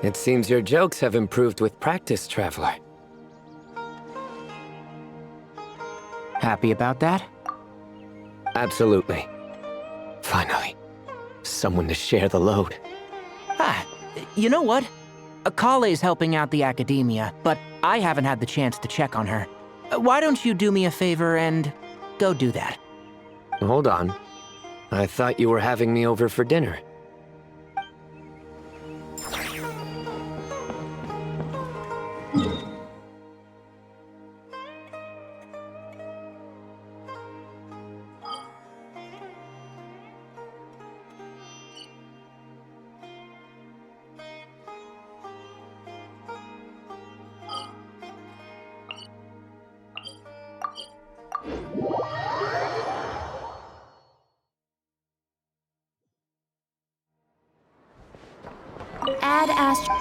It seems your jokes have improved with practice, Traveler. Happy about that? Absolutely. Finally, someone to share the load. You know what? Akale's helping out the academia, but I haven't had the chance to check on her. Why don't you do me a favor and go do that? Hold on. I thought you were having me over for dinner. Add Astro.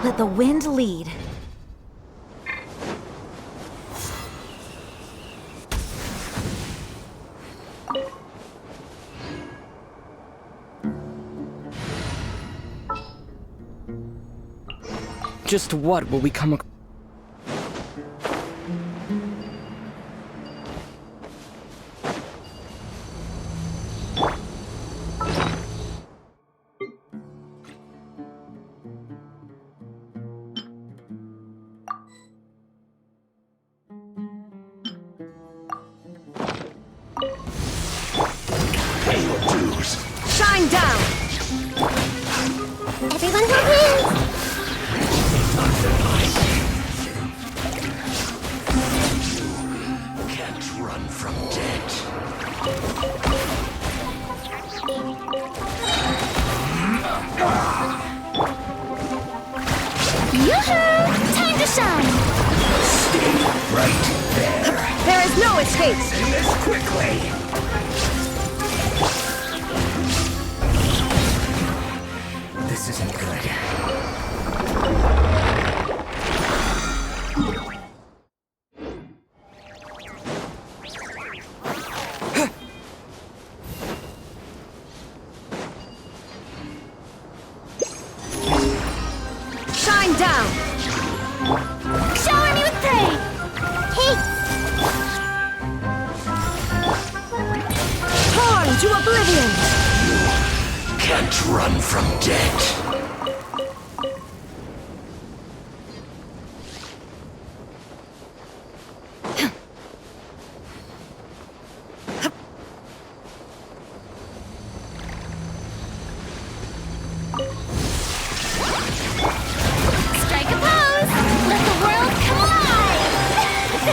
Let the wind lead. Just what will we come across? Shine down! Everyone hold hands! Can't run from death. Yoo-hoo! Time to shine! Stay right there. There is no escape! End this quickly. This isn't good. Shine down! Shower me with praise! Hey! Torn to oblivion! Can't run from death. Strike a pose! Let the world come alive!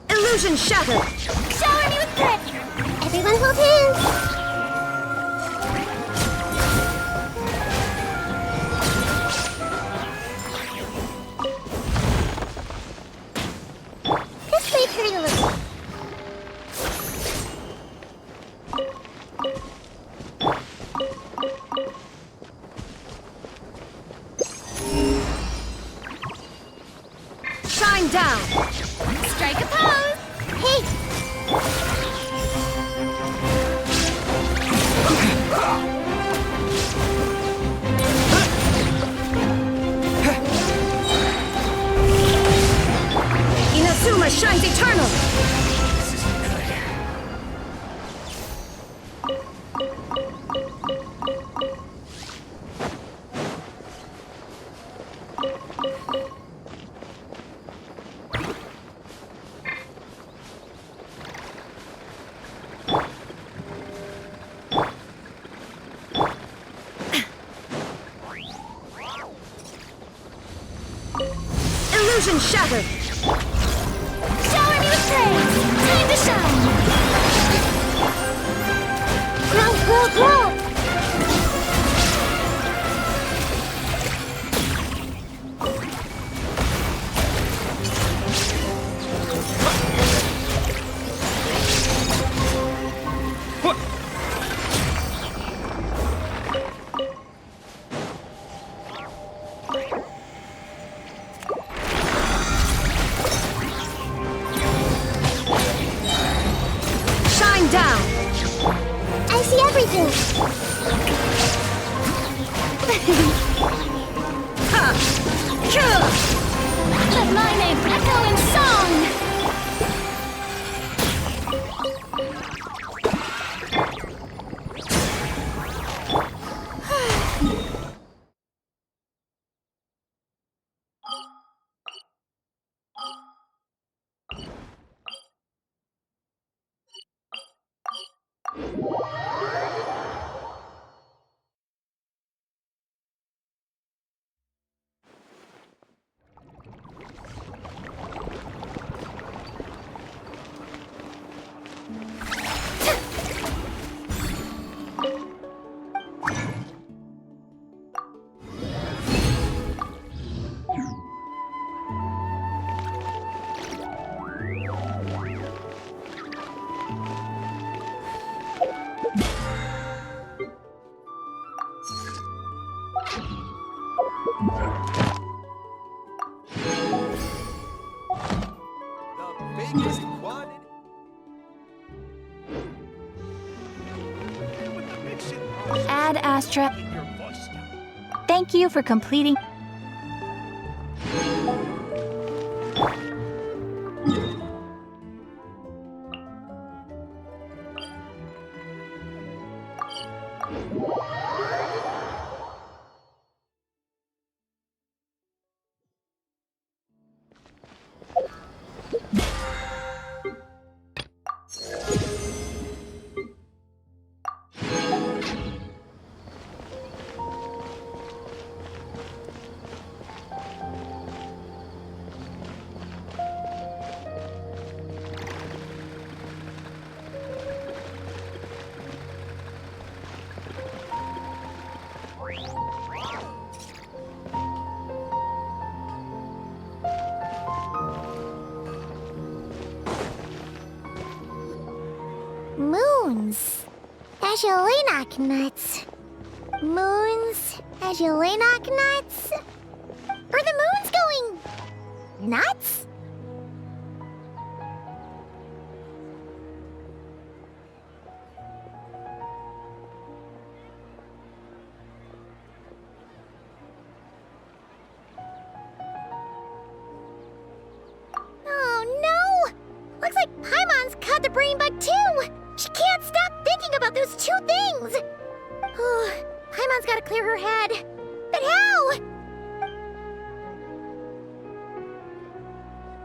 Illusion shattered! Shower me with praise! Everyone hold hands! This way, hurry a little. Shine down! Strike a pose! Hey! Inazuma shines eternal! This isn't good. Illusion shattered! Shower me with praise! Time to shine! Grow, grow, grow! Shine down! I see everything! Ha! Kill! Let my name echo in song! Ad Astra. Thank you for completing. Moons. Azulinoc nuts. Moons. Azulinoc nuts. Are the moons going nuts? brain bug too! She can't stop thinking about those two things! Paimon's gotta clear her head. But how?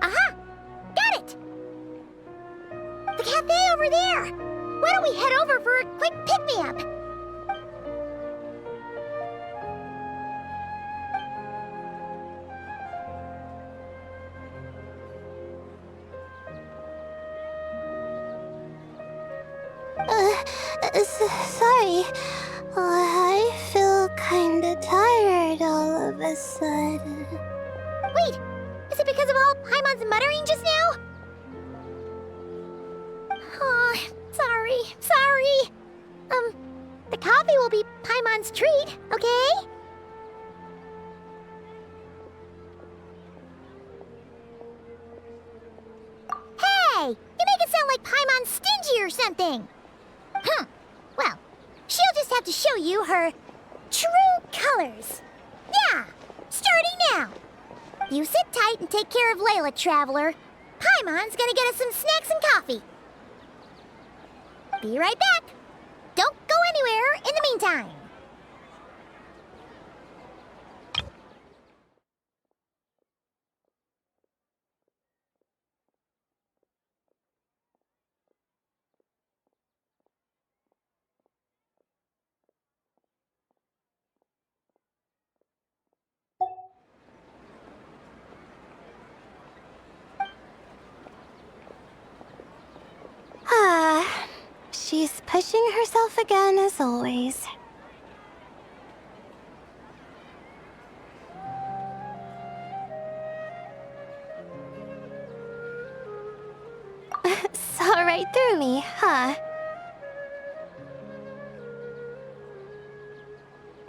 Aha! Got it! The cafe over there! Why don't we head over for a quick pick-me-up? Sorry. I feel kinda tired all of a sudden. Wait! Is it because of all Paimon's muttering just now? Oh, sorry. The coffee will be Paimon's treat, okay? Hey! You make it sound like Paimon's stingy or something! Well, she'll just have to show you her true colors. Yeah, starting now. You sit tight and take care of Layla, Traveler. Paimon's gonna get us some snacks and coffee. Be right back. Don't go anywhere in the meantime. She's pushing herself again as always. Saw right through me, huh?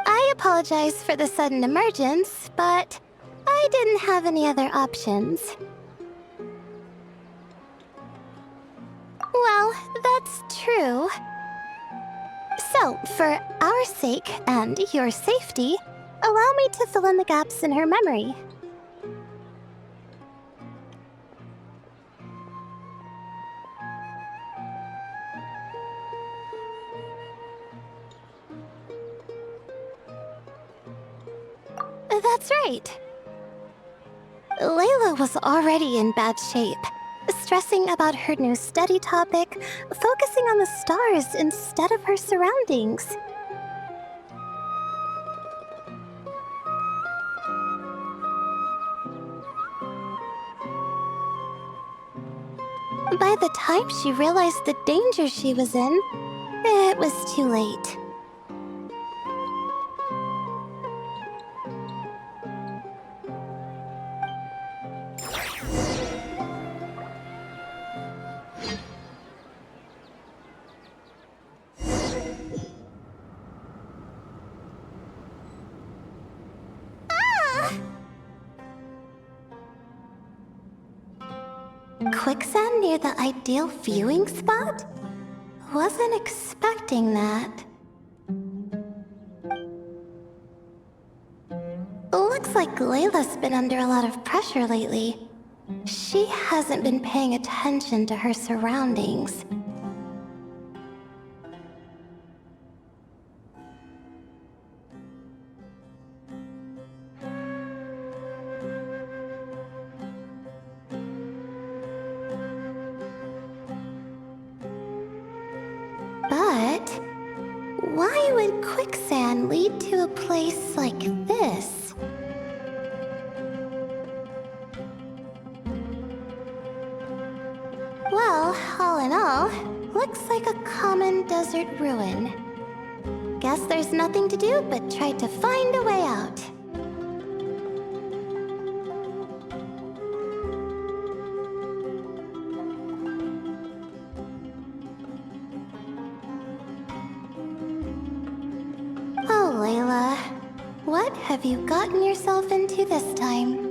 I apologize for the sudden emergence, but I didn't have any other options. Well, that's true. So, for our sake and your safety, allow me to fill in the gaps in her memory. That's right. Layla was already in bad shape, stressing about her new study topic, focusing on the stars instead of her surroundings. By the time she realized the danger she was in, it was too late. Quicksand near the ideal viewing spot? Wasn't expecting that. Looks like Layla's been under a lot of pressure lately. She hasn't been paying attention to her surroundings. But why would quicksand lead to a place like this? Well, all in all, looks like a common desert ruin. Guess there's nothing to do but try to find a way out. Oh, Layla. What have you gotten yourself into this time?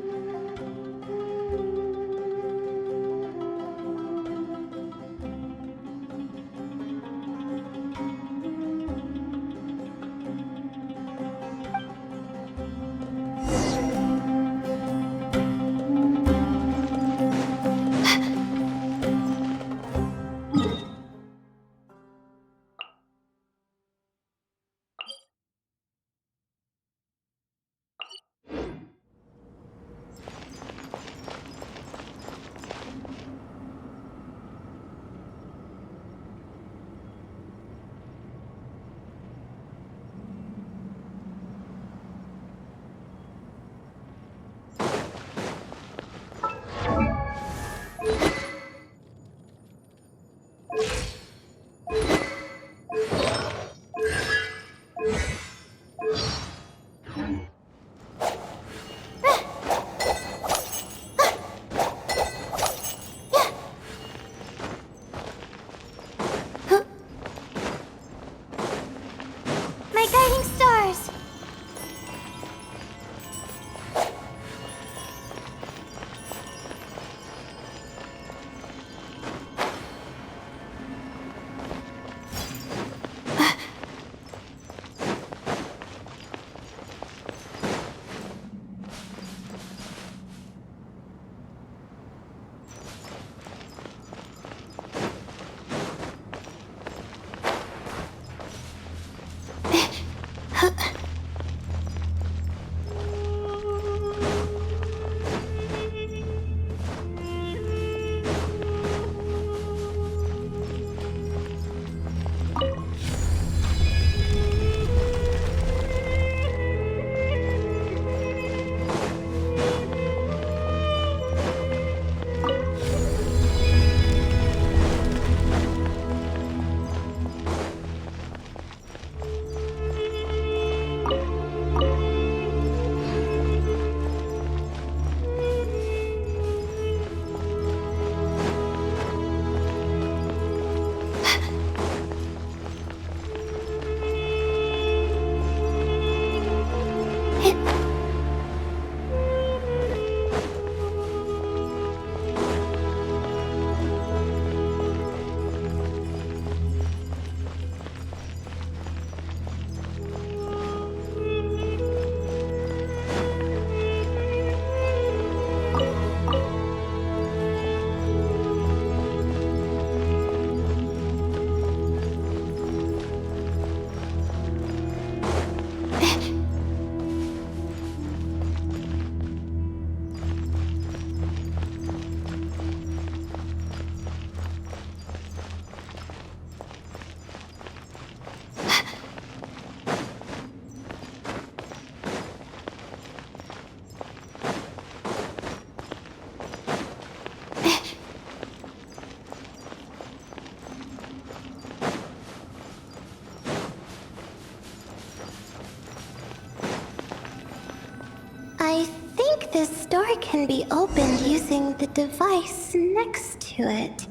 door can be opened using the device next to it.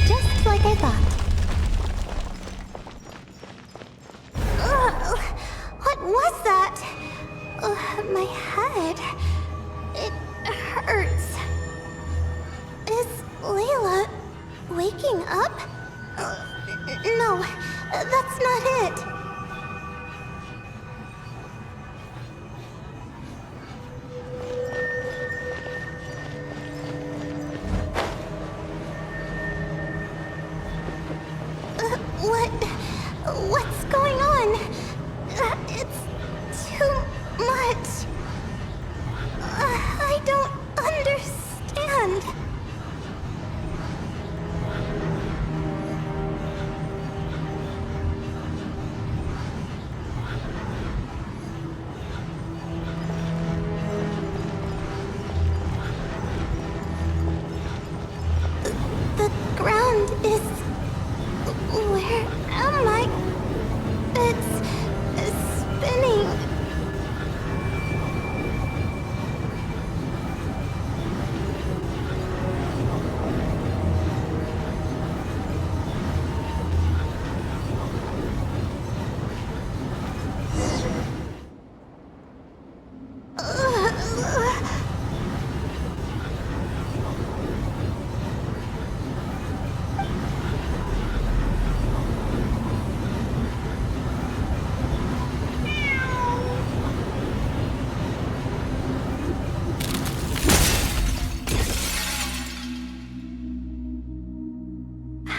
Just like I thought. Ugh, what was that? My head. It hurts. Is Layla waking up? No, that's not it. What's going on? It's too much. I don't understand. The ground is... Where am I? It's spinning.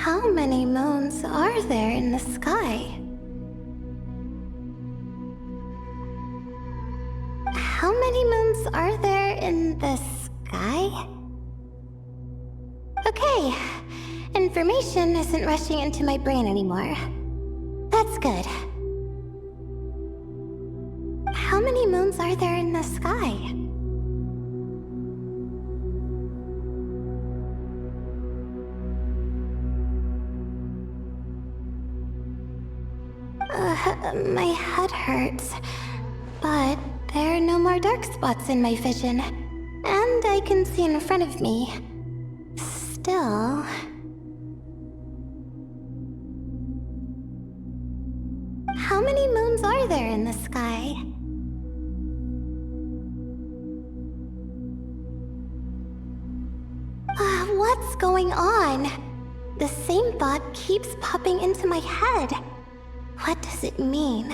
How many moons are there in the sky? How many moons are there in the sky? Okay, information isn't rushing into my brain anymore. That's good. How many moons are there in the sky? My head hurts, but there are no more dark spots in my vision, and I can see in front of me. Still... How many moons are there in the sky? What's going on? The same thought keeps popping into my head. What does it mean?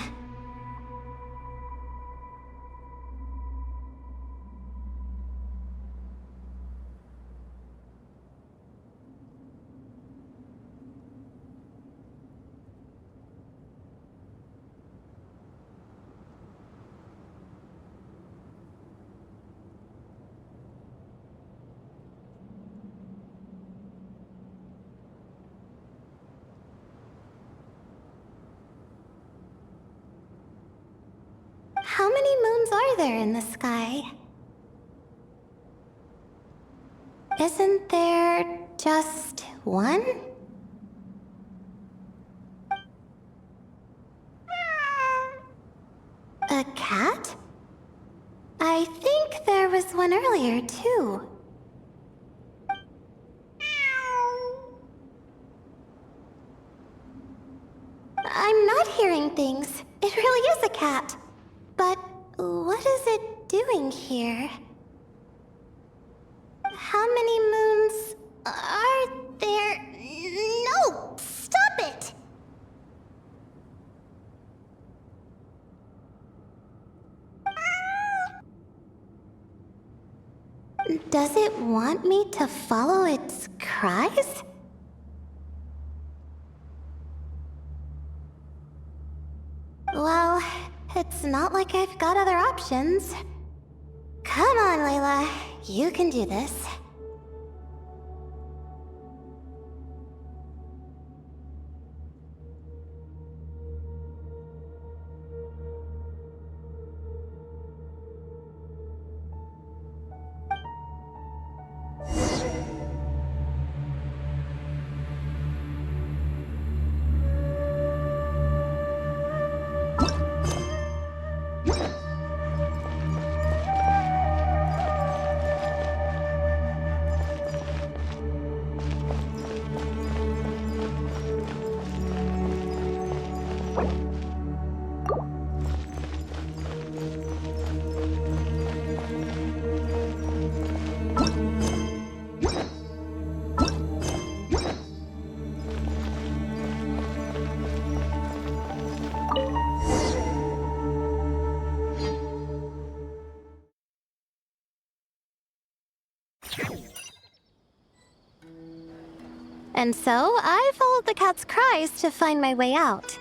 How many moons are there in the sky? Isn't there just one? A cat? I think there was one earlier, too. I'm not hearing things. It really is a cat. But what is it doing here? How many moons are there? No! Stop it! Does it want me to follow its cries? Well, it's not like I've got other options. Come on, Layla. You can do this. And so I followed the cat's cries to find my way out.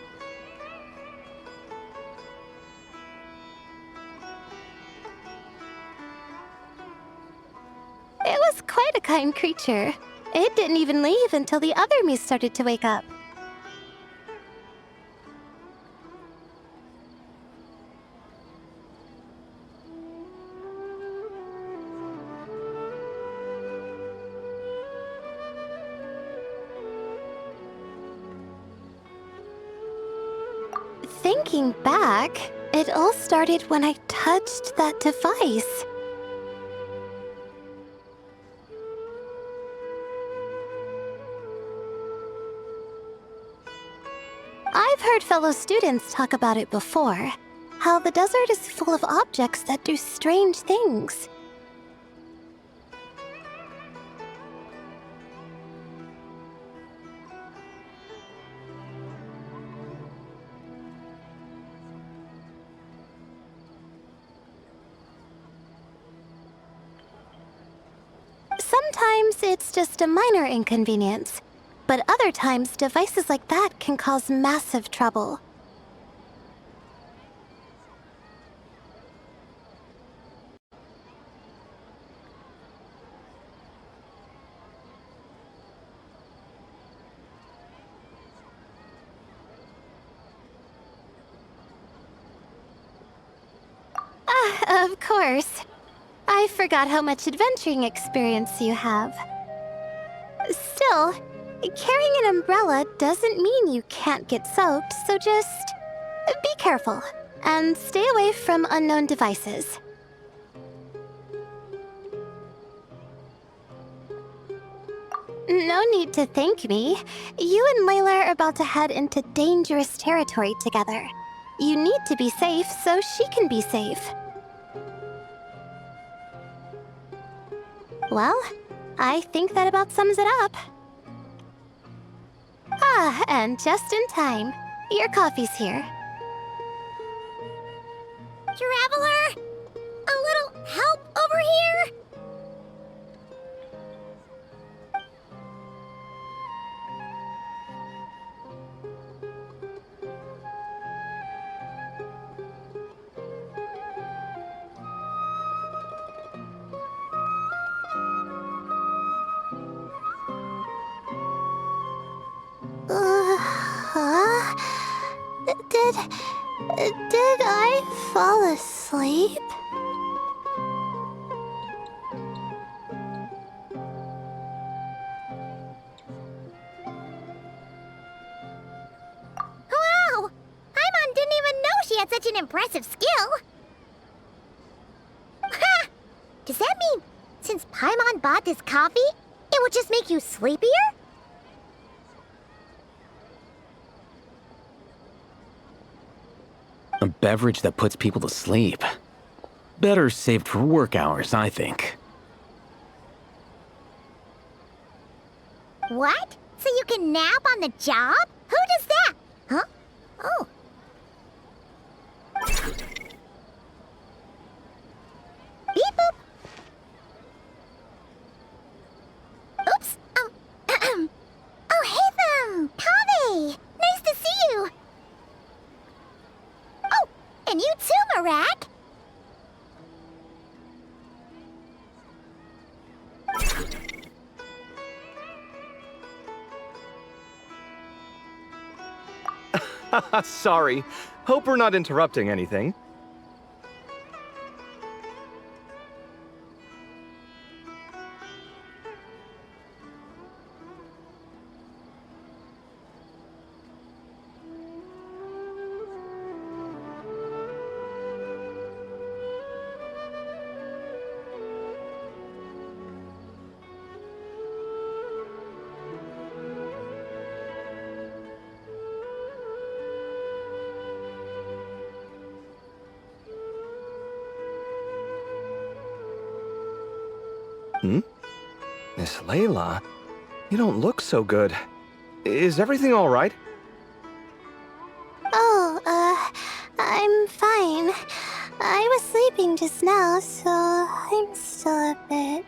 It was quite a kind creature. It didn't even leave until the other me started to wake up. Thinking back, it all started when I touched that device. I've heard fellow students talk about it before, how the desert is full of objects that do strange things. Sometimes it's just a minor inconvenience, but other times devices like that can cause massive trouble. Of course. I forgot how much adventuring experience you have. Still, carrying an umbrella doesn't mean you can't get soaked, so just be careful and stay away from unknown devices. No need to thank me. You and Layla are about to head into dangerous territory together. You need to be safe so she can be safe. Well, I think that about sums it up. Ah, and just in time. Your coffee's here. Traveler? A little help over here? Did I fall asleep? Wow! Paimon didn't even know she had such an impressive skill! Ha! Does that mean since Paimon bought this coffee, it would just make you sleepier? A beverage that puts people to sleep. Better saved for work hours, I think. What? So you can nap on the job? Who does that? Huh? Oh. Beep boop. Oops. Oh, hey them! Kave! Nice to see you! Oh, and you too, Marak! Sorry. Hope we're not interrupting anything. Miss Layla, you don't look so good. Is everything all right? Oh, I'm fine. I was sleeping just now, so I'm still a bit...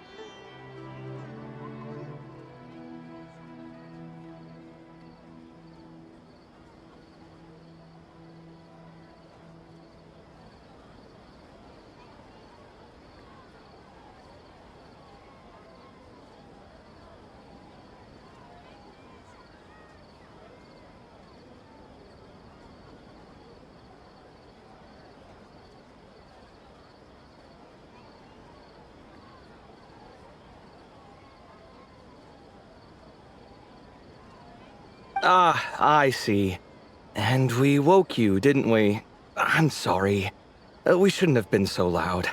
Ah, I see. And we woke you, didn't we? I'm sorry. We shouldn't have been so loud.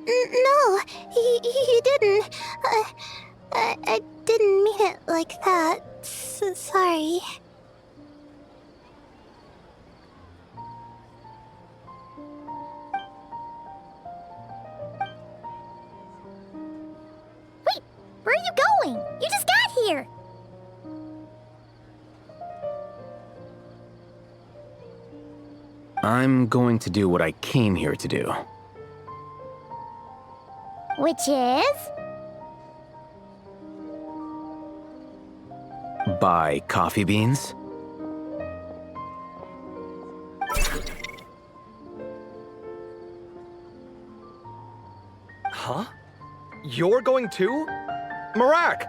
No, you didn't. I didn't mean it like that. Sorry. Wait, where are you going? You just got here. I'm going to do what I came here to do. Which is? Buy coffee beans? Huh? You're going too? Marak!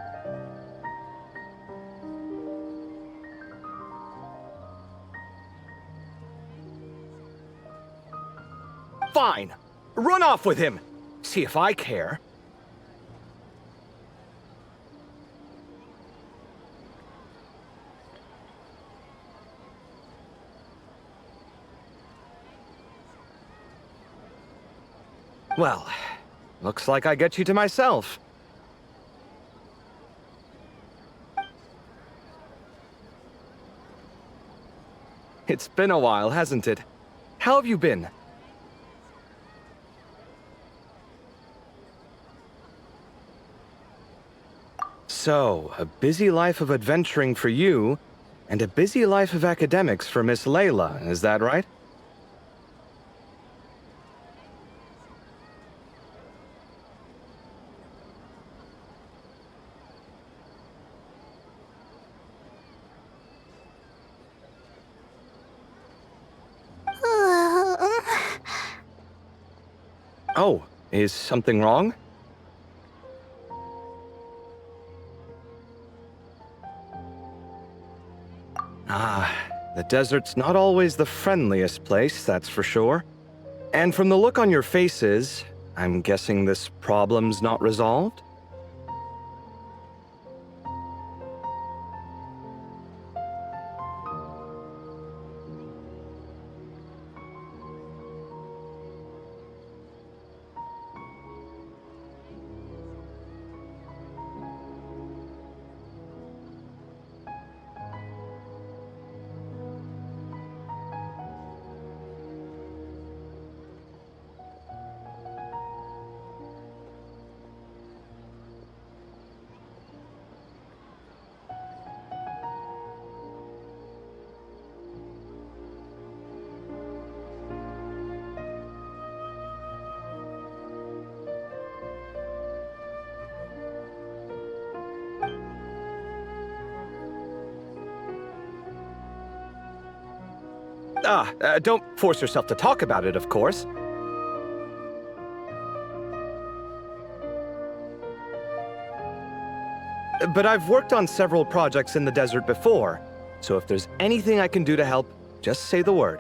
Fine. Run off with him. See if I care. Well, looks like I get you to myself. It's been a while, hasn't it? How have you been? So, a busy life of adventuring for you, and a busy life of academics for Miss Layla, is that right? Oh, is something wrong? Ah, the desert's not always the friendliest place, that's for sure. And from the look on your faces, I'm guessing this problem's not resolved? Don't force yourself to talk about it, of course. But I've worked on several projects in the desert before, so if there's anything I can do to help, just say the word.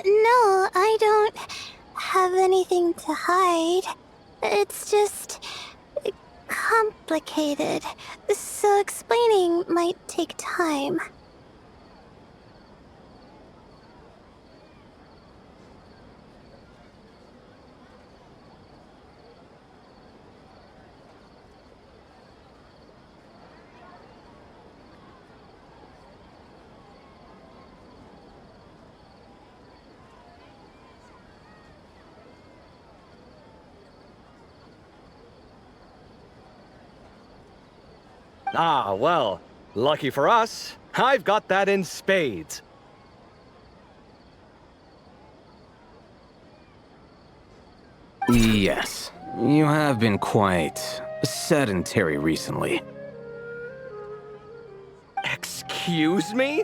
No, I don't have anything to hide. It's just complicated, so explaining might take time. Ah, well, lucky for us, I've got that in spades. Yes, you have been quite sedentary recently. Excuse me?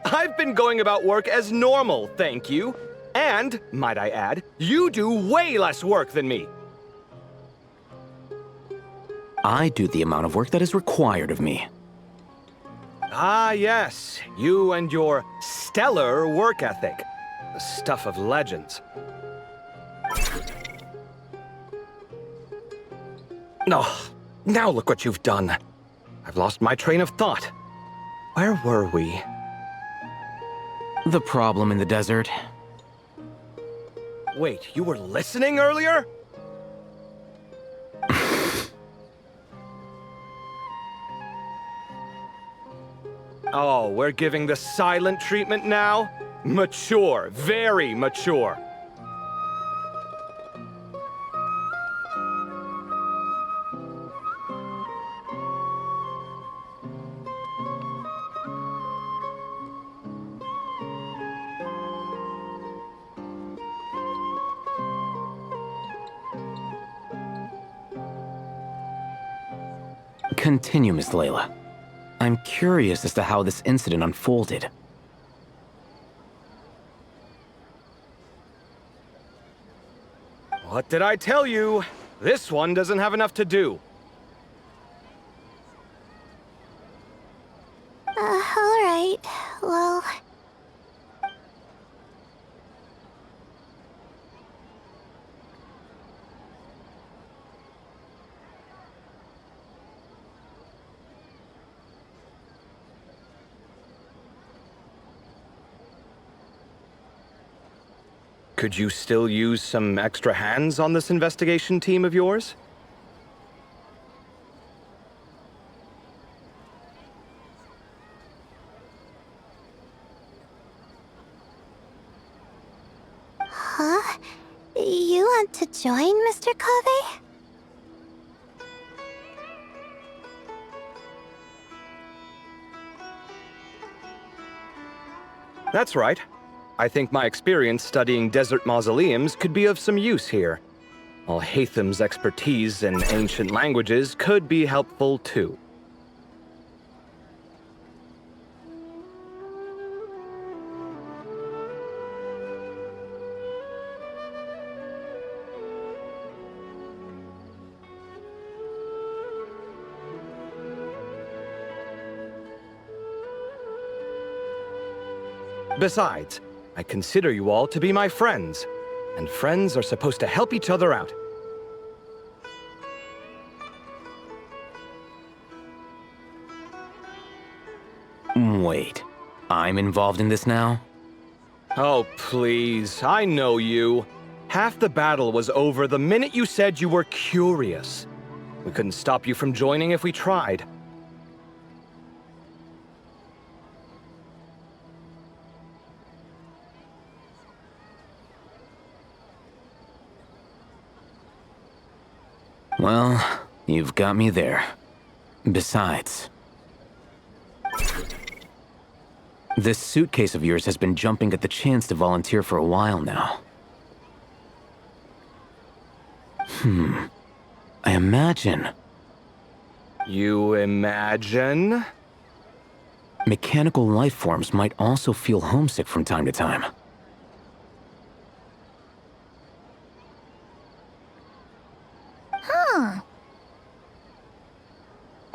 I've been going about work as normal, thank you. And, might I add, you do way less work than me. I do the amount of work that is required of me. Ah, yes, you and your stellar work ethic. The stuff of legends. Oh, now look what you've done. I've lost my train of thought. Where were we? The problem in the desert. Wait, you were listening earlier? Oh, we're giving the silent treatment now? Mature, very mature. Continue, Miss Layla. I'm curious as to how this incident unfolded. What did I tell you? This one doesn't have enough to do. Alright. Well... Could you still use some extra hands on this investigation team of yours? Huh? You want to join, Mr. Covey? That's right. I think my experience studying desert mausoleums could be of some use here. While Hatham's expertise in ancient languages could be helpful too. Besides, I consider you all to be my friends, and friends are supposed to help each other out. Wait, I'm involved in this now? Oh, please, I know you. Half the battle was over the minute you said you were curious. We couldn't stop you from joining if we tried. Well, you've got me there. Besides... this suitcase of yours has been jumping at the chance to volunteer for a while now. I imagine... You imagine? mechanical life forms might also feel homesick from time to time.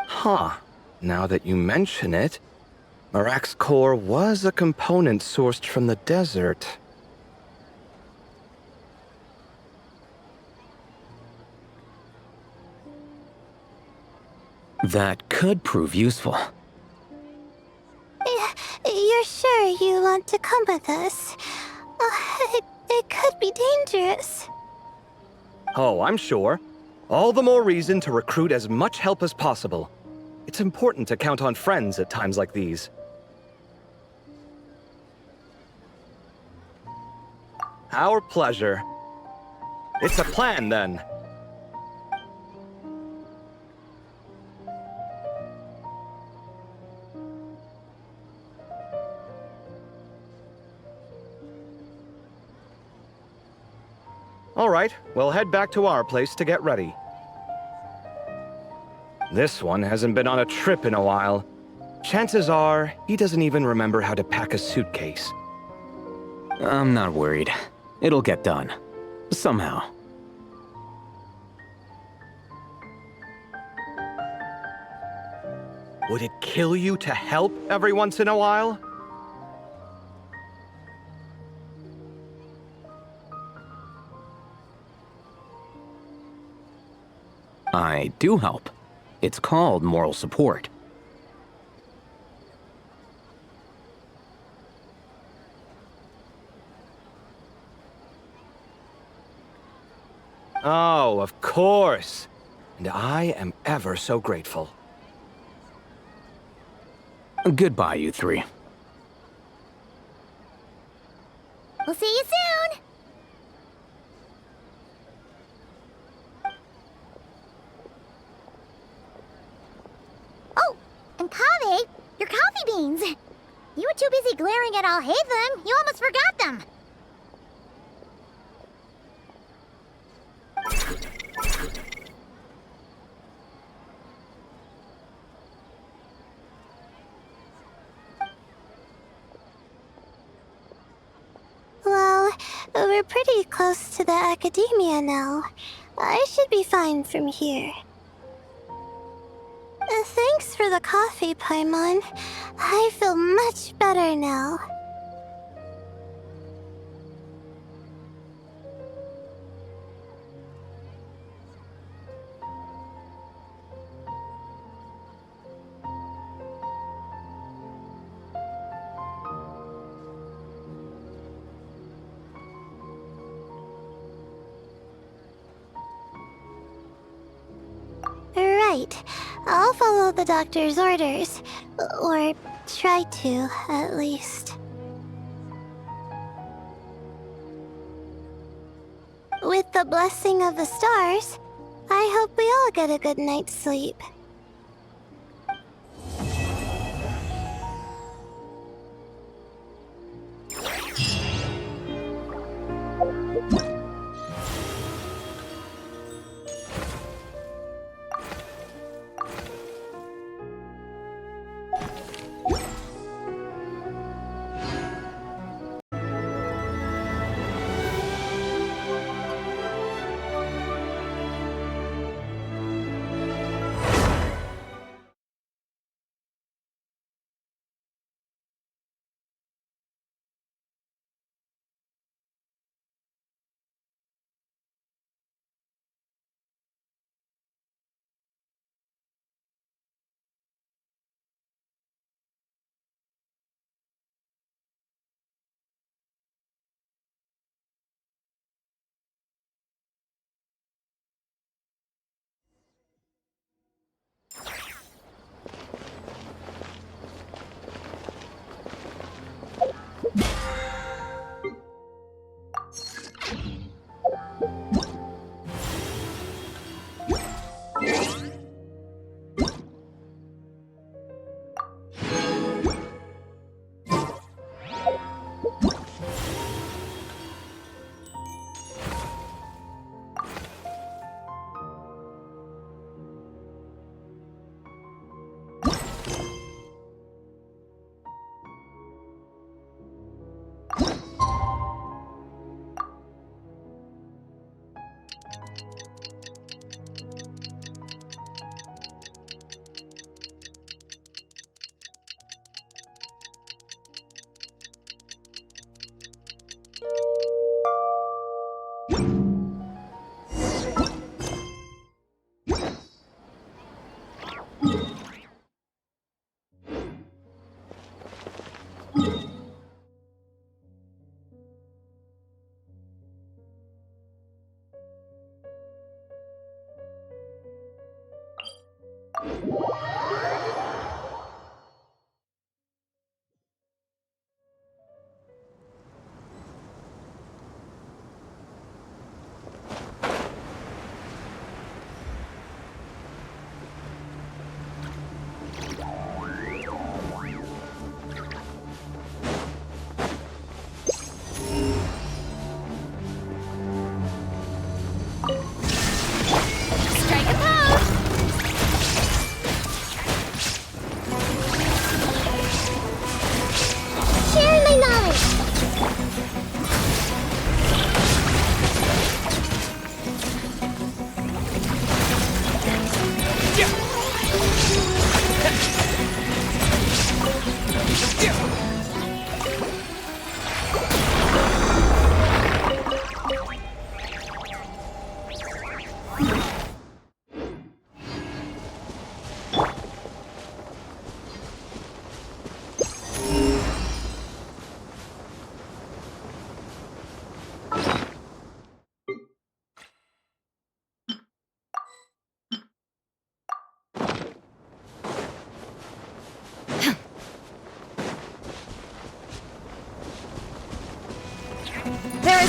Huh. Now that you mention it, Marak's core was a component sourced from the desert. That could prove useful. You're sure you want to come with us? It could be dangerous. Oh, I'm sure. All the more reason to recruit as much help as possible. It's important to count on friends at times like these. Our pleasure. It's a plan, then. All right, we'll head back to our place to get ready. This one hasn't been on a trip in a while. Chances are, he doesn't even remember how to pack a suitcase. I'm not worried. It'll get done. Somehow. Would it kill you to help every once in a while? I do help. It's called moral support. Oh, of course. And I am ever so grateful. Goodbye, you three. We'll see you soon! Oh, and Kaveh, your coffee beans! You were too busy glaring at Alhaitham, you almost forgot them! Well, we're pretty close to the academia now. I should be fine from here. Thanks for the coffee, Paimon. I feel much better now. Right. I'll follow the doctor's orders. Or try to, at least. With the blessing of the stars, I hope we all get a good night's sleep.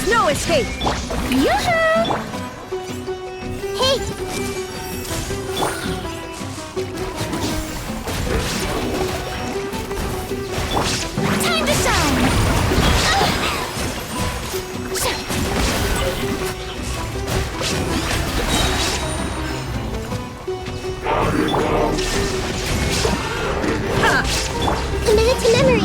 is no escape! Yoo-hoo! Hey! Time to shine! Committed to memory!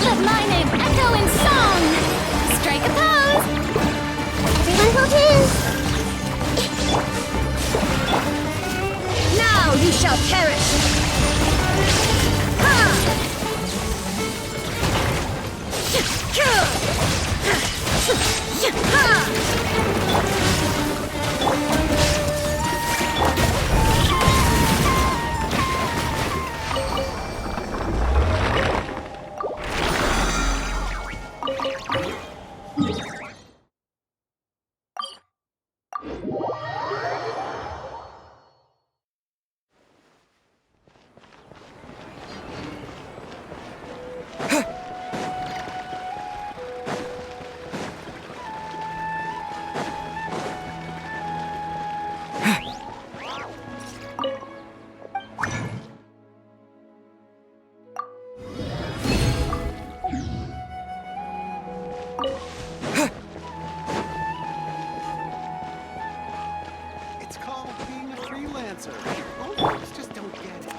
Let my name echo in song! Strike a pose! Everyone hold hands! Now you shall perish! Ha! It's called being a freelancer. Most folks just don't get it.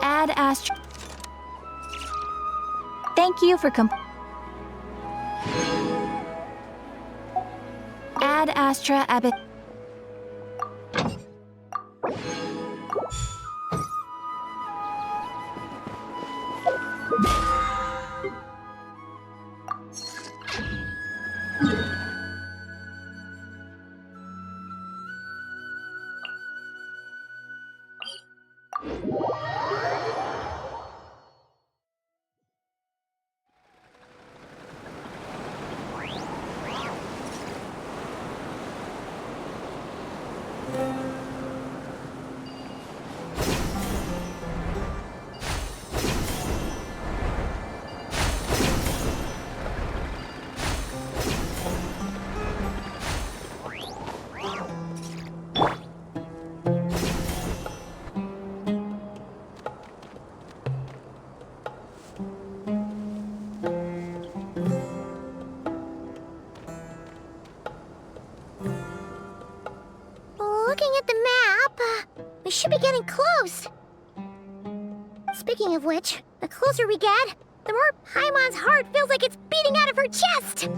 Add Astra. Thank you for Add Astra Abbott. Looking at the map, we should be getting close. Speaking of which, the closer we get, the more Paimon's heart feels like it's beating out of her chest.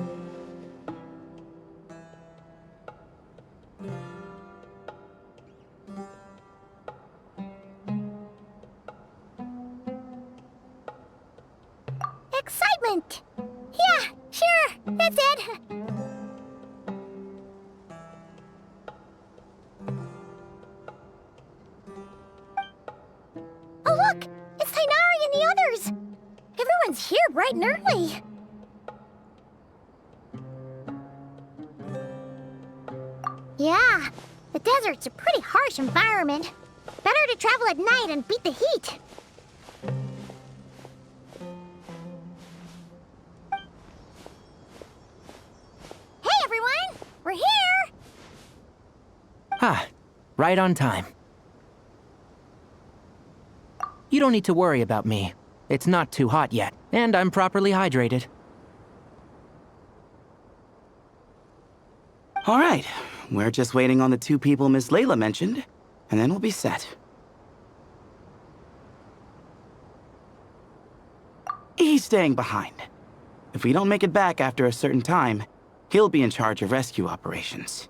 Excitement! Yeah, sure, that's it. Oh look! It's Tainari and the others! Everyone's here bright and early. Yeah, the desert's a pretty harsh environment. Better to travel at night and beat the heat. Hey everyone! We're here! Ah, right on time. You don't need to worry about me. It's not too hot yet, and I'm properly hydrated. All right, we're just waiting on the two people Miss Layla mentioned, and then we'll be set. He's staying behind. If we don't make it back after a certain time, he'll be in charge of rescue operations.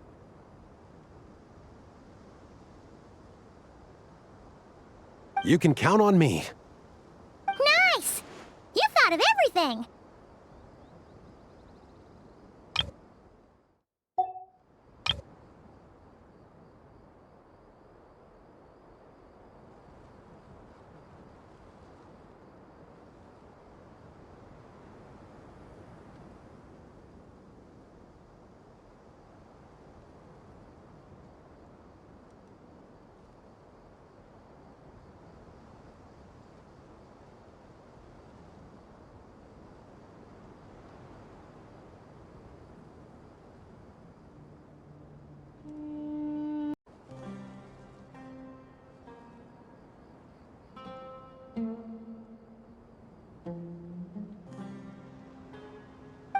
You can count on me. Nice! You thought of everything!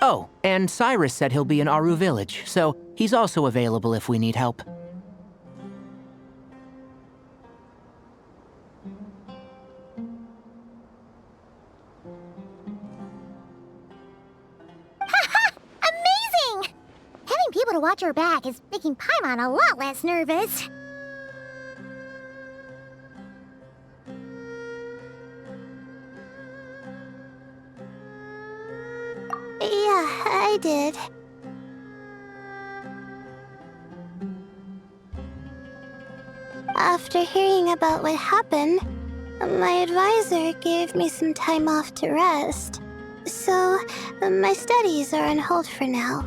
Oh, and Cyrus said he'll be in Aru Village, so he's also available if we need help. Amazing! Having people to watch your back is making Paimon a lot less nervous. Yeah, I did. After hearing about what happened, my advisor gave me some time off to rest. So, my studies are on hold for now.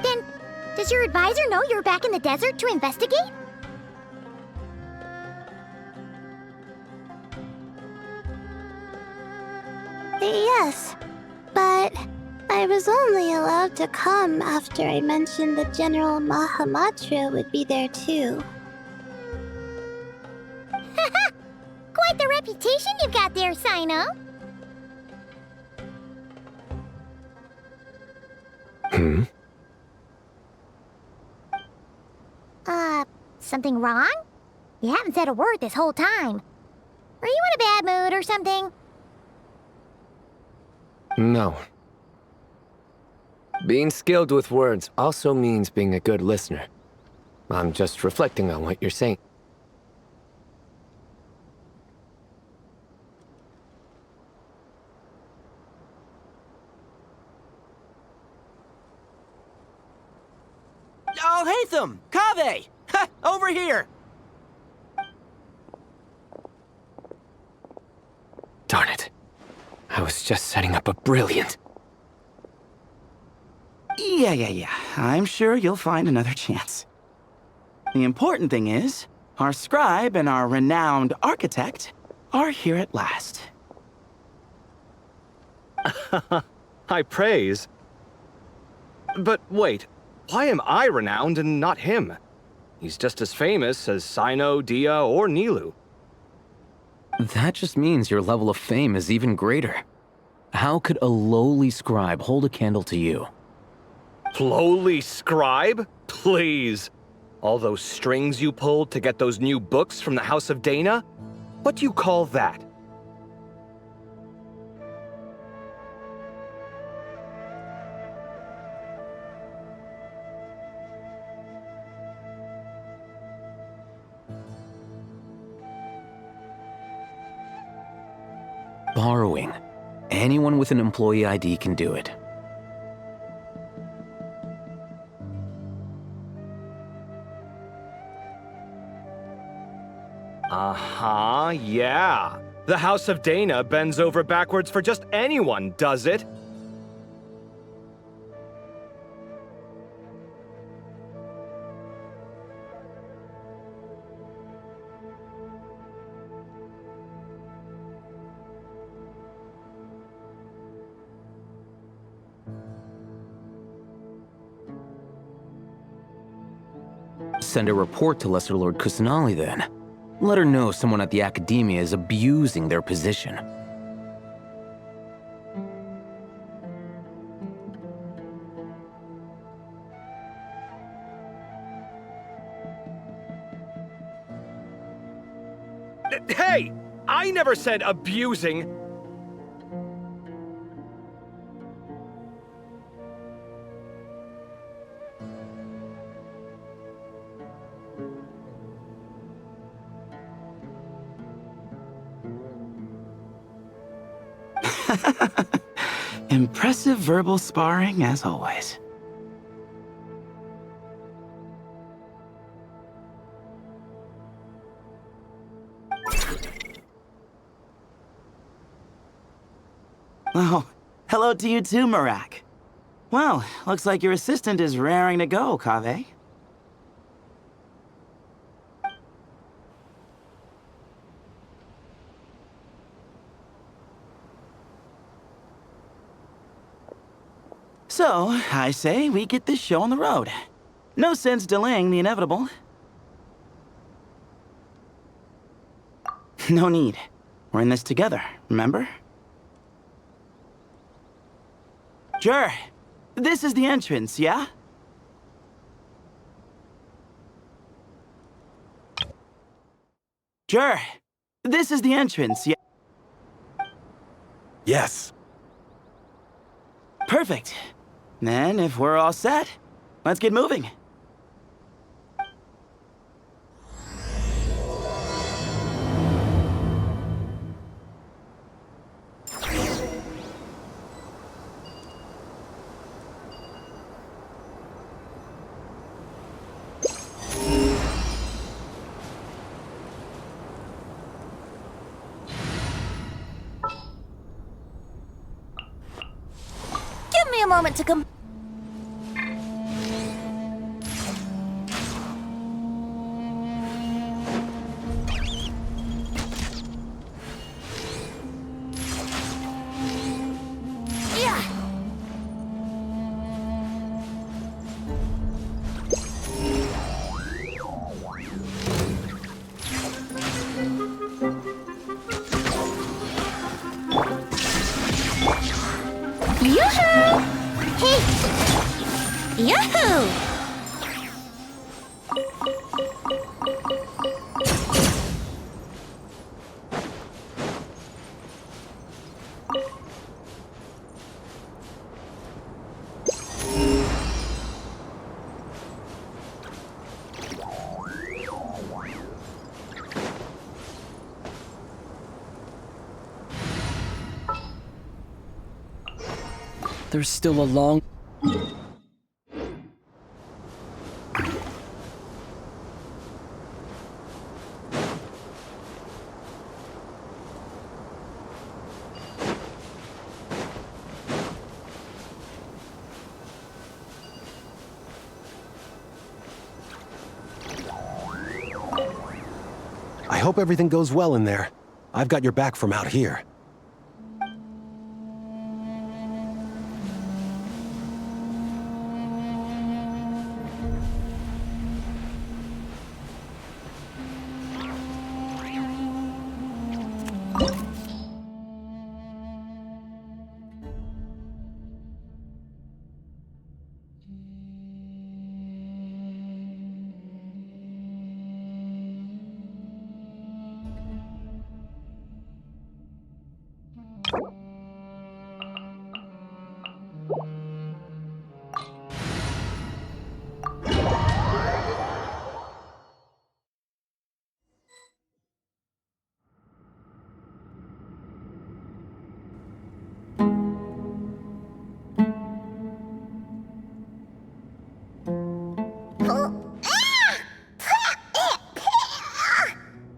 Then, does your advisor know you're back in the desert to investigate? Yes, but I was only allowed to come after I mentioned that General Mahamatra would be there too. Quite the reputation you've got there, Sino. Something wrong? You haven't said a word this whole time. Are you in a bad mood or something? No. Being skilled with words also means being a good listener. I'm just reflecting on what you're saying. Oh, Hatham! Kaveh! Ha! Over here! Darn it. I was just setting up a brilliant... Yeah. I'm sure you'll find another chance. The important thing is, our scribe and our renowned architect are here at last. High praise. But wait, why am I renowned and not him? He's just as famous as Sino, Dia, or Nilu. That just means your level of fame is even greater. How could a lowly scribe hold a candle to you? Lowly scribe? Please. All those strings you pulled to get those new books from the House of Dana? What do you call that? Borrowing. Anyone with an employee ID can do it. Yeah. The House of Dana bends over backwards for just anyone, does it? Send a report to Lesser Lord Kusanali then. Let her know someone at the Academia is abusing their position. Hey! I never said abusing. Impressive verbal sparring, as always. Oh, hello to you too, Marak. Well, looks like your assistant is raring to go, Kaveh. So, I say we get this show on the road. No sense delaying the inevitable. No need. We're in this together, remember? Sure. This is the entrance, yeah? Sure. This is the entrance, yeah? Yes. Perfect. Then, if we're all set, let's get moving. Give me a moment to come. Yoo-hoo! Hey! Yahoo! There's still a long... I hope everything goes well in there. I've got your back from out here.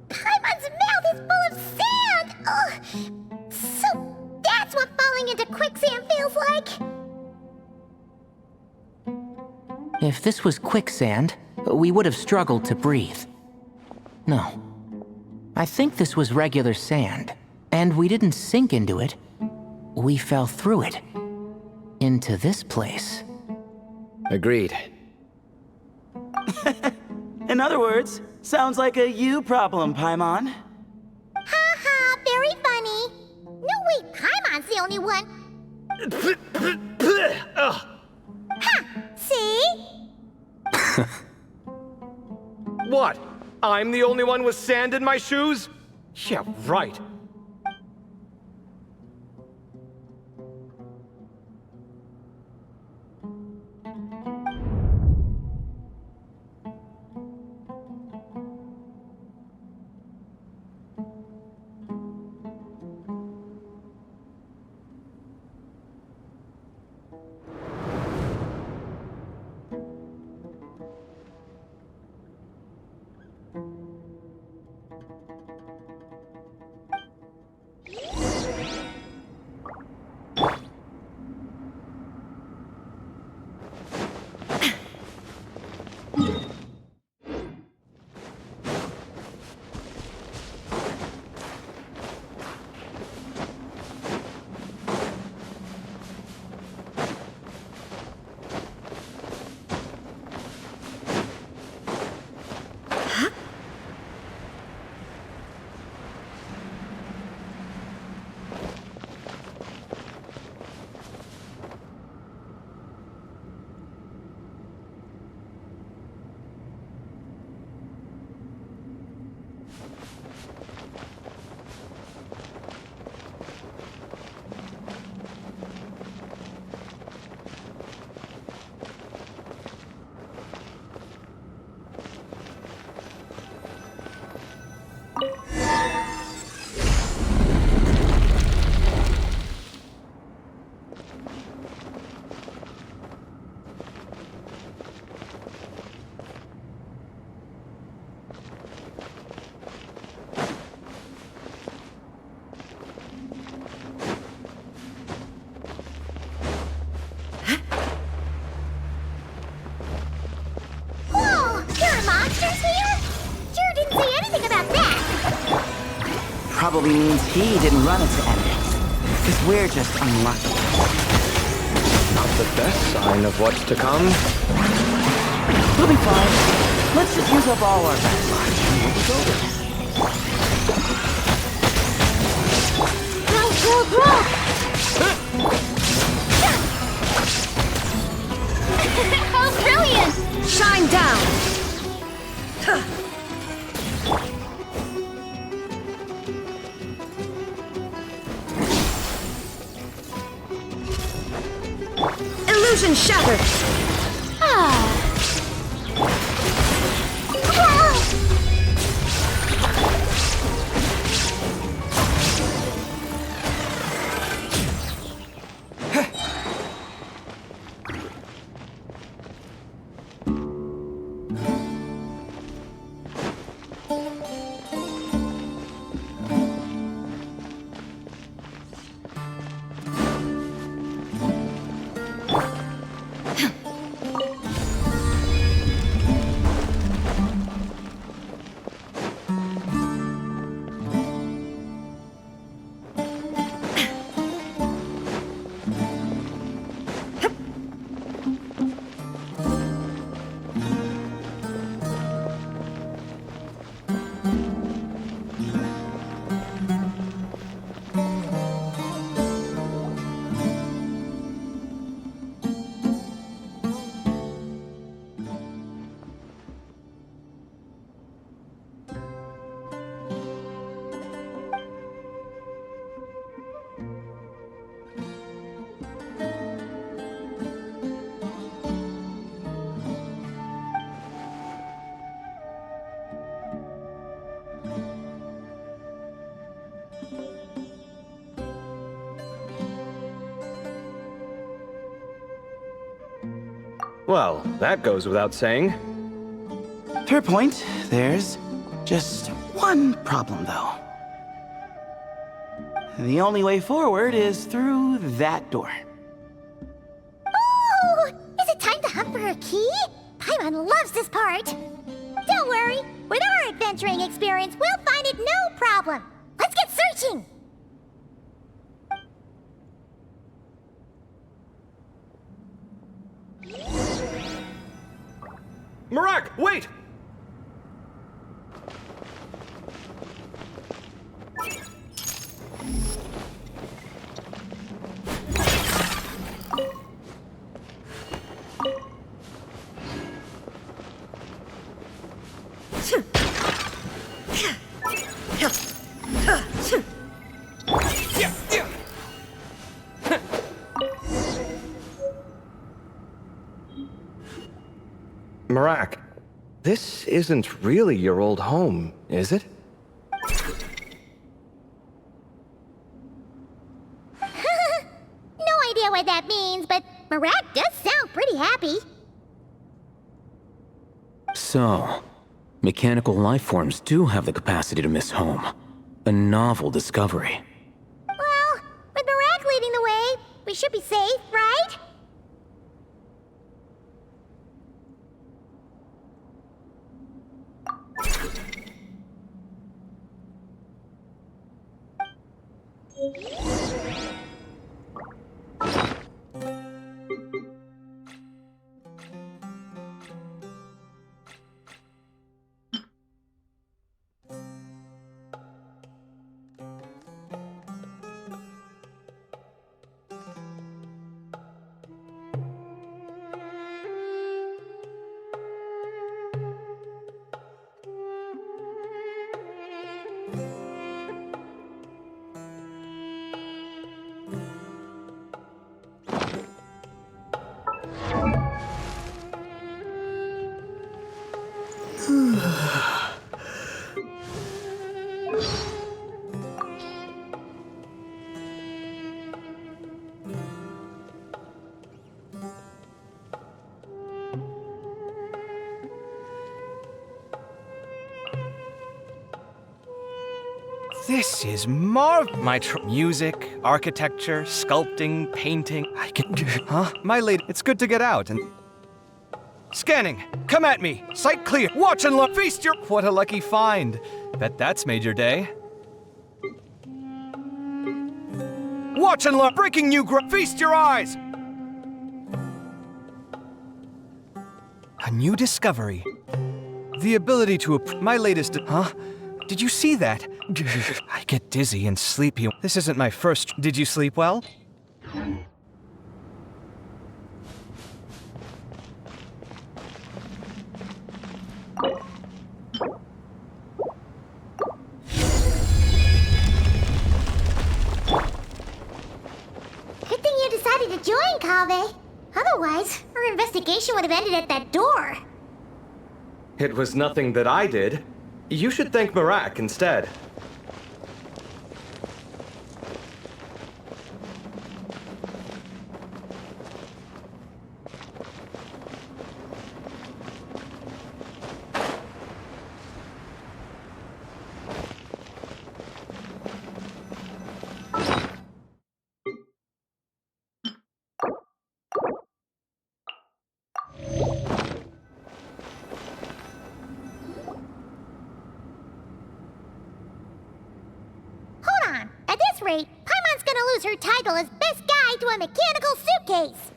Paimon's mouth is full of sand! Ugh. So that's what falling into quicksand feels like? If this was quicksand, we would have struggled to breathe. No. I think this was regular sand, and we didn't sink into it. We fell through it. Into this place. Agreed. In other words, sounds like a you problem, Paimon. Ha ha, very funny. No, wait, Paimon's the only one. Ha! See? What? I'm the only one with sand in my shoes? Yeah, right. Probably means he didn't run into anything. Because we're just unlucky. Not the best sign of what's to come. We'll be fine. Let's just use up all our bad luck and we'll be golden. Grow! How brilliant! Shine down! Illusion shattered! Well, that goes without saying. Fair point. There's just one problem, though. The only way forward is through that door. Oh! Is it time to hunt for a key? Paimon loves this part. Don't worry. With our adventuring experience, we'll find it no problem. Let's get searching! Marak, wait! Marak, this isn't really your old home, is it? No idea what that means, but Marak does sound pretty happy. So, mechanical life forms do have the capacity to miss home. A novel discovery. Well, with Marak leading the way, we should be safe, right? This is music, architecture, sculpting, painting. I can. Huh? My lady, it's good to get out and. Scanning! Come at me! Sight clear! Watch and look! Feast your. What a lucky find. Bet that's made your day. Watch and look! Breaking new ground! Feast your eyes! A new discovery. The ability to. My latest. Huh? Did you see that? I get dizzy and sleepy. This isn't my first. Did you sleep well? Good thing you decided to join, Kaveh. Otherwise, our investigation would have ended at that door. It was nothing that I did. You should thank Marak instead. Paimon's gonna lose her title as best guy to a mechanical suitcase.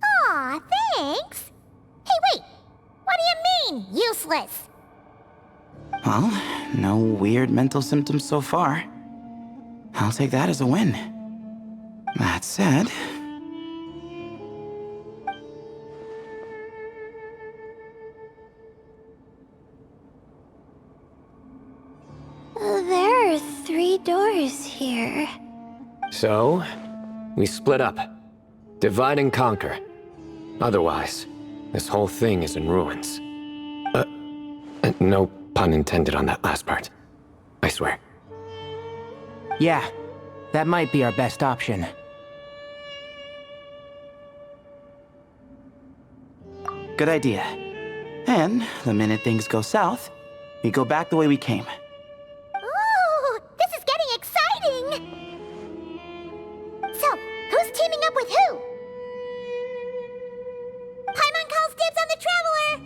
Aw, thanks. Hey, wait. What do you mean, useless? Well, no weird mental symptoms so far. I'll take that as a win. That said... There are 3 doors here. So, we split up. Divide and conquer. Otherwise, this whole thing is in ruins. No pun intended on that last part. I swear. Yeah, that might be our best option. Good idea. And the minute things go south, we go back the way we came. Ooh, this is getting exciting! So, who's teaming up with who? Paimon calls dibs on the Traveler!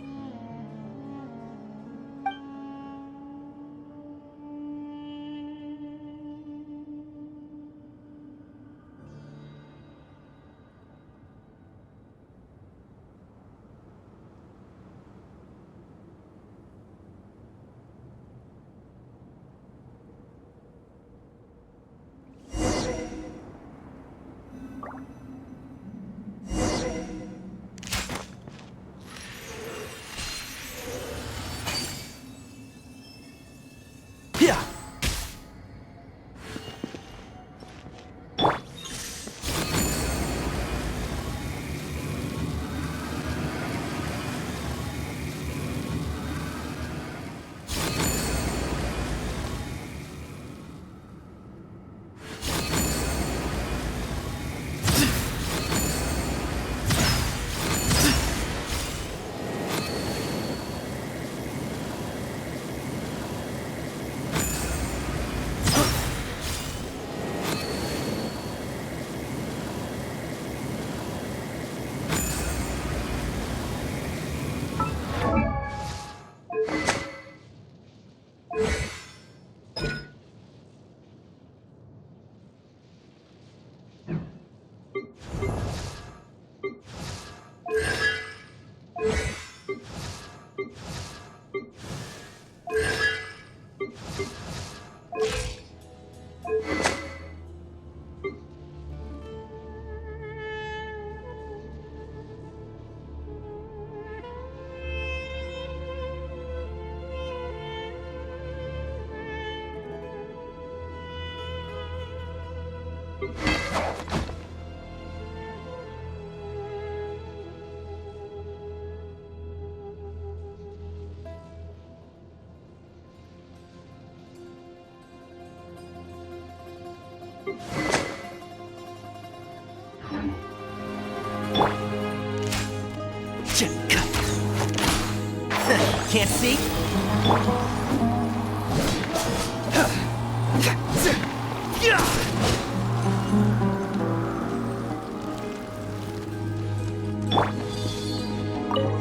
Can't see?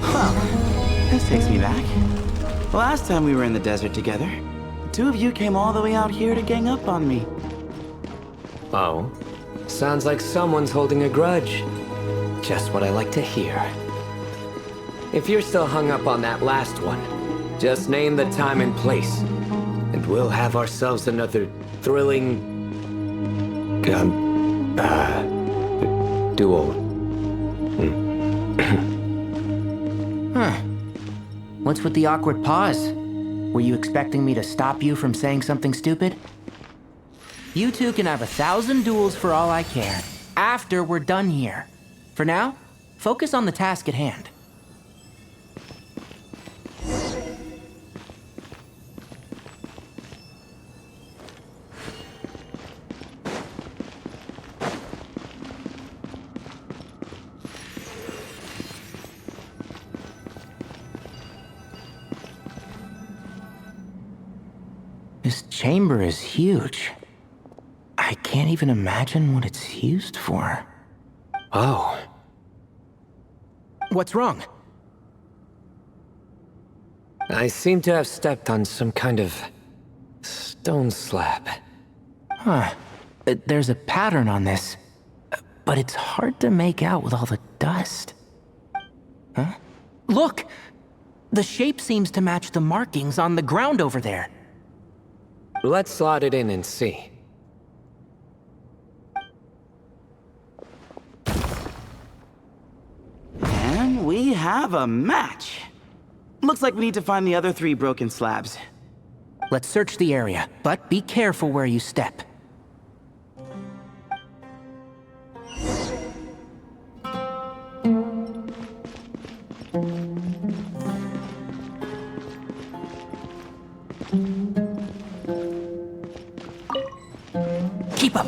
Well, this takes me back. Last time we were in the desert together, the two of you came all the way out here to gang up on me. Oh? Sounds like someone's holding a grudge. Just what I like to hear. If you're still hung up on that last one, just name the time and place, and we'll have ourselves another thrilling... duel. Huh. What's with the awkward pause? Were you expecting me to stop you from saying something stupid? You two can have 1,000 duels for all I care, after we're done here. For now, focus on the task at hand. This chamber is huge. I can't even imagine what it's used for. Oh. What's wrong? I seem to have stepped on some kind of stone slab. Huh. There's a pattern on this, but it's hard to make out with all the dust. Huh? Look! The shape seems to match the markings on the ground over there. Let's slot it in and see. And we have a match. Looks like we need to find the other 3 broken slabs. Let's search the area, but be careful where you step. Keep up.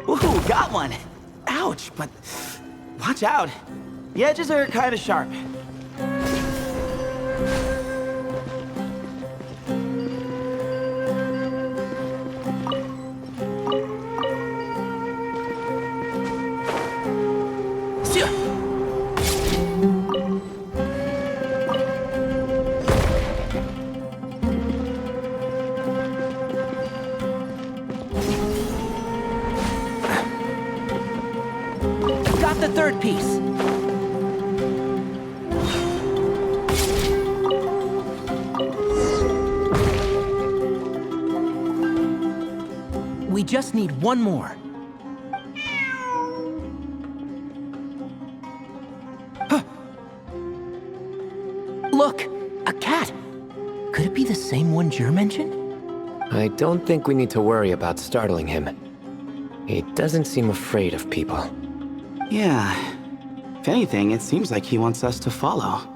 Ooh, got one! Ouch, but watch out. The edges are kind of sharp. Got the 3rd piece. We just need one more. Huh. Look, a cat. Could it be the same one Jer mentioned? I don't think we need to worry about startling him. He doesn't seem afraid of people. Yeah. If anything, it seems like he wants us to follow.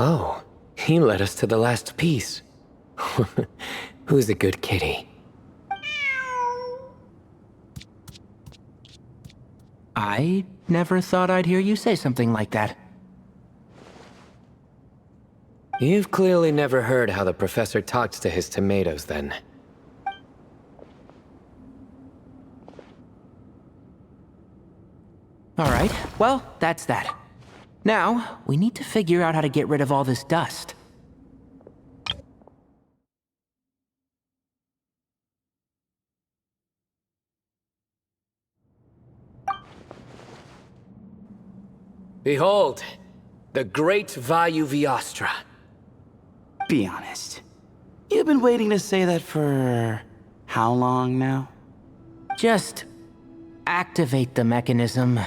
Oh, he led us to the last piece. Who's a good kitty? I never thought I'd hear you say something like that. You've clearly never heard how the professor talks to his tomatoes, then. All right, well, that's that. Now, we need to figure out how to get rid of all this dust. Behold, the great Vayuviastra. Be honest. You've been waiting to say that for how long now? Just activate the mechanism.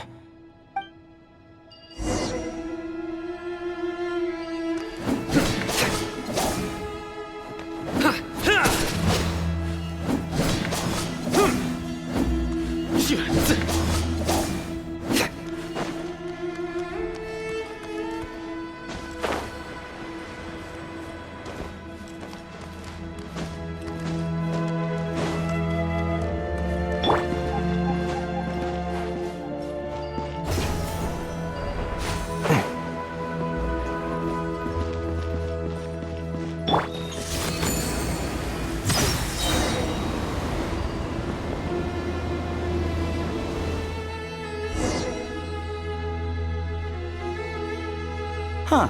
Huh.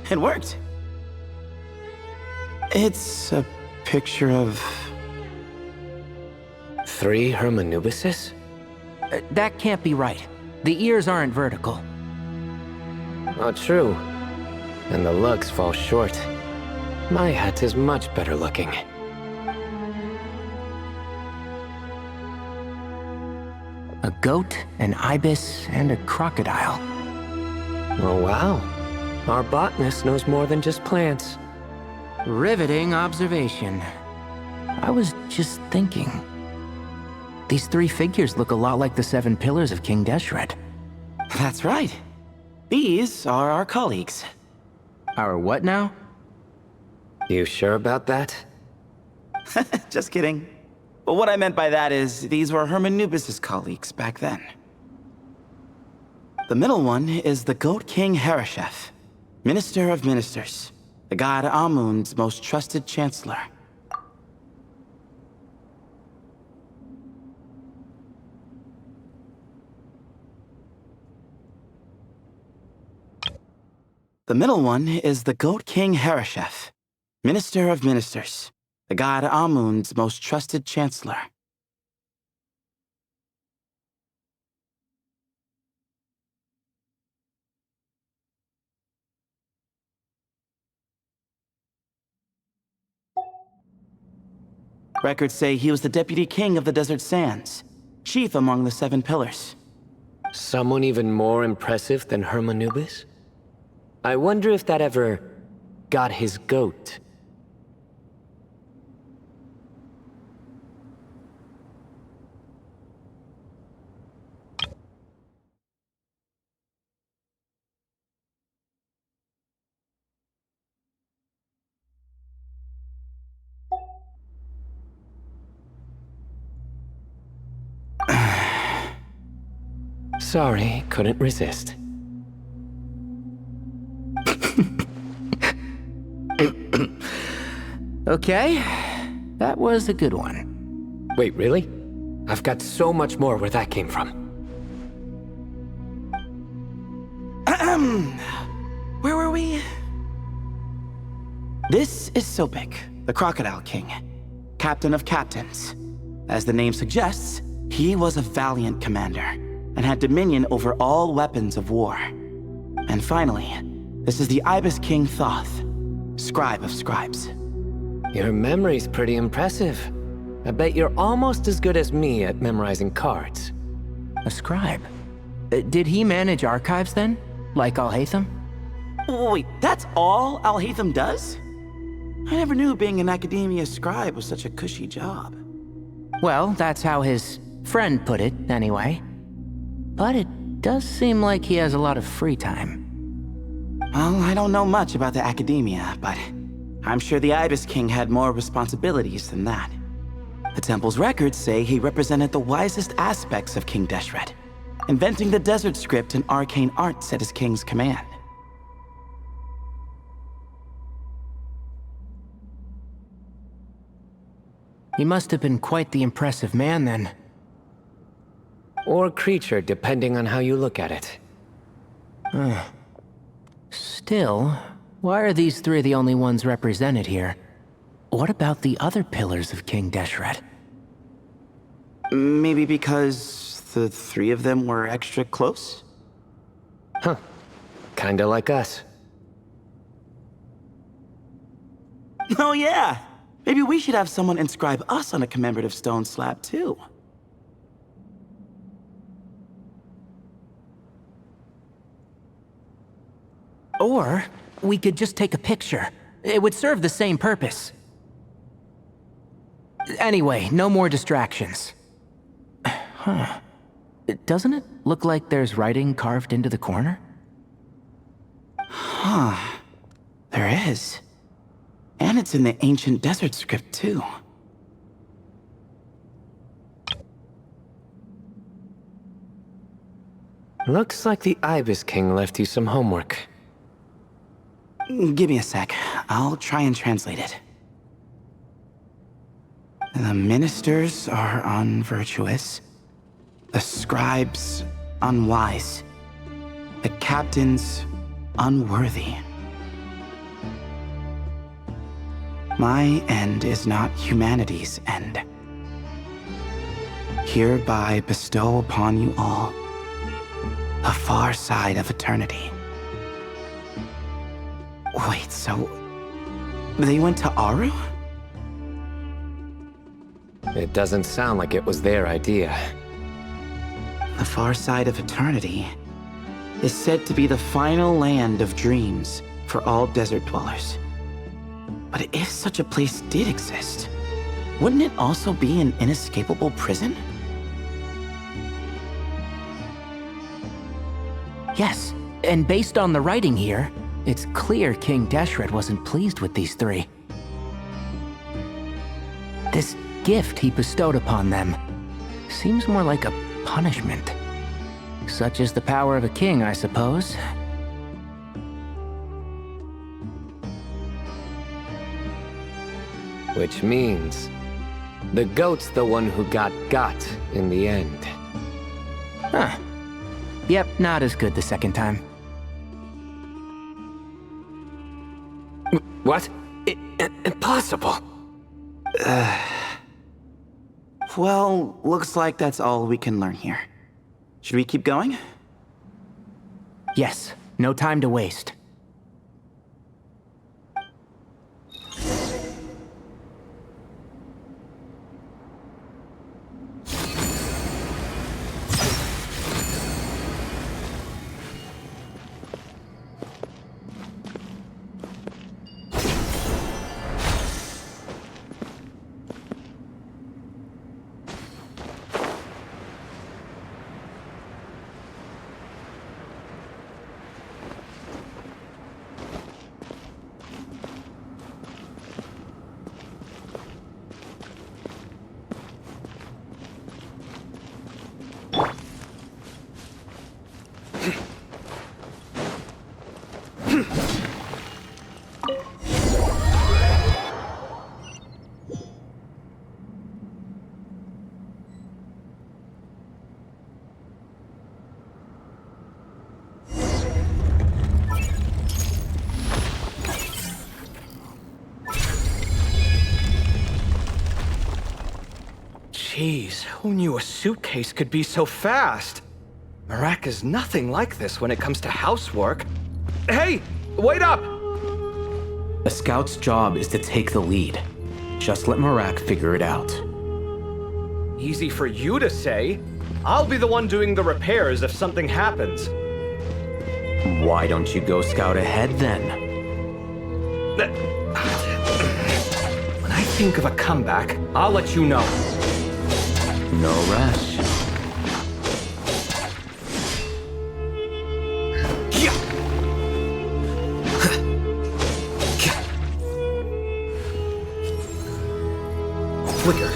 It worked. It's a picture of... 3 Hermanubises? That can't be right. The ears aren't vertical. Oh, true. And the lugs fall short. My hat is much better looking. A goat, an ibis, and a crocodile. Oh, wow. Our botanist knows more than just plants. Riveting observation. I was just thinking. These 3 figures look a lot like the 7 pillars of King Deshret. That's right. These are our colleagues. Our what now? You sure about that? Just kidding. But what I meant by that is, these were Hermanubis' colleagues back then. The middle one is the Goat King Harashef, Minister of Ministers, the god Amun's most trusted chancellor. The middle one is the Goat King Harashef, Minister of Ministers, the god Amun's most trusted chancellor. Records say he was the deputy king of the Desert Sands, chief among the 7 pillars. Someone even more impressive than Hermanubis? I wonder if that ever got his goat. Sorry, couldn't resist. Okay, that was a good one. Wait, really? I've got so much more where that came from. Where were we? This is Sopik, the Crocodile King, Captain of Captains. As the name suggests, he was a valiant commander and had dominion over all weapons of war. And finally, this is the Ibis King Thoth, Scribe of Scribes. Your memory's pretty impressive. I bet you're almost as good as me at memorizing cards. A scribe? Did he manage archives then? Like Alhaitham? Wait, that's all Alhaitham does? I never knew being an academia scribe was such a cushy job. Well, that's how his friend put it, anyway. But it does seem like he has a lot of free time. Well, I don't know much about the academia, but I'm sure the Ibis King had more responsibilities than that. The temple's records say he represented the wisest aspects of King Deshret, inventing the desert script and arcane arts at his king's command. He must have been quite the impressive man then. Or creature, depending on how you look at it. Still, why are these 3 the only ones represented here? What about the other pillars of King Deshret? Maybe because the 3 of them were extra close? Huh. kinda like us. Oh yeah! Maybe we should have someone inscribe us on a commemorative stone slab too. Or we could just take a picture. It would serve the same purpose. Anyway, no more distractions. Huh. Doesn't it look like there's writing carved into the corner? Huh. There is. And it's in the ancient desert script too. Looks like the Ibis King left you some homework. Give me a sec. I'll try and translate it. The ministers are unvirtuous. The scribes unwise. The captains unworthy. My end is not humanity's end. Hereby bestow upon you all the far side of eternity. Wait, so they went to Aru? It doesn't sound like it was their idea. The far side of eternity is said to be the final land of dreams for all desert dwellers. But if such a place did exist, wouldn't it also be an inescapable prison? Yes, and based on the writing here, it's clear King Deshret wasn't pleased with these three. This gift he bestowed upon them seems more like a punishment. Such is the power of a king, I suppose. Which means the goat's the one who got in the end. Huh. Yep, not as good the second time. What? Impossible. Well, looks like that's all we can learn here. Should we keep going? Yes, no time to waste. Jeez, who knew a suitcase could be so fast? Marak is nothing like this when it comes to housework. Hey, wait up! A scout's job is to take the lead. Just let Marak figure it out. Easy for you to say. I'll be the one doing the repairs if something happens. Why don't you go scout ahead then? When I think of a comeback, I'll let you know. No rush. Flicker.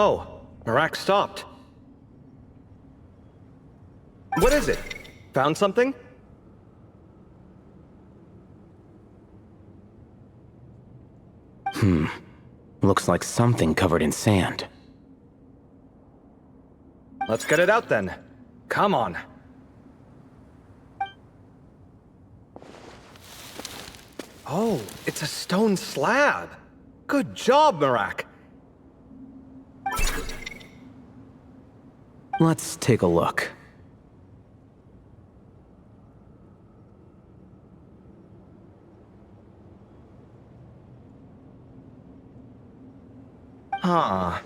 Oh, Marak stopped. What is it? Found something? Looks like something covered in sand. Let's get it out then. Come on. Oh, it's a stone slab. Good job, Marak. Let's take a look. Huh.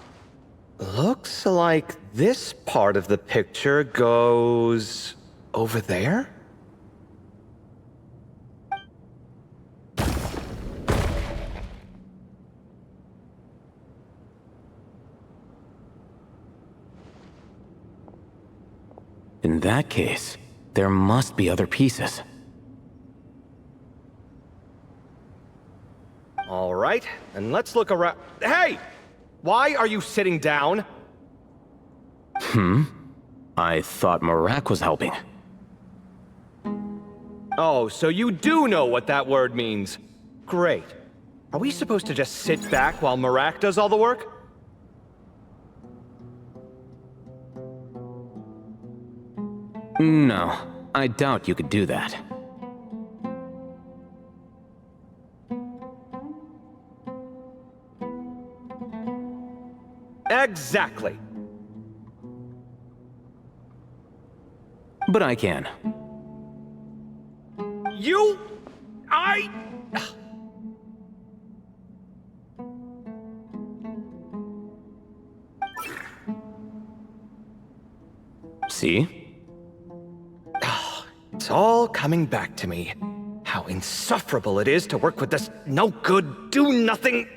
Looks like this part of the picture goes over there? In that case, there must be other pieces. All right, and let's look around. Hey! Why are you sitting down? I thought Marak was helping. Oh, so you do know what that word means. Great. Are we supposed to just sit back while Marak does all the work? No, I doubt you could do that. Exactly. But I can. See? It's all coming back to me. How insufferable it is to work with this no-good, do-nothing...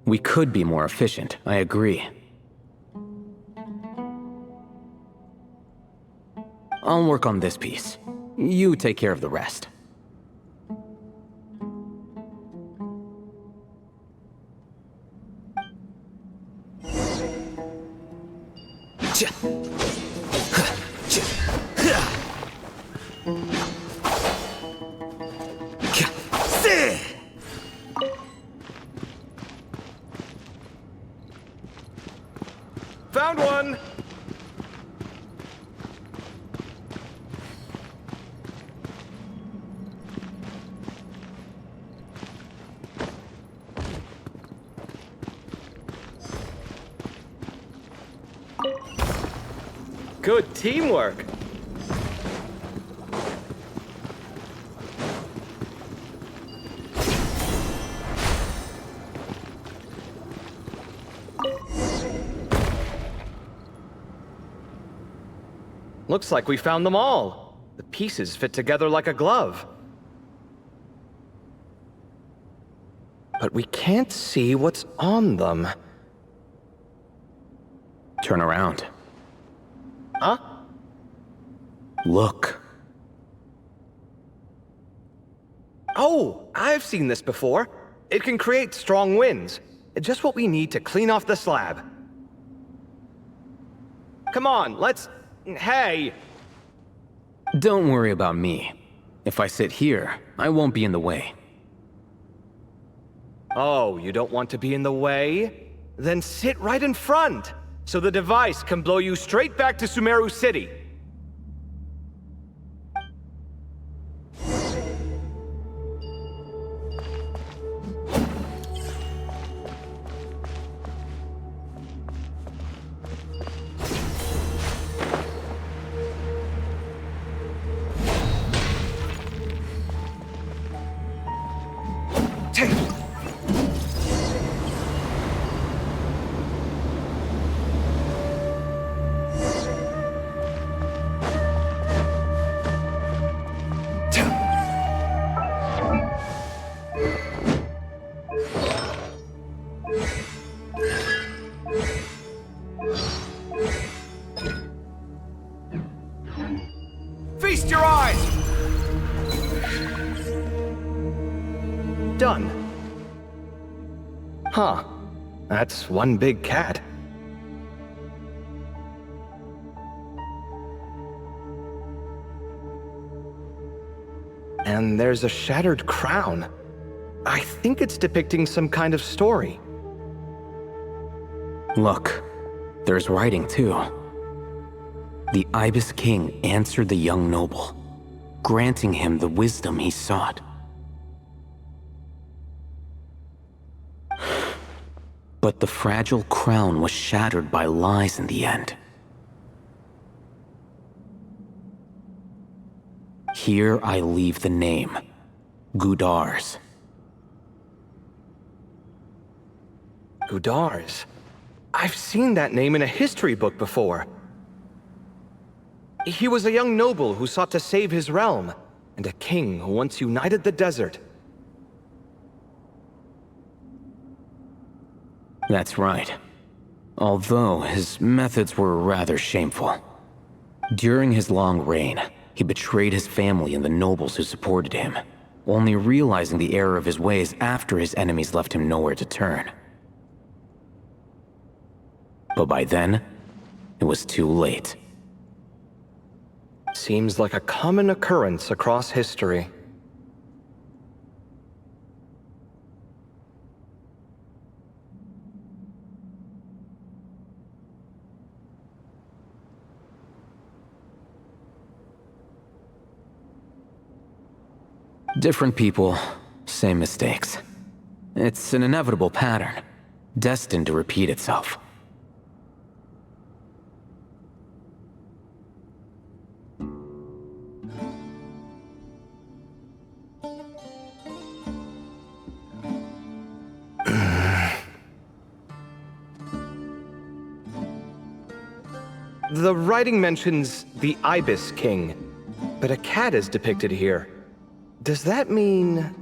We could be more efficient, I agree. I'll work on this piece. You take care of the rest. Found one! Good teamwork! Looks like we found them all. The pieces fit together like a glove. But we can't see what's on them. Turn around. Huh? Look. Oh, I've seen this before. It can create strong winds. Just what we need to clean off the slab. Come on, let's... Hey! Don't worry about me. If I sit here, I won't be in the way. Oh, you don't want to be in the way? Then sit right in front, so the device can blow you straight back to Sumeru City. Huh. That's one big cat. And there's a shattered crown. I think it's depicting some kind of story. Look, there's writing too. The Ibis King answered the young noble, granting him the wisdom he sought. But the fragile crown was shattered by lies in the end. Here I leave the name, Gudar's. Gudar's? I've seen that name in a history book before. He was a young noble who sought to save his realm, and a king who once united the desert. That's right. Although his methods were rather shameful. During his long reign, he betrayed his family and the nobles who supported him, only realizing the error of his ways after his enemies left him nowhere to turn. But by then, it was too late. Seems like a common occurrence across history. Different people, same mistakes. It's an inevitable pattern, destined to repeat itself. The writing mentions the Ibis King, but a cat is depicted here. Does that mean...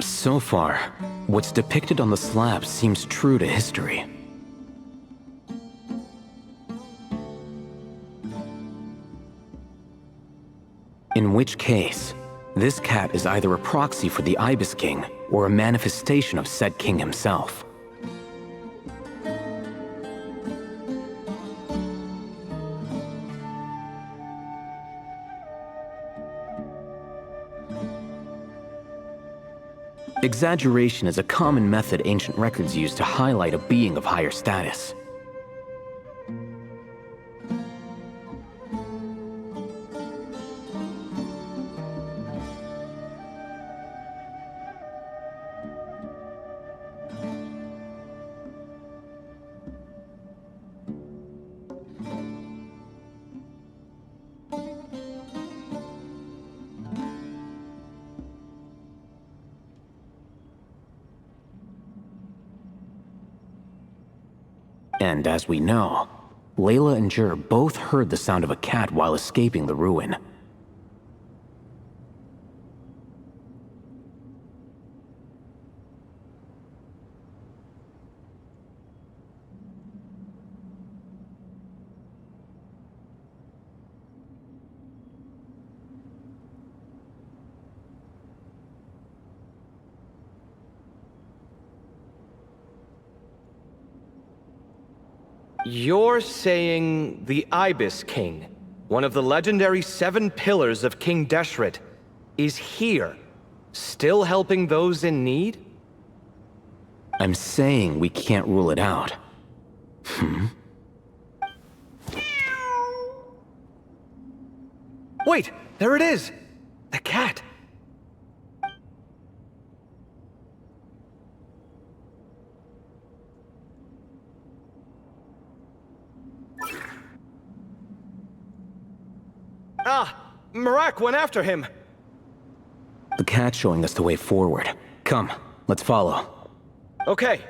So far, what's depicted on the slab seems true to history. In which case, this cat is either a proxy for the Ibis King or a manifestation of said king himself. Exaggeration is a common method ancient records used to highlight a being of higher status. And as we know, Layla and Jur both heard the sound of a cat while escaping the ruin. You're saying the Ibis King, one of the legendary 7 pillars of King Deshret, is here, still helping those in need? I'm saying we can't rule it out. Wait, there it is! The cat! Ah! Marak went after him! The cat's showing us the way forward. Come, let's follow. Okay.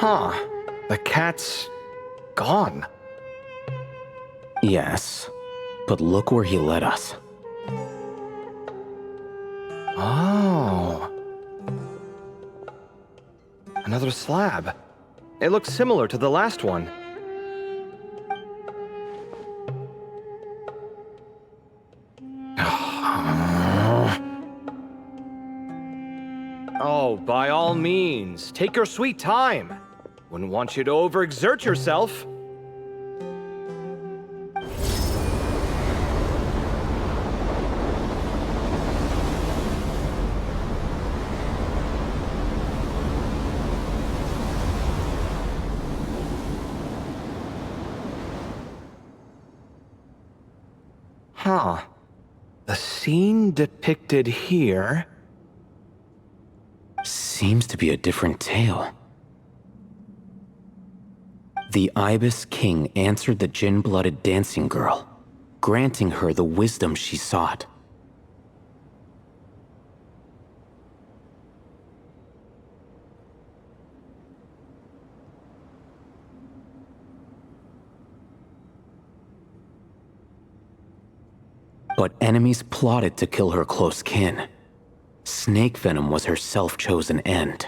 Huh. The cat's gone. Yes, but look where he led us. Oh. Another slab. It looks similar to the last one. Oh, by all means, take your sweet time. Wouldn't want you to overexert yourself. Huh. The scene depicted here seems to be a different tale. The Ibis King answered the gin-blooded dancing girl, granting her the wisdom she sought. But enemies plotted to kill her close kin. Snake venom was her self-chosen end.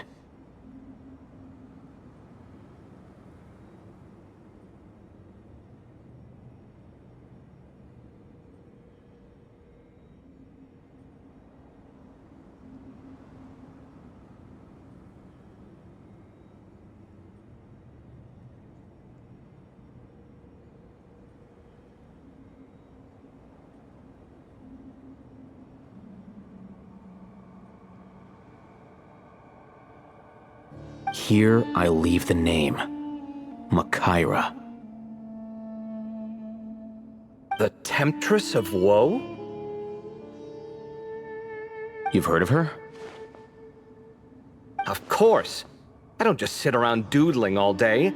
Here I leave the name, Makira. The Temptress of Woe? You've heard of her? Of course. I don't just sit around doodling all day.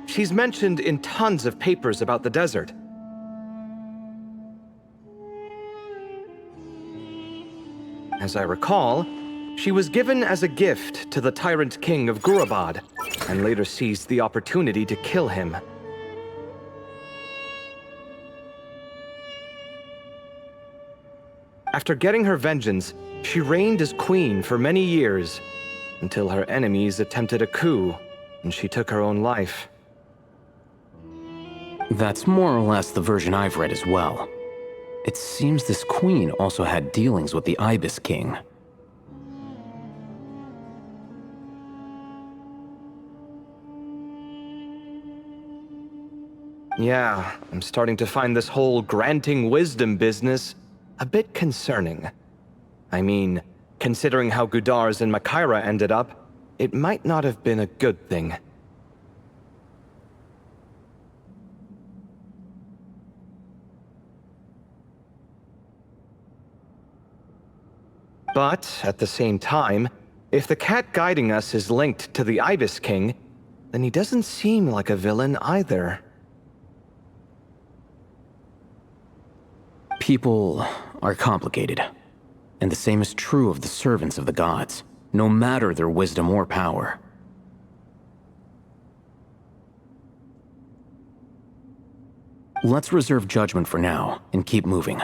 She's mentioned in tons of papers about the desert. As I recall, she was given as a gift to the tyrant king of Gurabad, and later seized the opportunity to kill him. After getting her vengeance, she reigned as queen for many years, until her enemies attempted a coup, and she took her own life. That's more or less the version I've read as well. It seems this queen also had dealings with the Ibis King. Yeah, I'm starting to find this whole granting wisdom business a bit concerning. I mean, considering how Gudars and Makira ended up, it might not have been a good thing. But, at the same time, if the cat guiding us is linked to the Ibis King, then he doesn't seem like a villain either. People are complicated, and the same is true of the servants of the gods, no matter their wisdom or power. Let's reserve judgment for now and keep moving.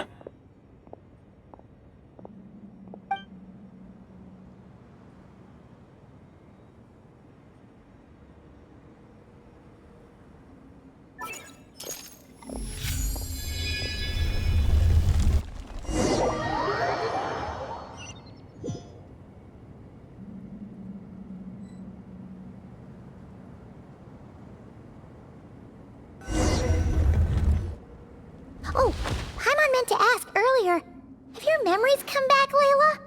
Oh, Paimon meant to ask earlier. Have your memories come back, Layla?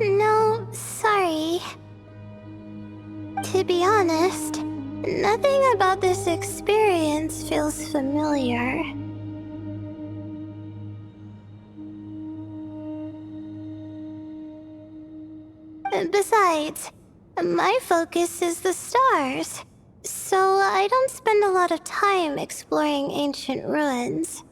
No, sorry. To be honest, nothing about this experience feels familiar. Besides, my focus is the stars, so I don't spend a lot of time exploring ancient ruins.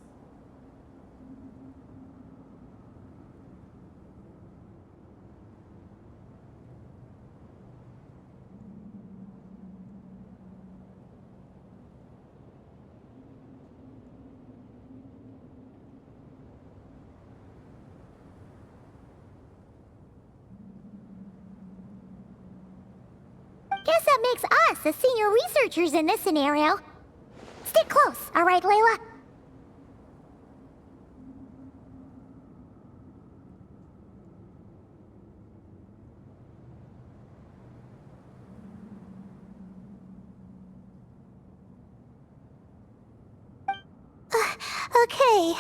Guess that makes us the senior researchers in this scenario. Stick close, all right, Layla? Okay.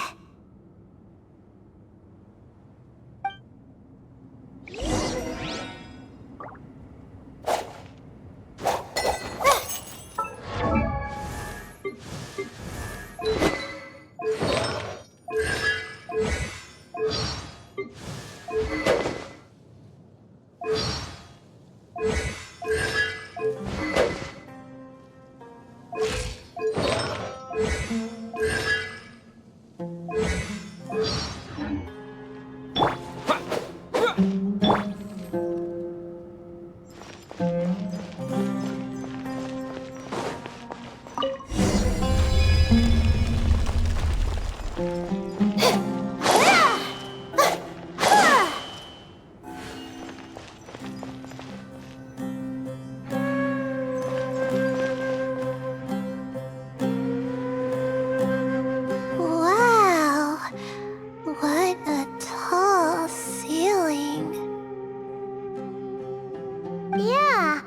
Wow, what a tall ceiling. Yeah,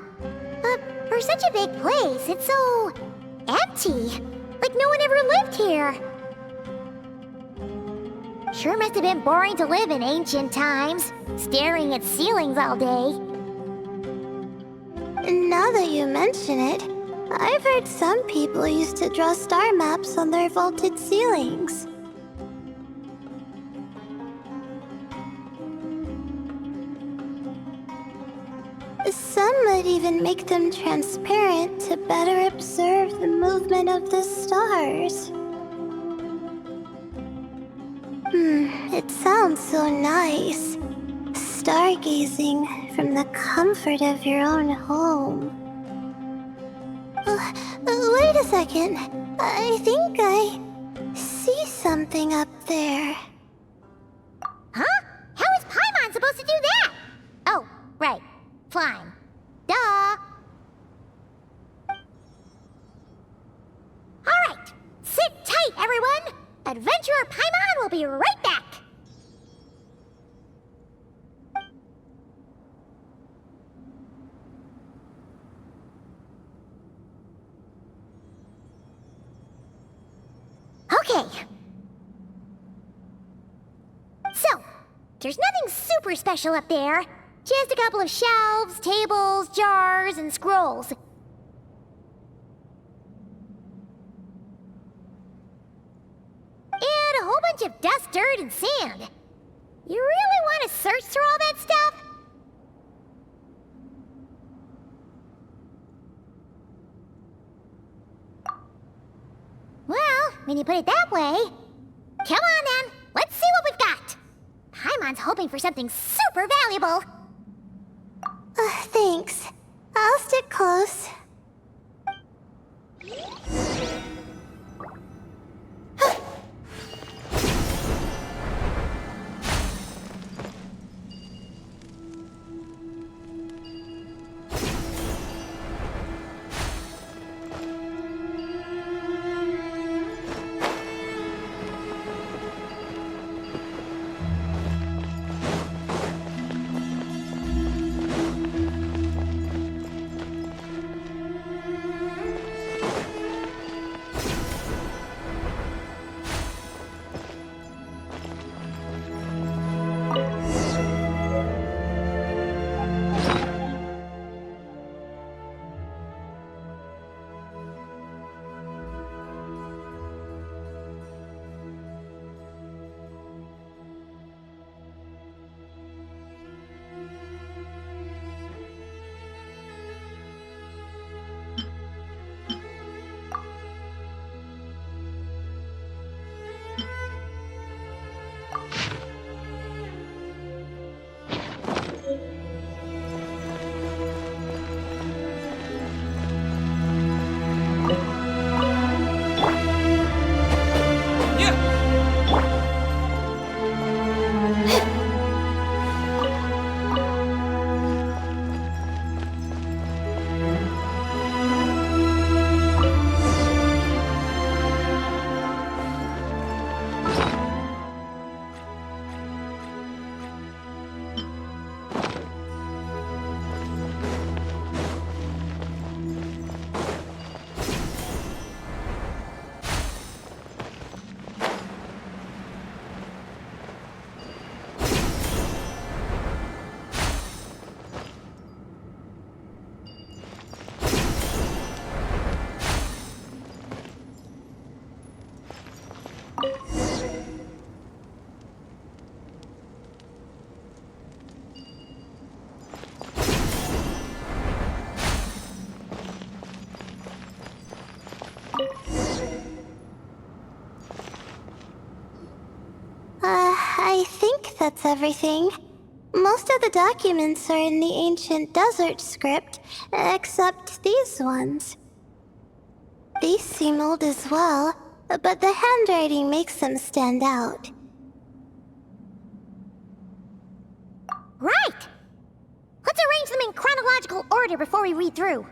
but for such a big place, it's so empty. Like no one ever lived here. Sure must have been boring to live in ancient times, staring at ceilings all day. Now that you mention it, I've heard some people used to draw star maps on their vaulted ceilings. Some might even make them transparent to better observe the movement of the stars. It sounds so nice. Stargazing from the comfort of your own home. Wait a second. I think I see something up there. Huh? How is Paimon supposed to do that? Oh, right. Flying. Duh. Alright. Sit tight, everyone. Adventurer Paimon will be right back. Okay. So, there's nothing super special up there. Just a couple of shelves, tables, jars, and scrolls. And a whole bunch of dust, dirt, and sand. You really want to search through all that stuff? Well, when you put it that way... Come on then, let's see what we've got. Paimon's hoping for something super valuable. Thanks. I'll stick close. that's everything. Most of the documents are in the ancient desert script, except these ones. These seem old as well, but the handwriting makes them stand out. Right! Let's arrange them in chronological order before we read through.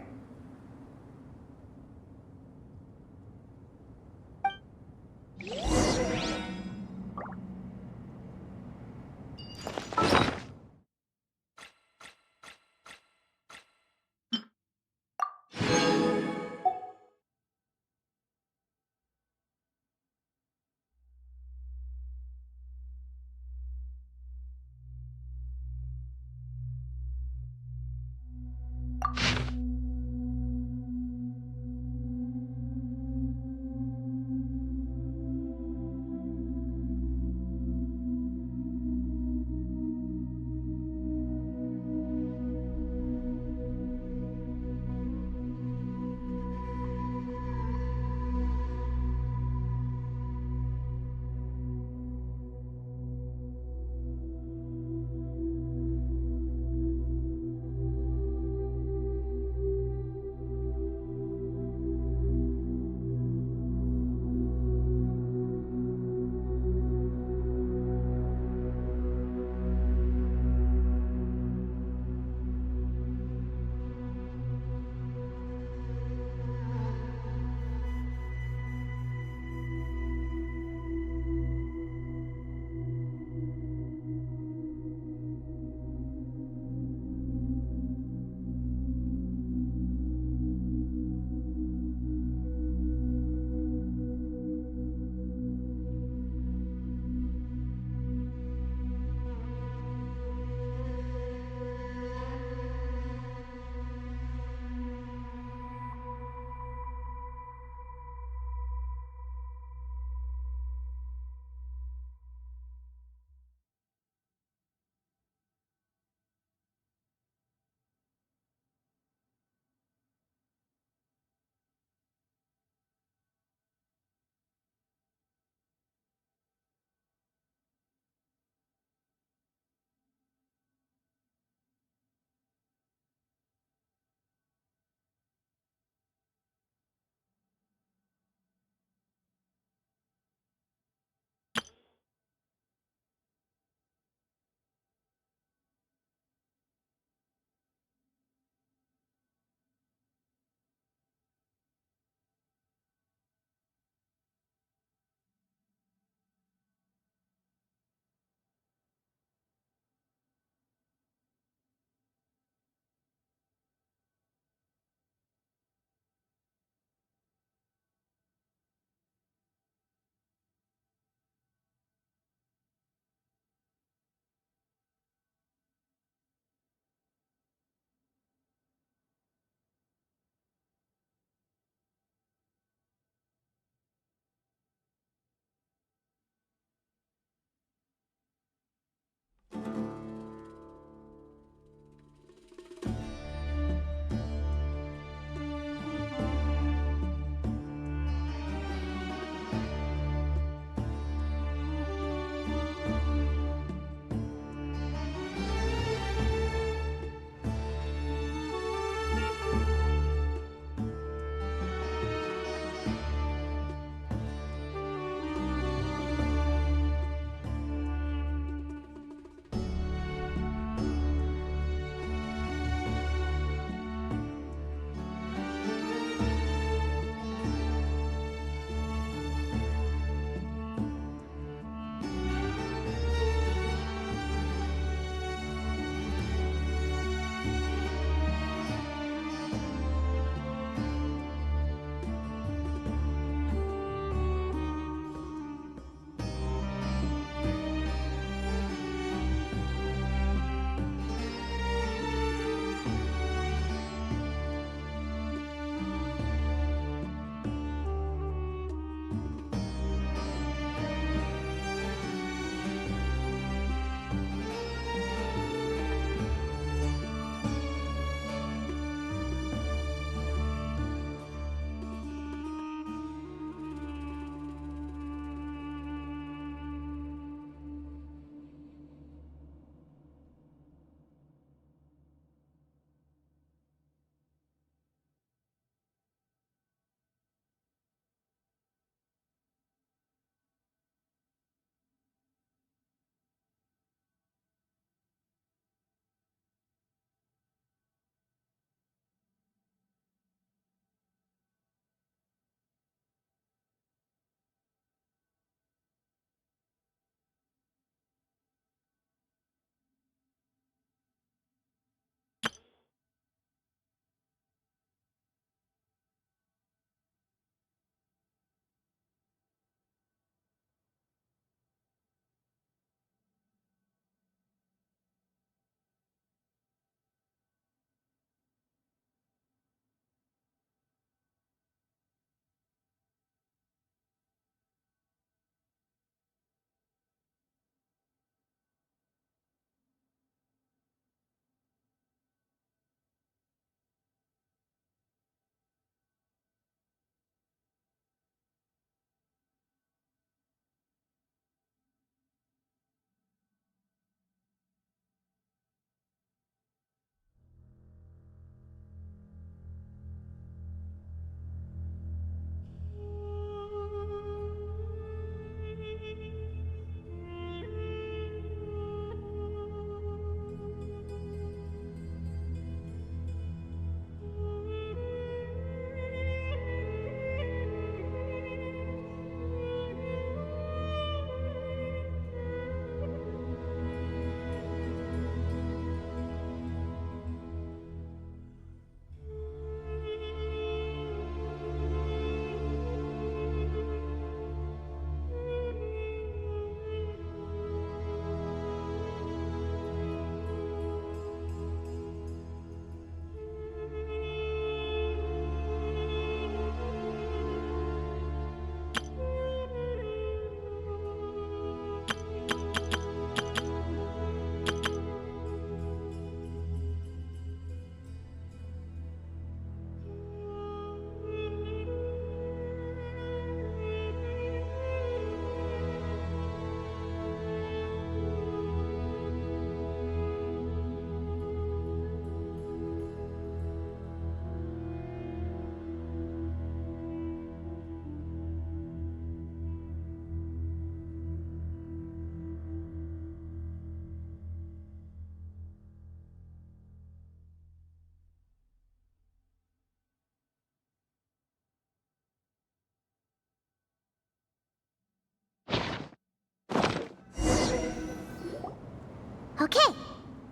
Okay,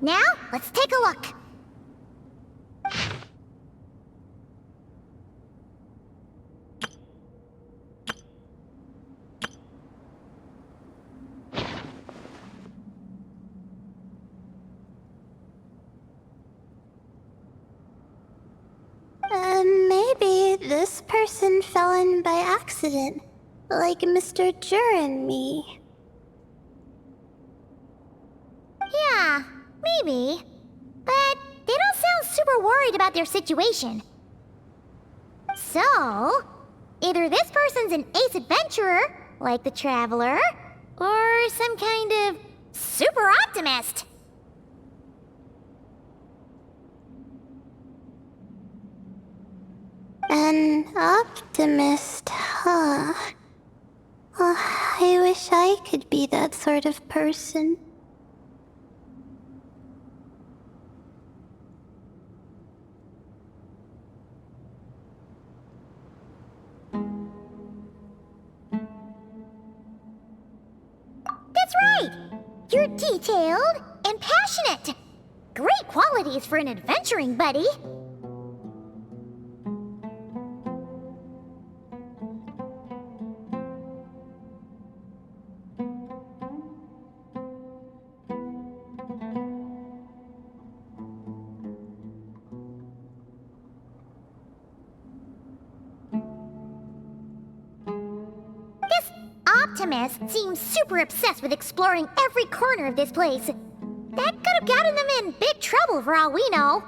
now let's take a look. Maybe this person fell in by accident, like Mr. Jur and me. Yeah, maybe. But they don't sound super worried about their situation. So, either this person's an ace adventurer, like the Traveler, or some kind of super optimist. An optimist, huh? Oh, I wish I could be that sort of person. That's right! You're detailed and passionate. Great qualities for an adventuring buddy. Optimist seems super obsessed with exploring every corner of this place. That could have gotten them in big trouble for all we know.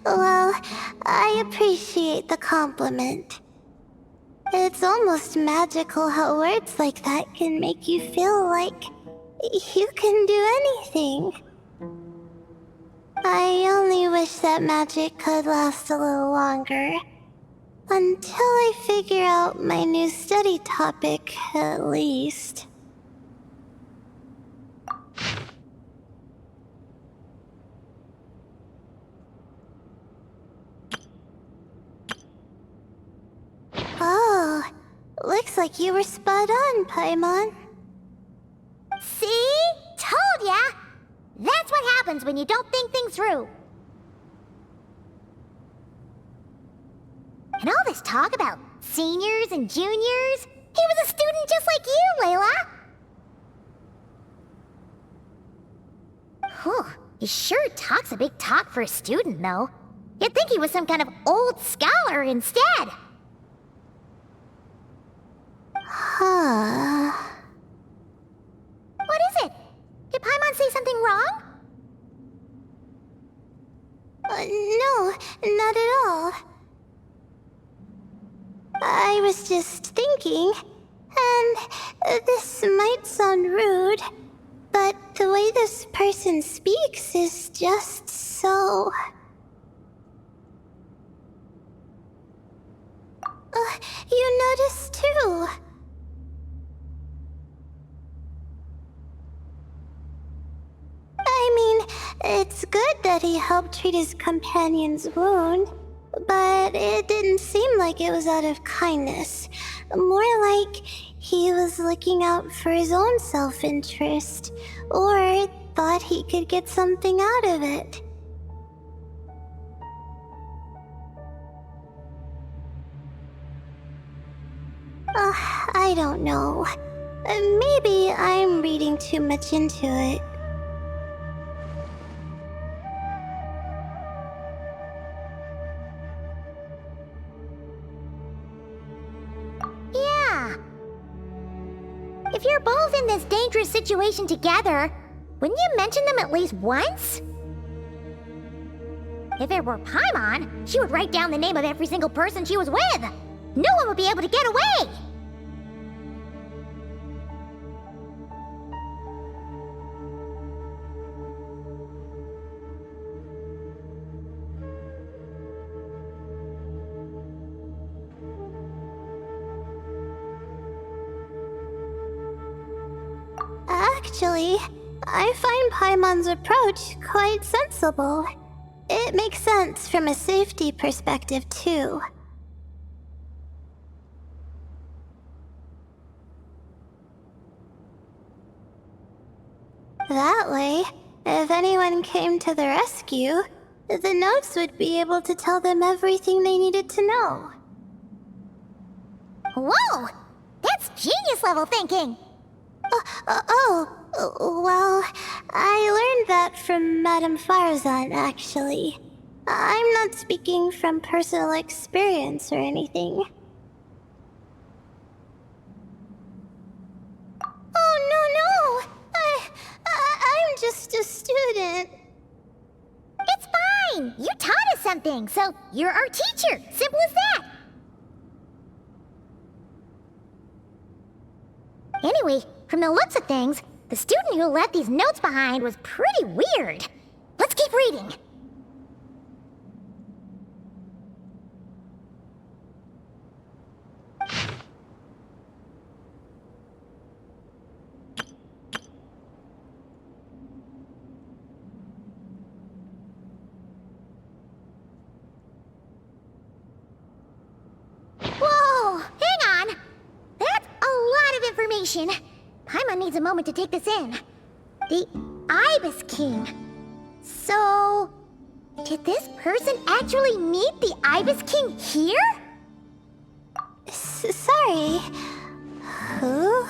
Well, I appreciate the compliment. It's almost magical how words like that can make you feel like you can do anything. I only wish that magic could last a little longer. Until I figure out my new study topic, at least. Oh, looks like you were spot on, Paimon. See? Told ya! That's what happens when you don't think things through. And all this talk about seniors and juniors, he was a student just like you, Layla! Whew, he sure talks a big talk for a student, though. You'd think he was some kind of old scholar instead. Huh. What is it? Did Paimon say something wrong? No, not at all. I was just thinking, and this might sound rude, but the way this person speaks is just so... you noticed too. I mean, it's good that he helped treat his companion's wound, but it didn't seem like it was out of kindness. More like he was looking out for his own self-interest, or thought he could get something out of it. I don't know. Maybe I'm reading too much into it. Yeah. If you're both in this dangerous situation together, wouldn't you mention them at least once? If it were Paimon, she would write down the name of every single person she was with. No one would be able to get away! Actually, I find Paimon's approach quite sensible. It makes sense from a safety perspective, too. That way, if anyone came to the rescue, the notes would be able to tell them everything they needed to know. Whoa! That's genius-level thinking! Well, I learned that from Madame Farzan, actually. I'm not speaking from personal experience or anything. Oh, no! I'm just a student. It's fine! You taught us something, so you're our teacher. Simple as that. Anyway, from the looks of things, the student who left these notes behind was pretty weird. Let's keep reading. Whoa! Hang on! That's a lot of information. Paimon needs a moment to take this in. The Ibis King. So, did this person actually meet the Ibis King here? Sorry. Who?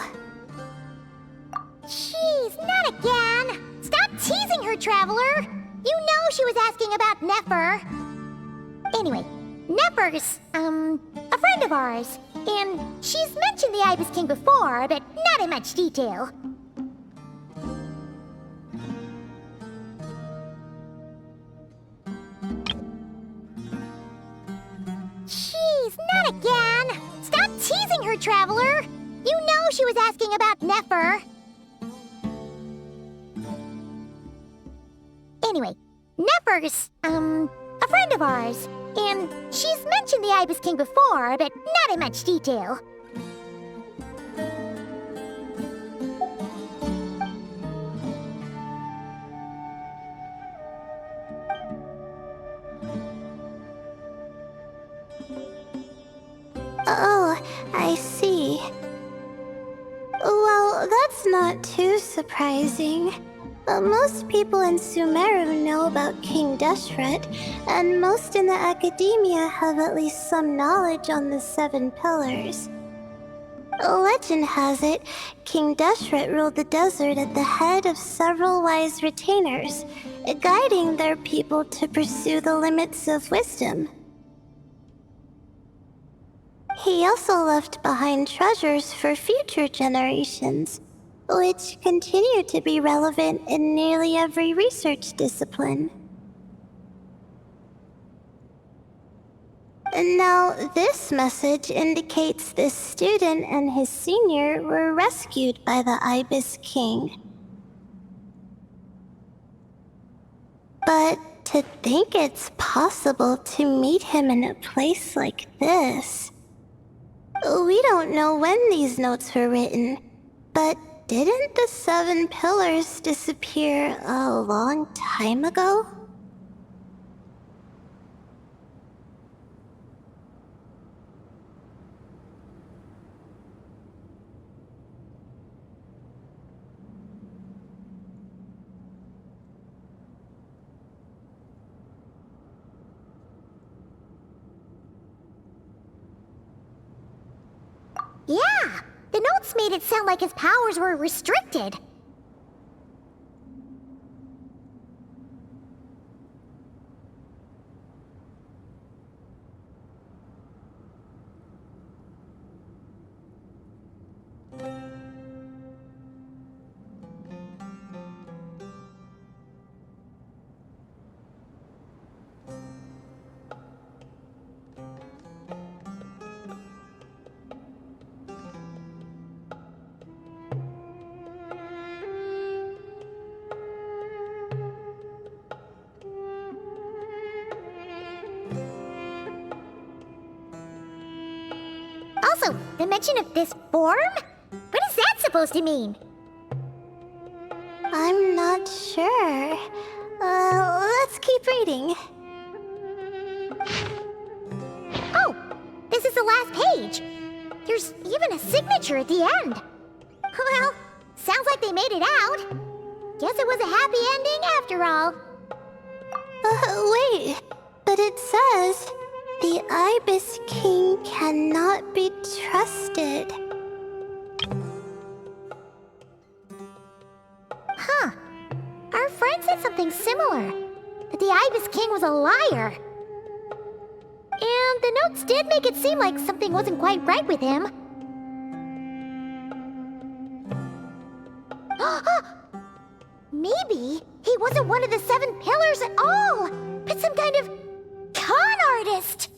Jeez, not again! Stop teasing her, Traveler! You know she was asking about Nefer. Anyway, Nefer's, a friend of ours. And she's mentioned the Ibis King before, but not in much detail. Jeez, not again! Stop teasing her, Traveler! You know she was asking about Nefer. Anyway, Nefer's, a friend of ours. And she's mentioned the Ibis King before, but not in much detail. Oh, I see. Well, that's not too surprising. Most people in Sumeru know about King Deshret, and most in the academia have at least some knowledge on the 7 pillars. Legend has it, King Deshret ruled the desert at the head of several wise retainers, guiding their people to pursue the limits of wisdom. He also left behind treasures for future generations, which continue to be relevant in nearly every research discipline. Now, this message indicates this student and his senior were rescued by the Ibis King. But to think it's possible to meet him in a place like this... We don't know when these notes were written, but didn't the 7 pillars disappear a long time ago? Yeah, the notes made it sound like his powers were restricted. Also, the mention of this form? What is that supposed to mean? I'm not sure. Let's keep reading. Oh, this is the last page. There's even a signature at the end. Well, sounds like they made it out. Guess it was a happy ending after all. Wait. But it says, the Ibis King cannot be trusted. Huh. Our friend said something similar. That the Ibis King was a liar. And the notes did make it seem like something wasn't quite right with him. Maybe he wasn't one of the 7 pillars at all, but some kind of con artist!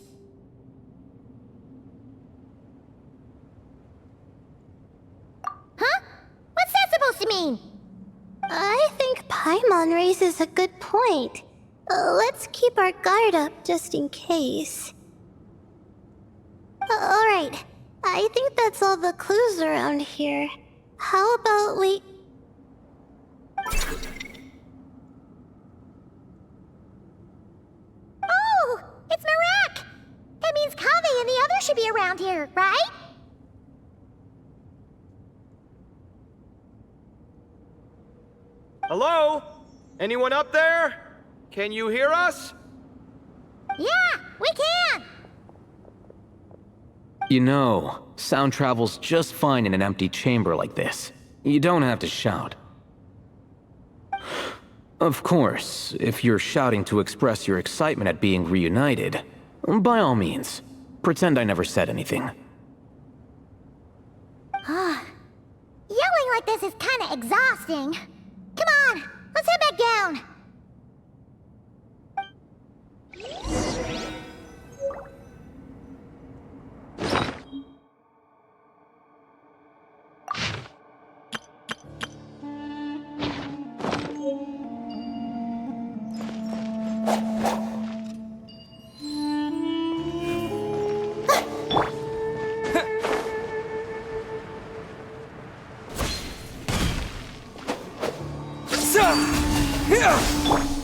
Huh? What's that supposed to mean? I think Paimon raises a good point. Let's keep our guard up just in case. Alright, I think that's all the clues around here. How about we... Oh! It's Marak! That means Kaveh and the others should be around here, right? Hello? Anyone up there? Can you hear us? Yeah, we can! You know, sound travels just fine in an empty chamber like this. You don't have to shout. Of course, if you're shouting to express your excitement at being reunited, by all means, pretend I never said anything. Yelling like this is kinda exhausting. Come on, let's head back down.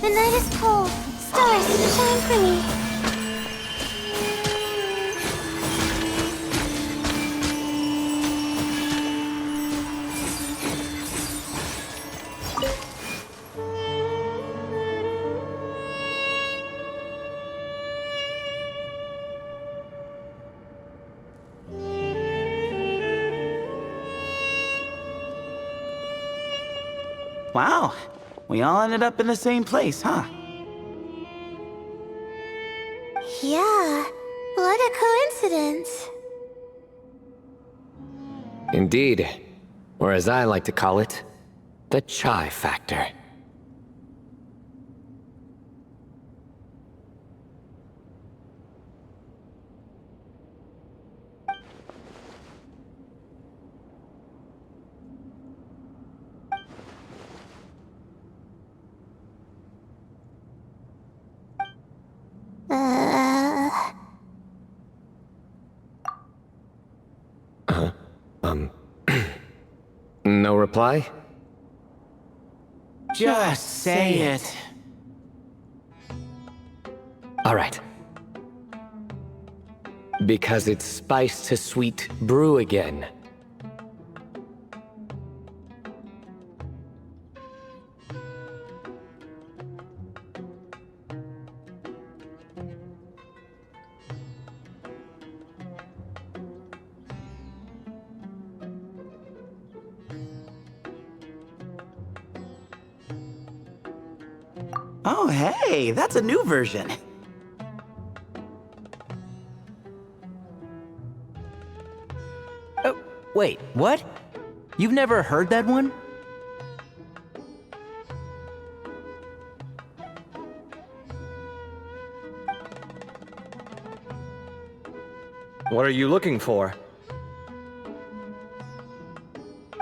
The night is cold. Stars, shine for me. Wow, we all ended up in the same place, huh? Yeah, what a coincidence. Indeed. Or as I like to call it, the chai factor. No reply? Just say it. All right. Because it's spice to sweet brew again. Oh, hey, that's a new version. Oh, wait, what? You've never heard that one? What are you looking for?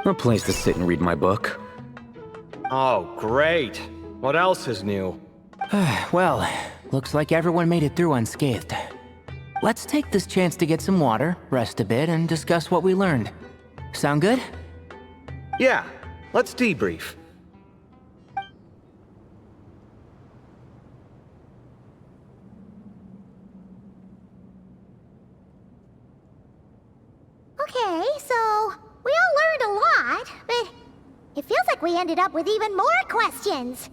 A place to sit and read my book. Oh, great. What else is new? Well, looks like everyone made it through unscathed. Let's take this chance to get some water, rest a bit, and discuss what we learned. Sound good? Yeah, let's debrief. Okay, so we all learned a lot, but it feels like we ended up with even more questions.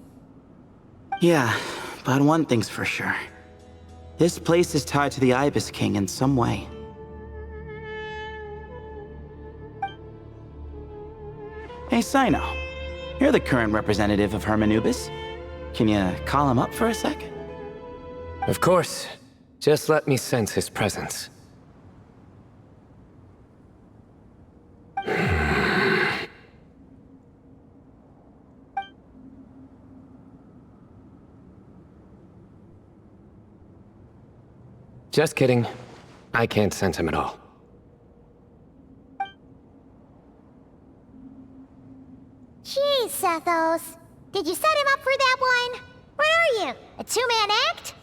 Yeah, but one thing's for sure. This place is tied to the Ibis King in some way. Hey, Sino. You're the current representative of Hermanubis. Can you call him up for a sec? Of course. Just let me sense his presence. Just kidding. I can't sense him at all. Jeez, Sethos. Did you set him up for that one? What are you, a two-man act?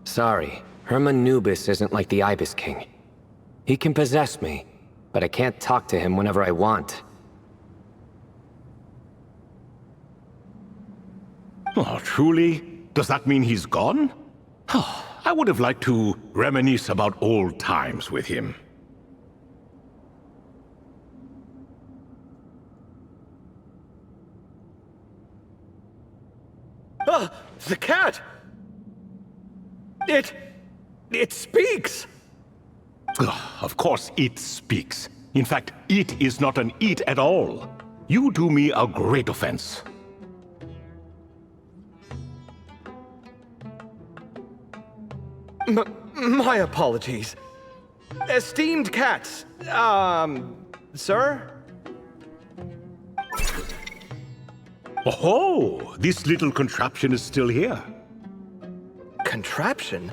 Sorry, Hermanubis isn't like the Ibis King. He can possess me, but I can't talk to him whenever I want. Oh, truly? Does that mean he's gone? I would have liked to reminisce about old times with him. Ah, the cat! It speaks! Of course it speaks. In fact, it is not an it at all. You do me a great offense. My apologies. Esteemed cats, sir? Oh, this little contraption is still here. Contraption?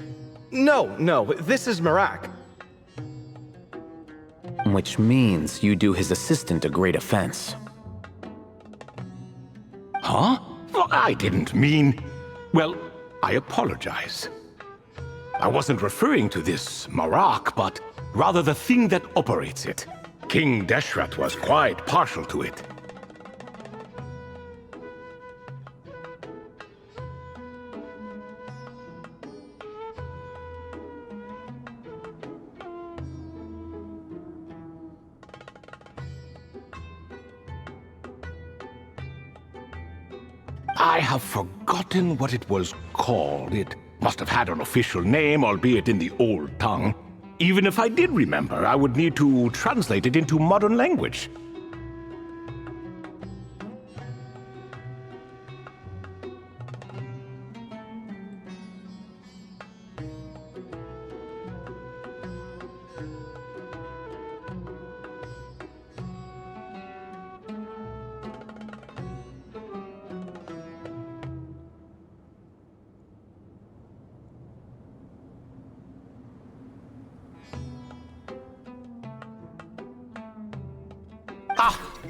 No, this is Marak. Which means you do his assistant a great offense. Huh? Well, I didn't mean... Well, I apologize. I wasn't referring to this Marak, but rather the thing that operates it. King Deshret was quite partial to it. I have forgotten what it was called. It must have had an official name, albeit in the old tongue. Even if I did remember, I would need to translate it into modern language.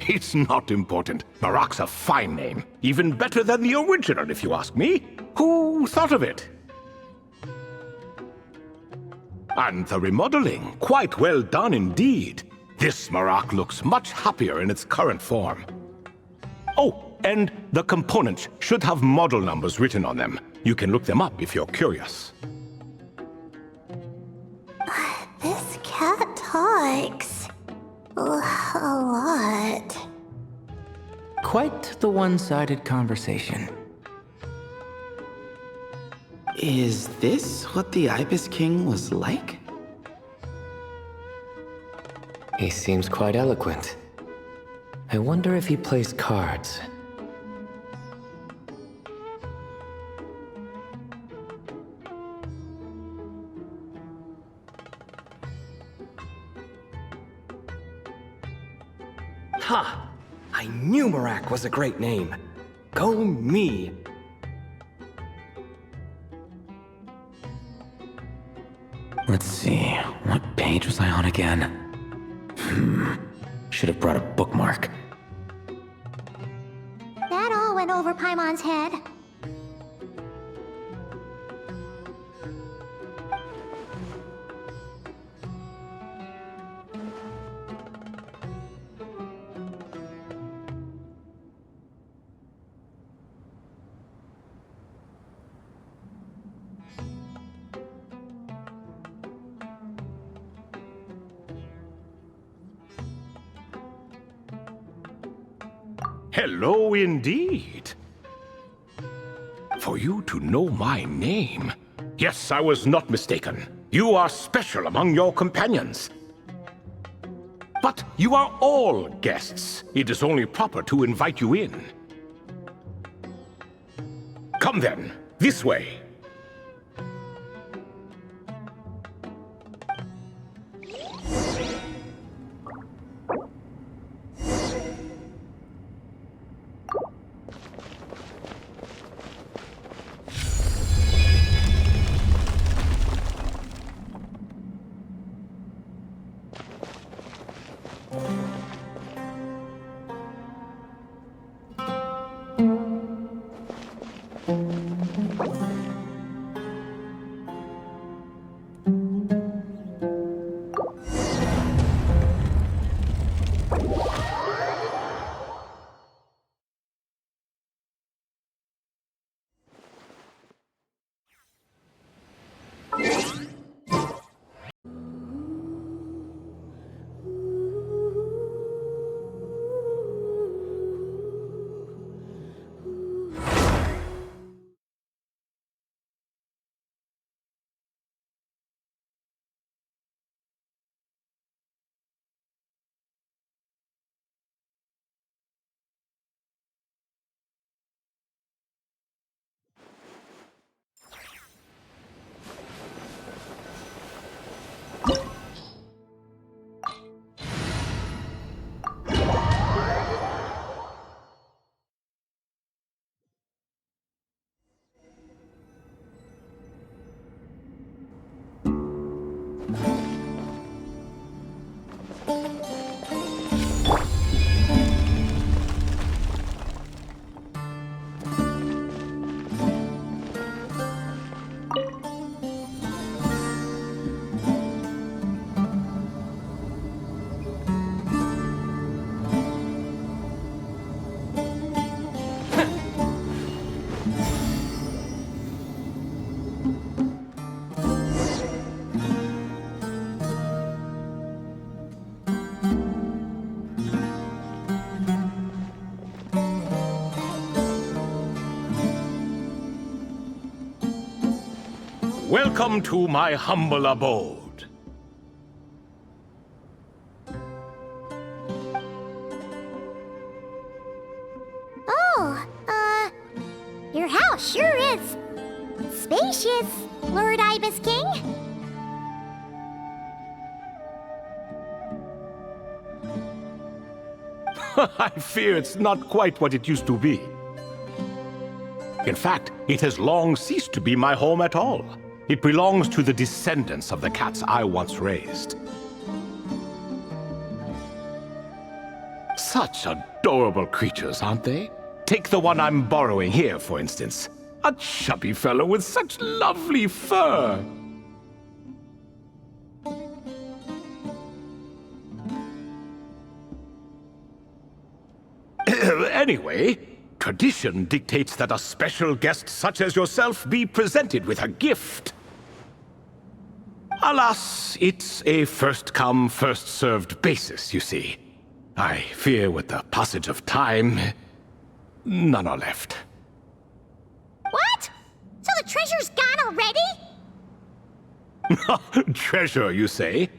It's not important. Marak's a fine name. Even better than the original, if you ask me. Who thought of it? And the remodeling. Quite well done indeed. This Marak looks much happier in its current form. Oh, and the components should have model numbers written on them. You can look them up if you're curious. This cat talks. A lot. Quite the one-sided conversation. Is this what the Ibis King was like? He seems quite eloquent. I wonder if he plays cards. Ha! I knew Marak was a great name. Go me! Let's see, what page was I on again? Should have brought a bookmark. That all went over Paimon's head. Hello indeed. For you to know my name. Yes, I was not mistaken. You are special among your companions. But you are all guests. It is only proper to invite you in. Come then, this way. Welcome to my humble abode. Oh, your house sure is spacious, Lord Ibis King. I fear it's not quite what it used to be. In fact, it has long ceased to be my home at all. It belongs to the descendants of the cats I once raised. Such adorable creatures, aren't they? Take the one I'm borrowing here, for instance. A chubby fellow with such lovely fur. Anyway, tradition dictates that a special guest such as yourself be presented with a gift. Alas, it's a first-come, first-served basis, you see. I fear with the passage of time, none are left. What? So the treasure's gone already? Treasure, you say?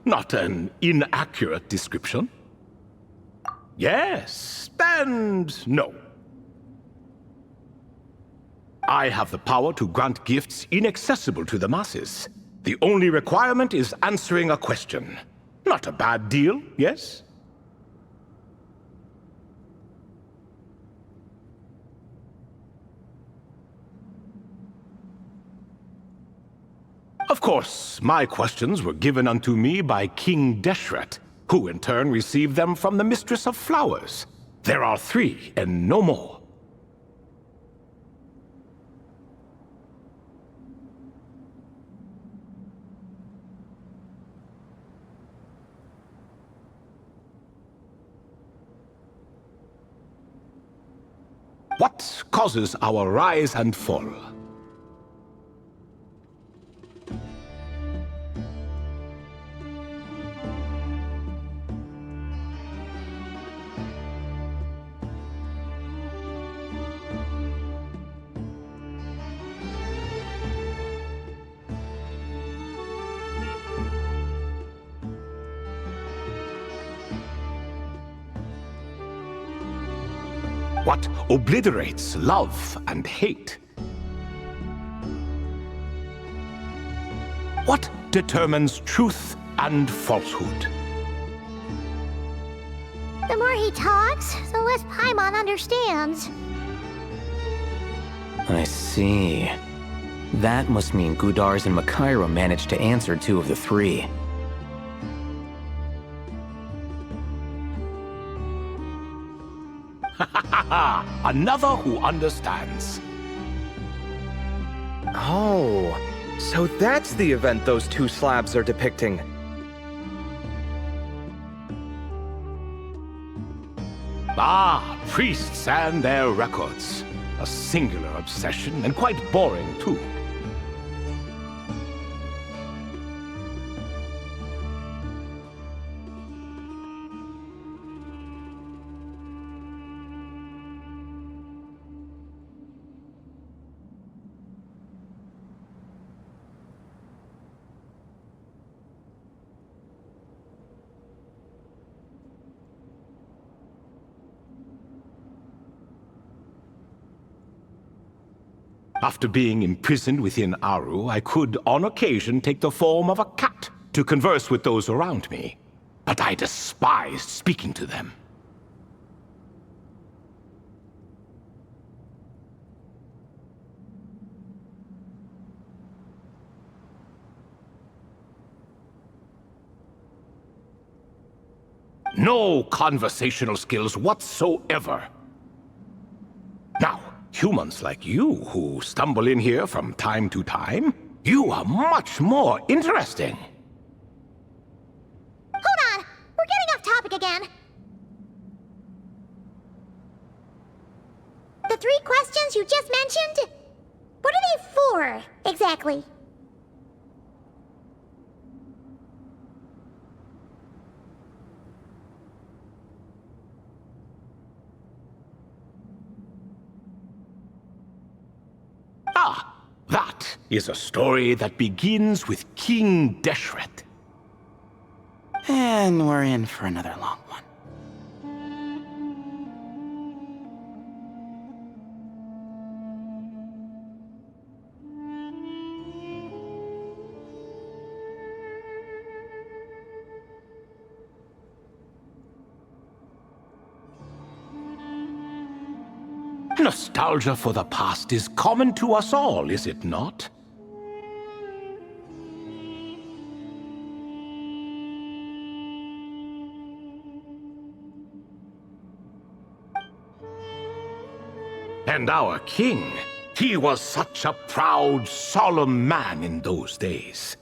Not an inaccurate description. Yes, and no. I have the power to grant gifts inaccessible to the masses. The only requirement is answering a question. Not a bad deal, yes? Of course, my questions were given unto me by King Deshret, who in turn received them from the Mistress of Flowers. There are 3 and no more. What causes our rise and fall? What obliterates love and hate? What determines truth and falsehood? The more he talks, the less Paimon understands. I see. That must mean Gudars and Makaira managed to answer 2 of the 3. Another who understands. Oh, so that's the event those 2 slabs are depicting. Ah, priests and their records. A singular obsession, and quite boring, too. After being imprisoned within Aru, I could, on occasion, take the form of a cat to converse with those around me. But I despised speaking to them. No conversational skills whatsoever. Now, humans like you who stumble in here from time to time, you are much more interesting. Hold on! We're getting off topic again. The 3 questions you just mentioned? What are they for, exactly? Ah, that is a story that begins with King Deshret. And we're in for another long one. Nostalgia for the past is common to us all, is it not? And our king, he was such a proud, solemn man in those days.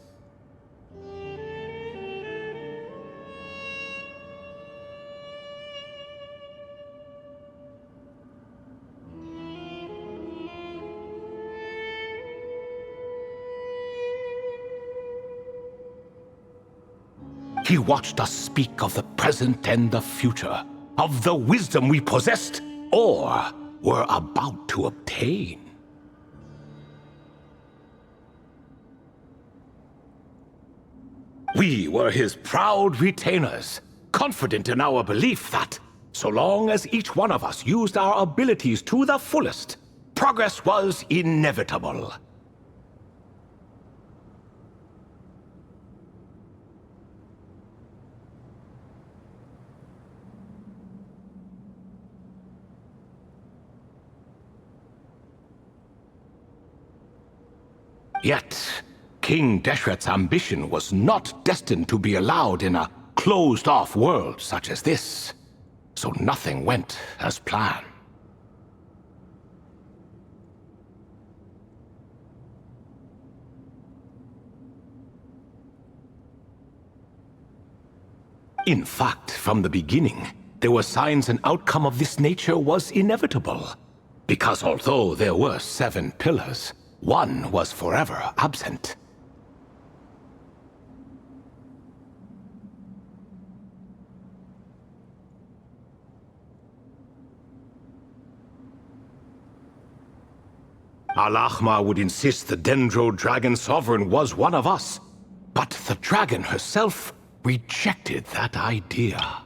He watched us speak of the present and the future, of the wisdom we possessed or were about to obtain. We were his proud retainers, confident in our belief that, so long as each one of us used our abilities to the fullest, progress was inevitable. Yet, King Deshret's ambition was not destined to be allowed in a closed-off world such as this, so nothing went as planned. In fact, from the beginning, there were signs an outcome of this nature was inevitable, because although there were 7 pillars, one was forever absent. Al-Ahmar would insist the Dendro Dragon Sovereign was one of us, but the dragon herself rejected that idea.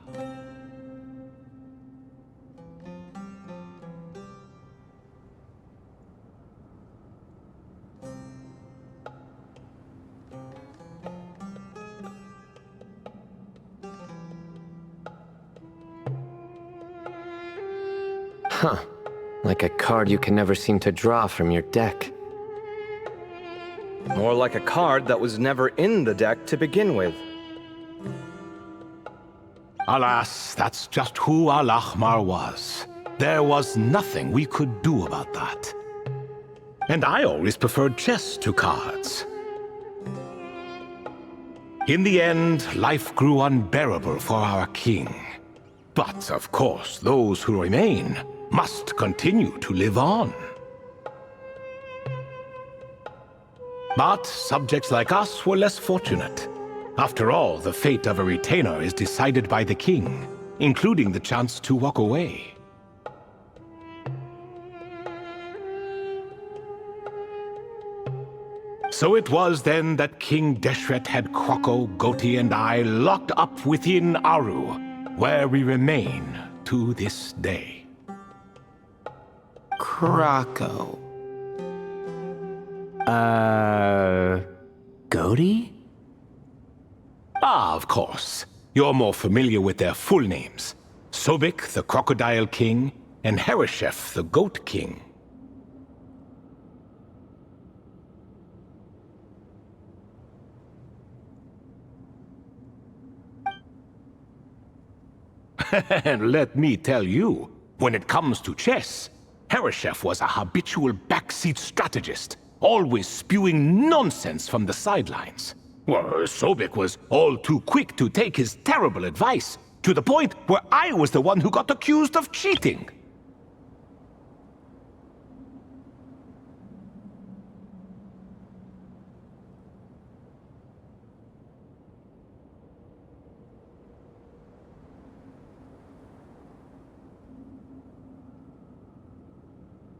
Huh. Like a card you can never seem to draw from your deck. More like a card that was never in the deck to begin with. Alas, that's just who Al-Ahmar was. There was nothing we could do about that. And I always preferred chess to cards. In the end, life grew unbearable for our king. But, of course, those who remain must continue to live on. But subjects like us were less fortunate. After all, the fate of a retainer is decided by the king, including the chance to walk away. So it was then that King Deshret had Kroko, Goti, and I locked up within Aru, where we remain to this day. Kroko. Goti? Ah, of course. You're more familiar with their full names. Sobek, the Crocodile King, and Hereshef, the Goat King. And let me tell you, when it comes to chess, Hereshef was a habitual backseat strategist, always spewing nonsense from the sidelines. Well, Sobek was all too quick to take his terrible advice, to the point where I was the one who got accused of cheating.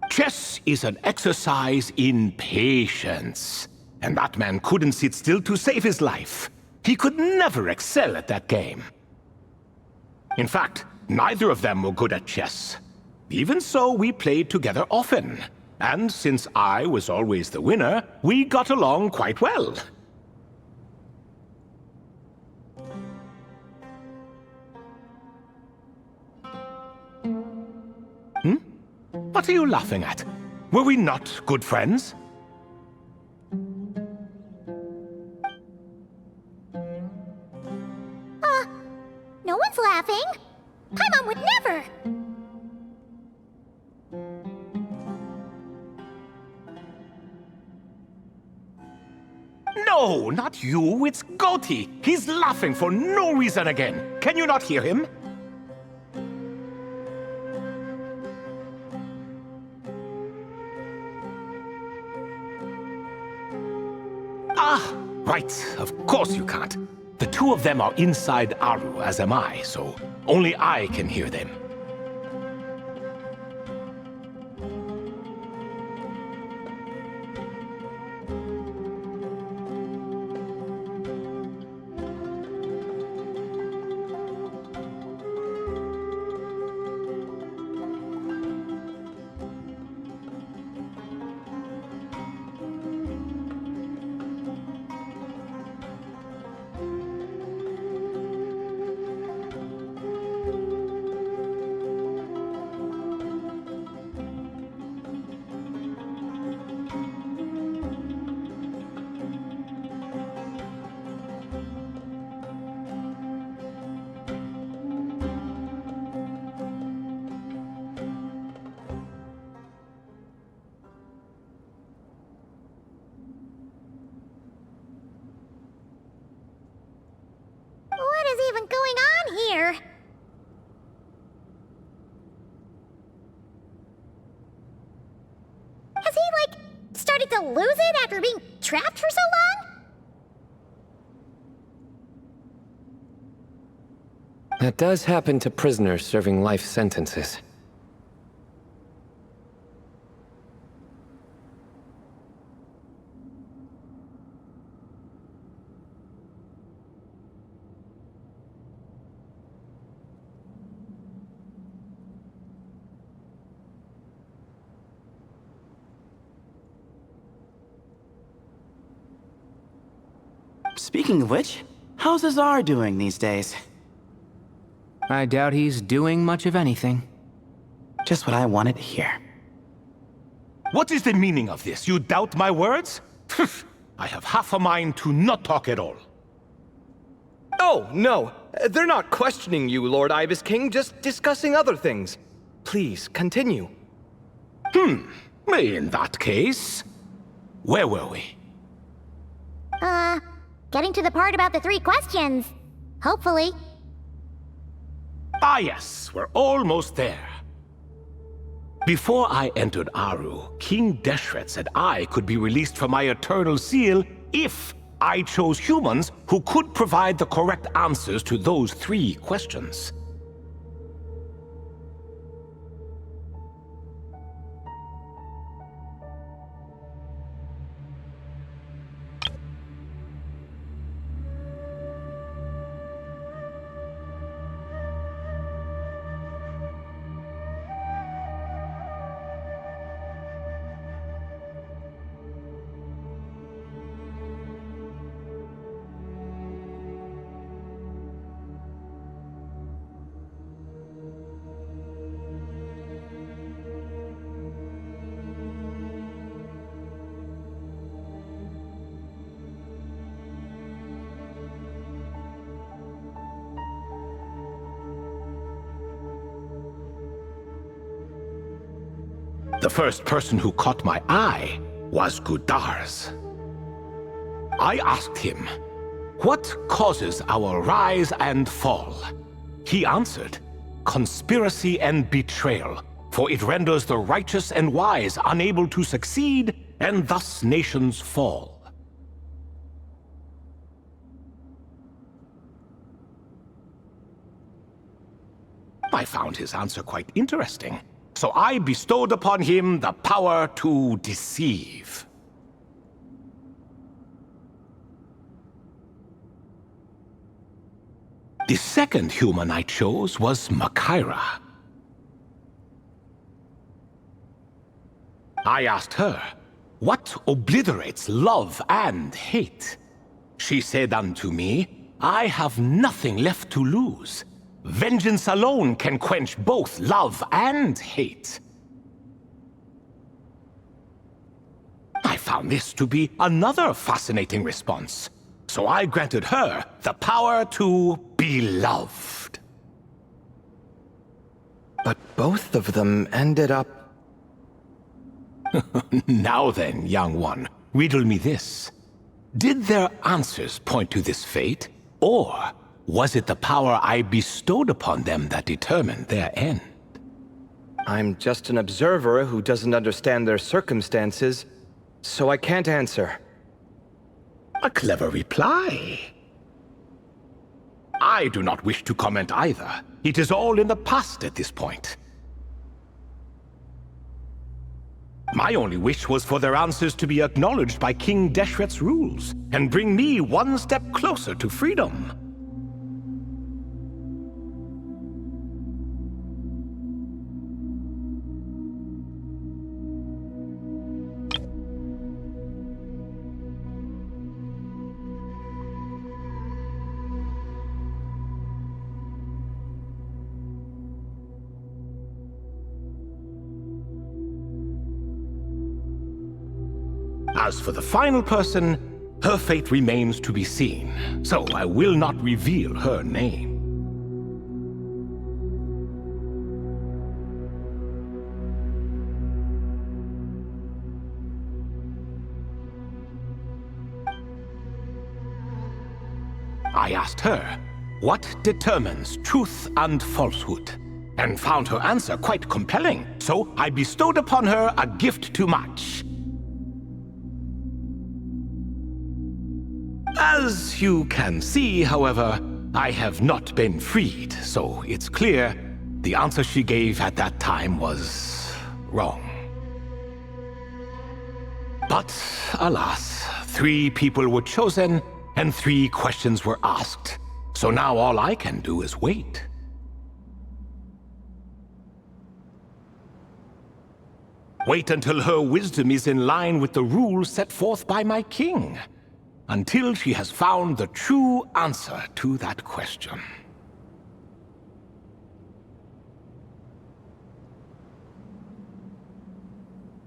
Chess is an exercise in patience. And that man couldn't sit still to save his life. He could never excel at that game. In fact, neither of them were good at chess. Even so, we played together often. And since I was always the winner, we got along quite well. What are you laughing at? Were we not good friends? No one's laughing. Paimon would never. No, not you. It's Goti. He's laughing for no reason again. Can you not hear him? Ah, right. Of course you can't. The two of them are inside Aru, as am I, so only I can hear them. What is even going on here? Has he, like, started to lose it after being trapped for so long? That does happen to prisoners serving life sentences. Speaking of which, how's Azar doing these days? I doubt he's doing much of anything. Just what I wanted to hear. What is the meaning of this? You doubt my words? I have half a mind to not talk at all. Oh, no. They're not questioning you, Lord Ibis King, just discussing other things. Please, continue. In that case, where were we? Getting to the part about the 3 questions. Hopefully. Ah yes, we're almost there. Before I entered Aru, King Deshret said I could be released from my eternal seal if I chose humans who could provide the correct answers to those 3 questions. The first person who caught my eye was Gudar's. I asked him, "What causes our rise and fall?" He answered, "Conspiracy and betrayal, for it renders the righteous and wise unable to succeed, and thus nations fall." I found his answer quite interesting. So I bestowed upon him the power to deceive. The second human I chose was Makaira. I asked her, "What obliterates love and hate?" She said unto me, "I have nothing left to lose. Vengeance alone can quench both love and hate." I found this to be another fascinating response, so I granted her the power to be loved. But both of them ended up... Now then, young one, riddle me this. Did their answers point to this fate, or was it the power I bestowed upon them that determined their end? I'm just an observer who doesn't understand their circumstances, so I can't answer. A clever reply. I do not wish to comment either. It is all in the past at this point. My only wish was for their answers to be acknowledged by King Deshret's rules, and bring me one step closer to freedom. As for the final person, her fate remains to be seen, so I will not reveal her name. I asked her, "What determines truth and falsehood?" and found her answer quite compelling, so I bestowed upon her a gift to match. As you can see, however, I have not been freed, so it's clear the answer she gave at that time was wrong. But alas, 3 people were chosen and 3 questions were asked, so now all I can do is wait. Wait until her wisdom is in line with the rules set forth by my king. Until she has found the true answer to that question.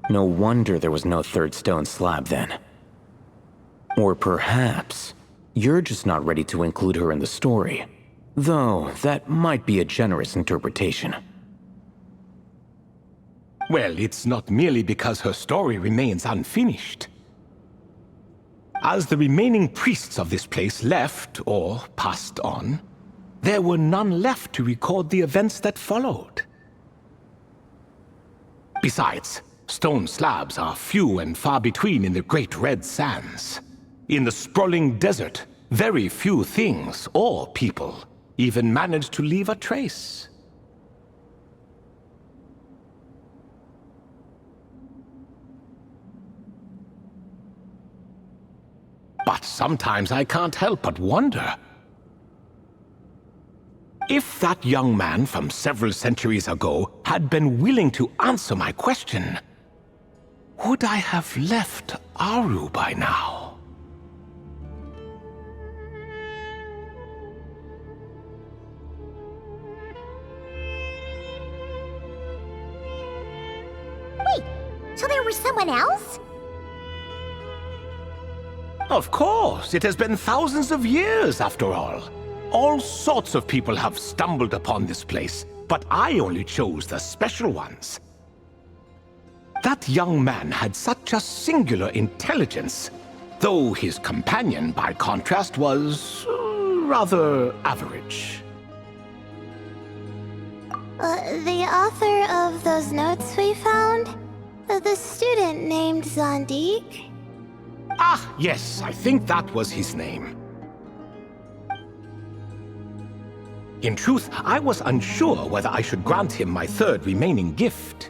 No wonder there was no third stone slab then. Or perhaps you're just not ready to include her in the story. Though, that might be a generous interpretation. Well, it's not merely because her story remains unfinished. As the remaining priests of this place left, or passed on, there were none left to record the events that followed. Besides, stone slabs are few and far between in the Great Red Sands. In the sprawling desert, very few things or people even manage to leave a trace. But sometimes I can't help but wonder. If that young man from several centuries ago had been willing to answer my question, would I have left Aru by now? Wait, so there was someone else? Of course, it has been thousands of years after all. All sorts of people have stumbled upon this place, but I only chose the special ones. That young man had such a singular intelligence, though his companion, by contrast, was rather average. The author of those notes we found? The student named Zondik? Ah, yes, I think that was his name. In truth, I was unsure whether I should grant him my third remaining gift.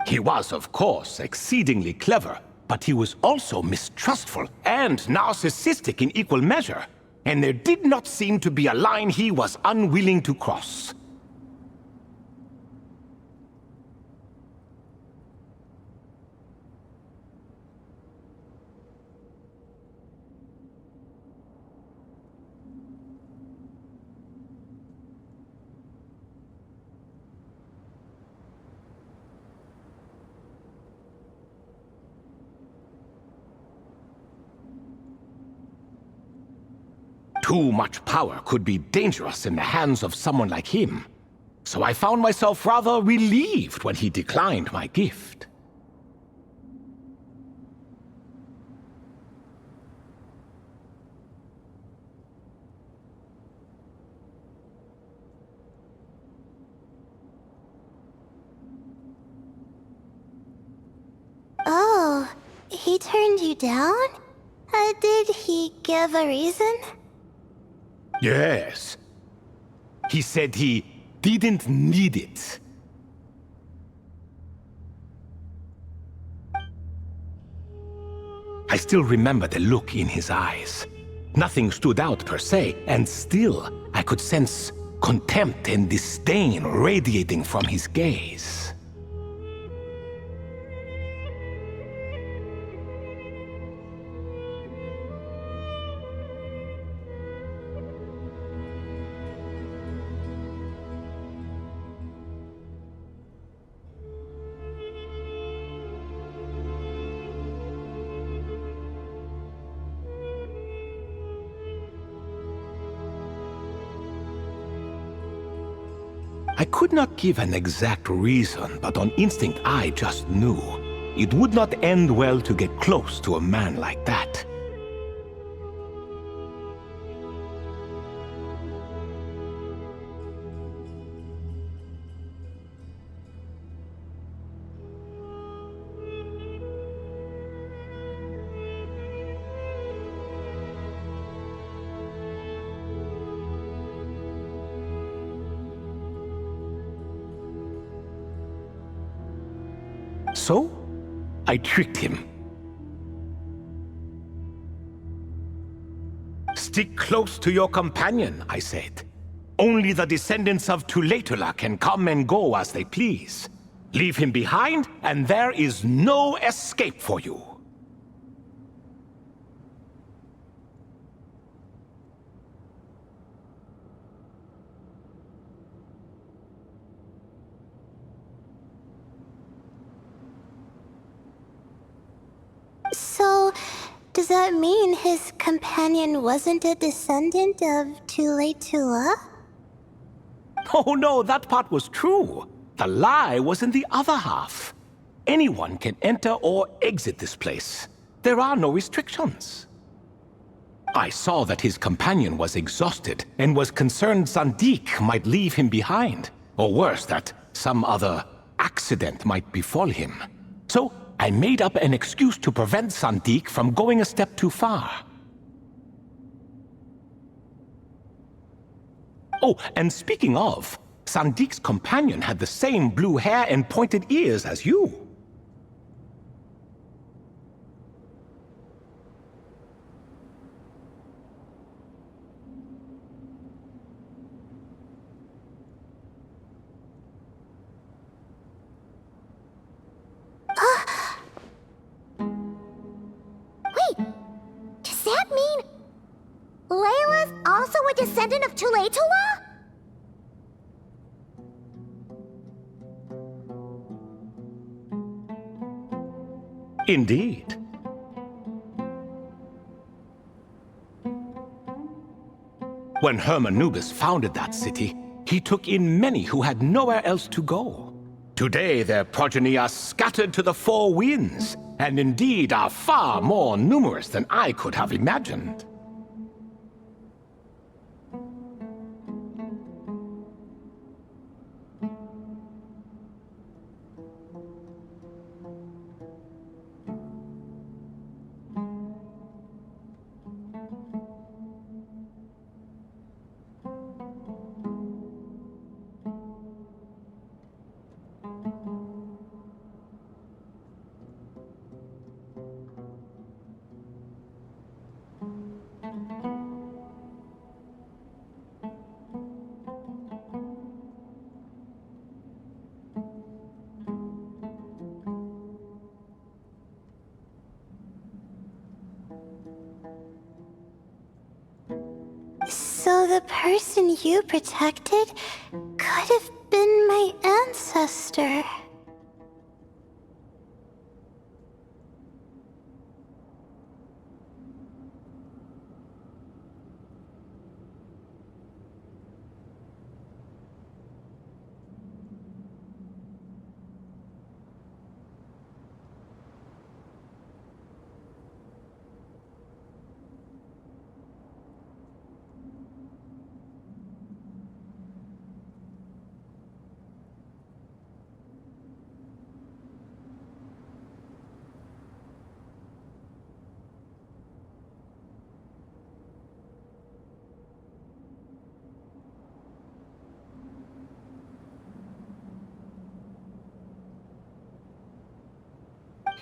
He was, of course, exceedingly clever, but he was also mistrustful and narcissistic in equal measure, and there did not seem to be a line he was unwilling to cross. Too much power could be dangerous in the hands of someone like him, so I found myself rather relieved when he declined my gift. Oh, he turned you down? Did he give a reason? Yes. He said he didn't need it. I still remember the look in his eyes. Nothing stood out per se, and still I could sense contempt and disdain radiating from his gaze. I could not give an exact reason, but on instinct I just knew. It would not end well to get close to a man like that. So, I tricked him. Stick close to your companion, I said. Only the descendants of Tulatula can come and go as they please. Leave him behind, and there is no escape for you. So, does that mean his companion wasn't a descendant of Tulatula? Oh no, that part was true. The lie was in the other half. Anyone can enter or exit this place. There are no restrictions. I saw that his companion was exhausted and was concerned Zandik might leave him behind, or worse, that some other accident might befall him. So I made up an excuse to prevent Zandik from going a step too far. Oh, and speaking of, Sandik's companion had the same blue hair and pointed ears as you. Wait, does that mean Layla's also a descendant of Tulatula? Indeed. When Hermanubis founded that city, he took in many who had nowhere else to go. Today, their progeny are scattered to the four winds, and indeed are far more numerous than I could have imagined. So the person you protected could have been my ancestor.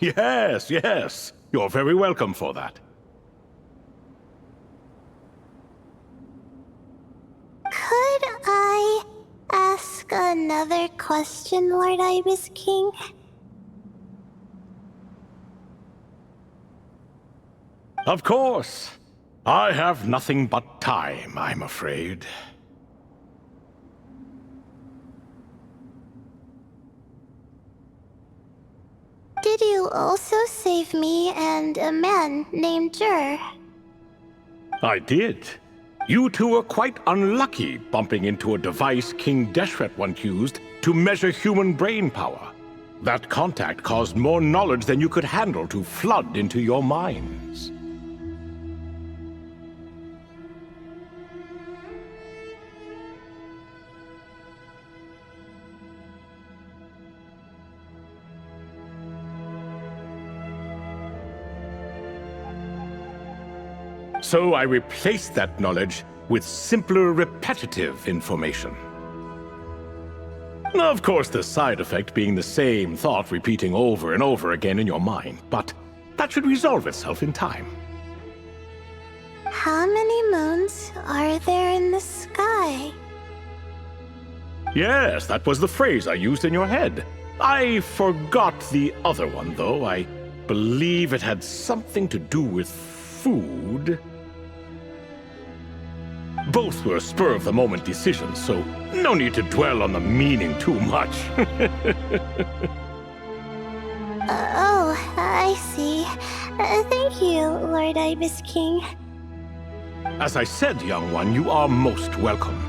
Yes, yes. You're very welcome for that. Could I ask another question, Lord Ibis King? Of course. I have nothing but time, I'm afraid. Did you also save me and a man named Jur? I did. You two were quite unlucky bumping into a device King Deshret once used to measure human brain power. That contact caused more knowledge than you could handle to flood into your minds. So I replaced that knowledge with simpler repetitive information. Of course, the side effect being the same thought repeating over and over again in your mind, but that should resolve itself in time. How many moons are there in the sky? Yes, that was the phrase I used in your head. I forgot the other one, though. I believe it had something to do with food. Both were spur-of-the-moment decisions, so no need to dwell on the meaning too much. Oh, I see. Thank you, Lord Ibis King. As I said, young one, you are most welcome.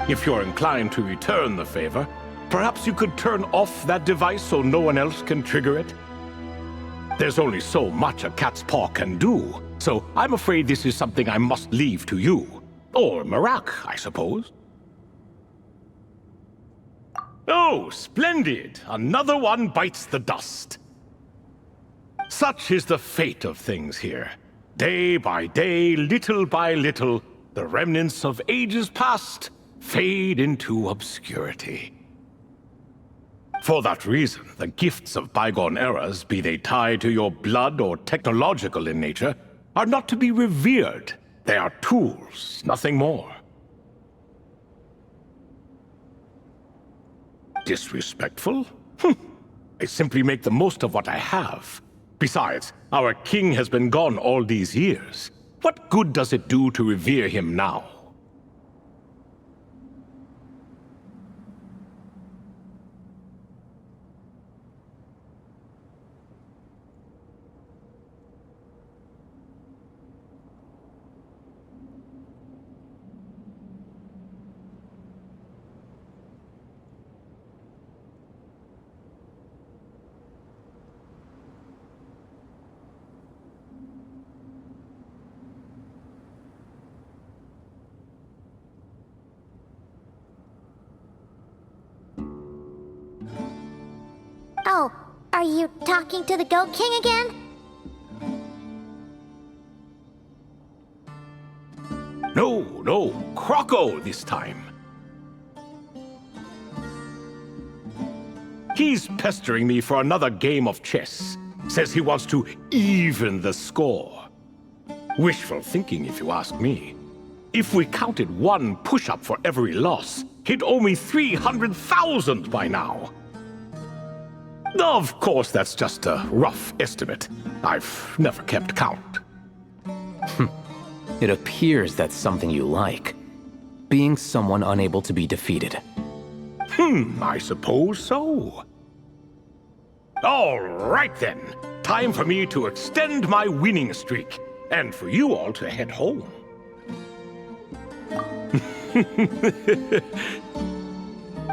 If you're inclined to return the favor, perhaps you could turn off that device so no one else can trigger it? There's only so much a cat's paw can do, so I'm afraid this is something I must leave to you. Or Marak, I suppose. Oh, splendid! Another one bites the dust. Such is the fate of things here. Day by day, little by little, the remnants of ages past fade into obscurity. For that reason, the gifts of bygone eras, be they tied to your blood or technological in nature, are not to be revered. They are tools, nothing more. Disrespectful? I simply make the most of what I have. Besides, our king has been gone all these years. What good does it do to revere him now? Oh, are you talking to the Goat King again? No, Croco this time. He's pestering me for another game of chess. Says he wants to even the score. Wishful thinking, if you ask me. If we counted one push-up for every loss, he'd owe me 300,000 by now. Of course, that's just a rough estimate. I've never kept count. It appears that's something you like. Being someone unable to be defeated. I suppose so. All right then. Time for me to extend my winning streak, and for you all to head home.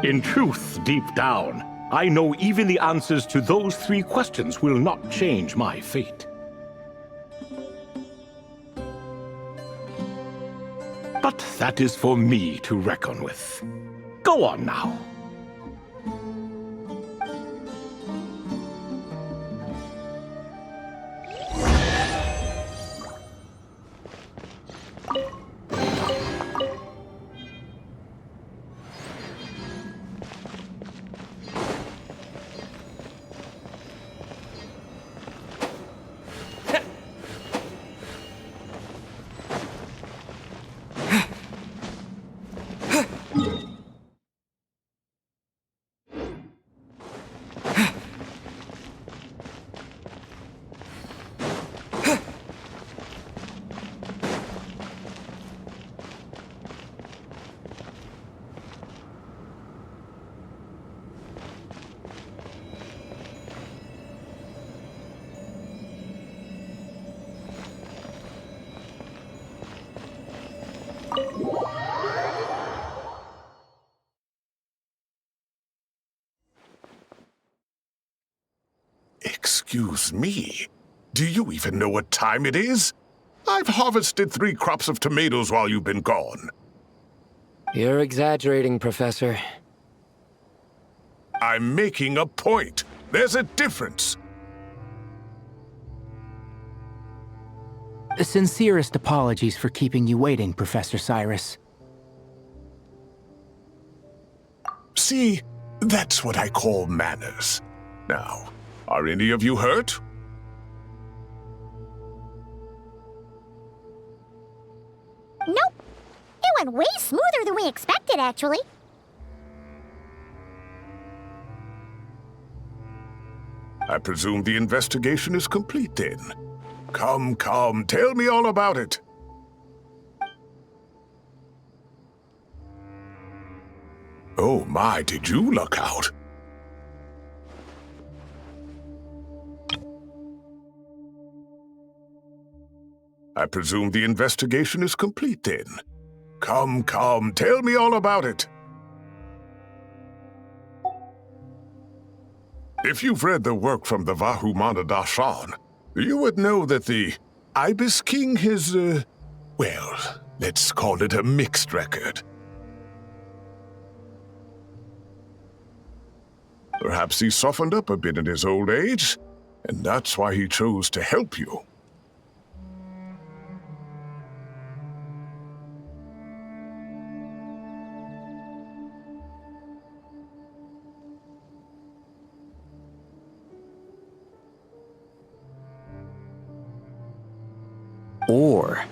In truth, deep down, I know even the answers to those 3 questions will not change my fate. But that is for me to reckon with. Go on now. Excuse me, do you even know what time it is? I've harvested 3 crops of tomatoes while you've been gone. You're exaggerating, Professor. I'm making a point. There's a difference. Sincerest apologies for keeping you waiting, Professor Cyrus. see, that's what I call manners. Now, are any of you hurt? Nope. It went way smoother than we expected, actually. I presume the investigation is complete then. Come, tell me all about it. Oh my, did you luck out? I presume the investigation is complete then. Come, tell me all about it. If you've read the work from the Vahumana Dashan, you would know that the Ibis King has, well, let's call it a mixed record. Perhaps he softened up a bit in his old age, and that's why he chose to help you. Or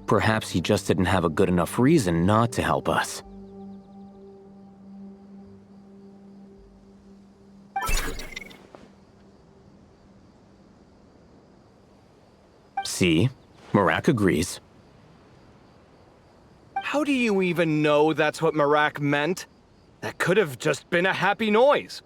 perhaps he just didn't have a good enough reason not to help us. See? Marak agrees. How do you even know that's what Marak meant? That could have just been a happy noise.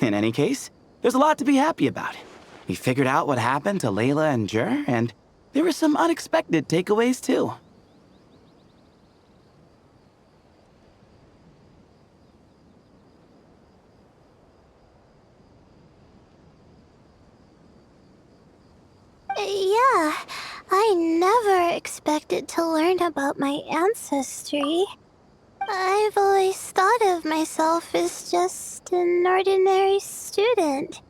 In any case, there's a lot to be happy about. We figured out what happened to Layla and Jur, and there were some unexpected takeaways too. Yeah, I never expected to learn about my ancestry. I've always thought of myself as just an ordinary student.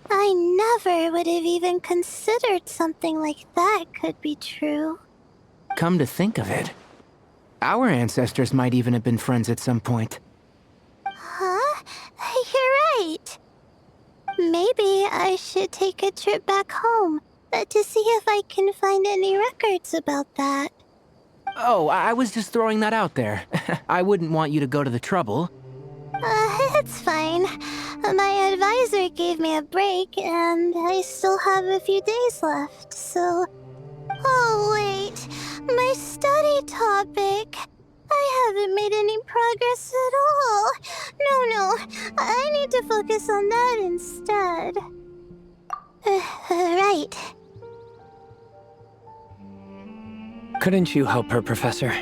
I never would have even considered something like that could be true. Come to think of it, our ancestors might even have been friends at some point. Huh? You're right. Maybe I should take a trip back home to see if I can find any records about that. Oh, I was just throwing that out there. I wouldn't want you to go to the trouble. It's fine. My advisor gave me a break, and I still have a few days left, so... Oh, wait. My study topic. I haven't made any progress at all. No. I need to focus on that instead. Right. Couldn't you help her, Professor?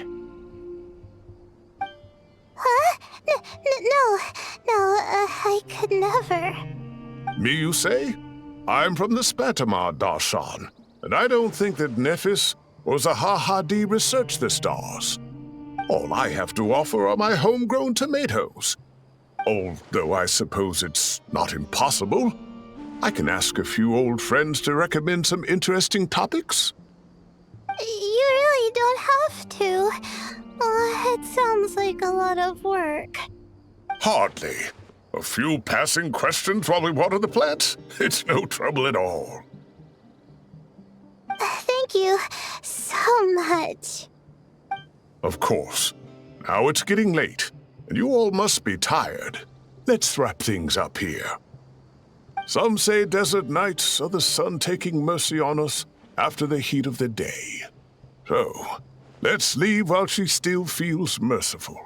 Huh? No, I could never. Me, you say? I'm from the Spatamar Darshan, and I don't think that Nephis or Zahahadi researched the stars. All I have to offer are my homegrown tomatoes. Although I suppose it's not impossible. I can ask a few old friends to recommend some interesting topics. You really don't have to. It sounds like a lot of work. Hardly. A few passing questions while we water the plants? It's no trouble at all. Thank you so much. Of course. Now it's getting late, and you all must be tired. Let's wrap things up here. Some say desert nights are the sun taking mercy on us after the heat of the day. So, let's leave while she still feels merciful.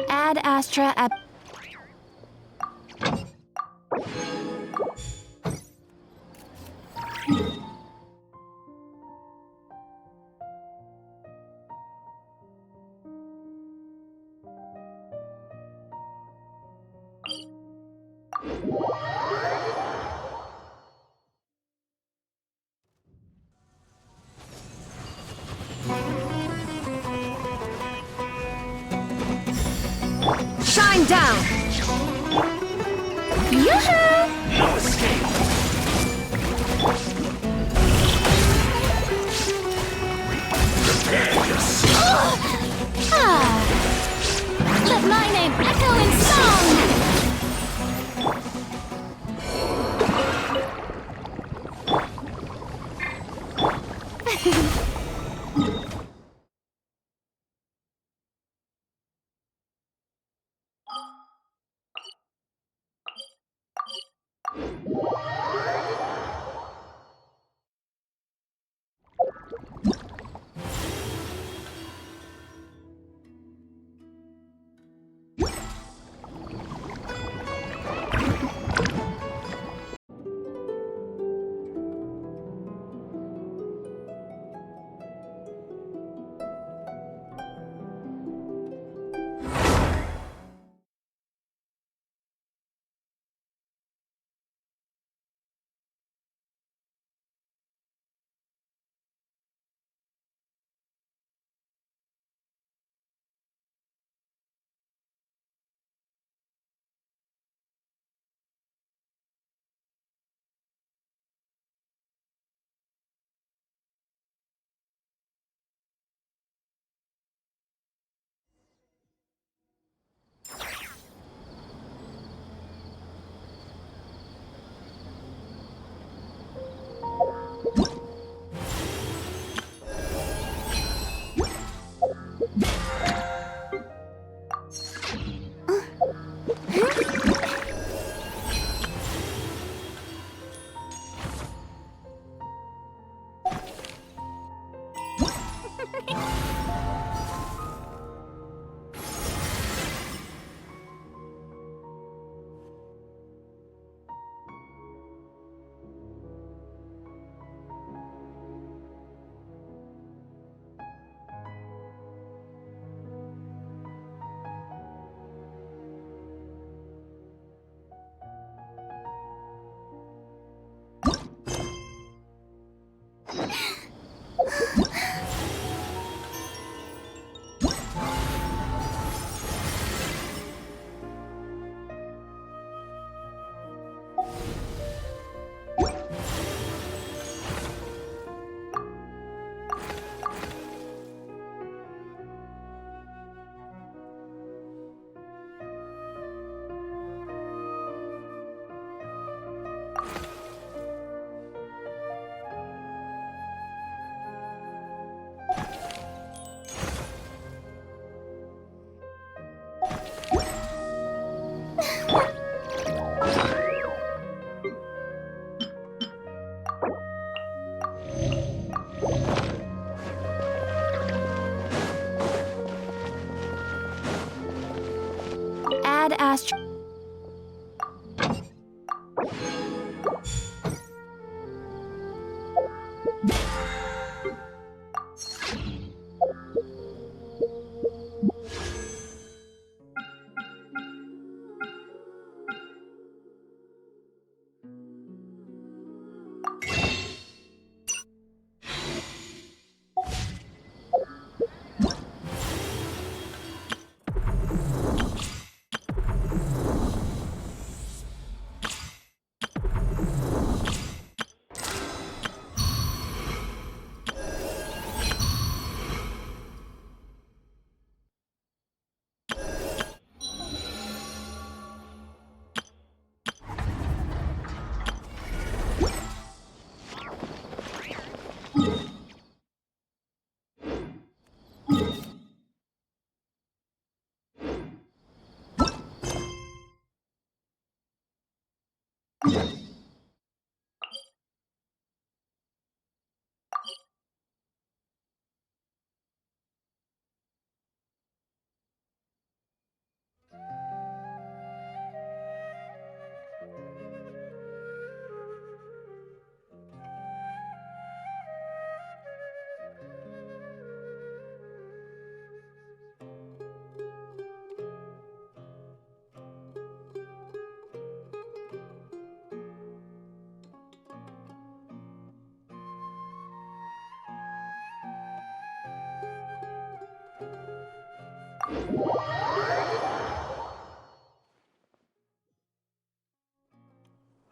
Ad Astra Ab. Shine down! Yoo-hoo! No escape! Prepare yourself! Let my name echo in song!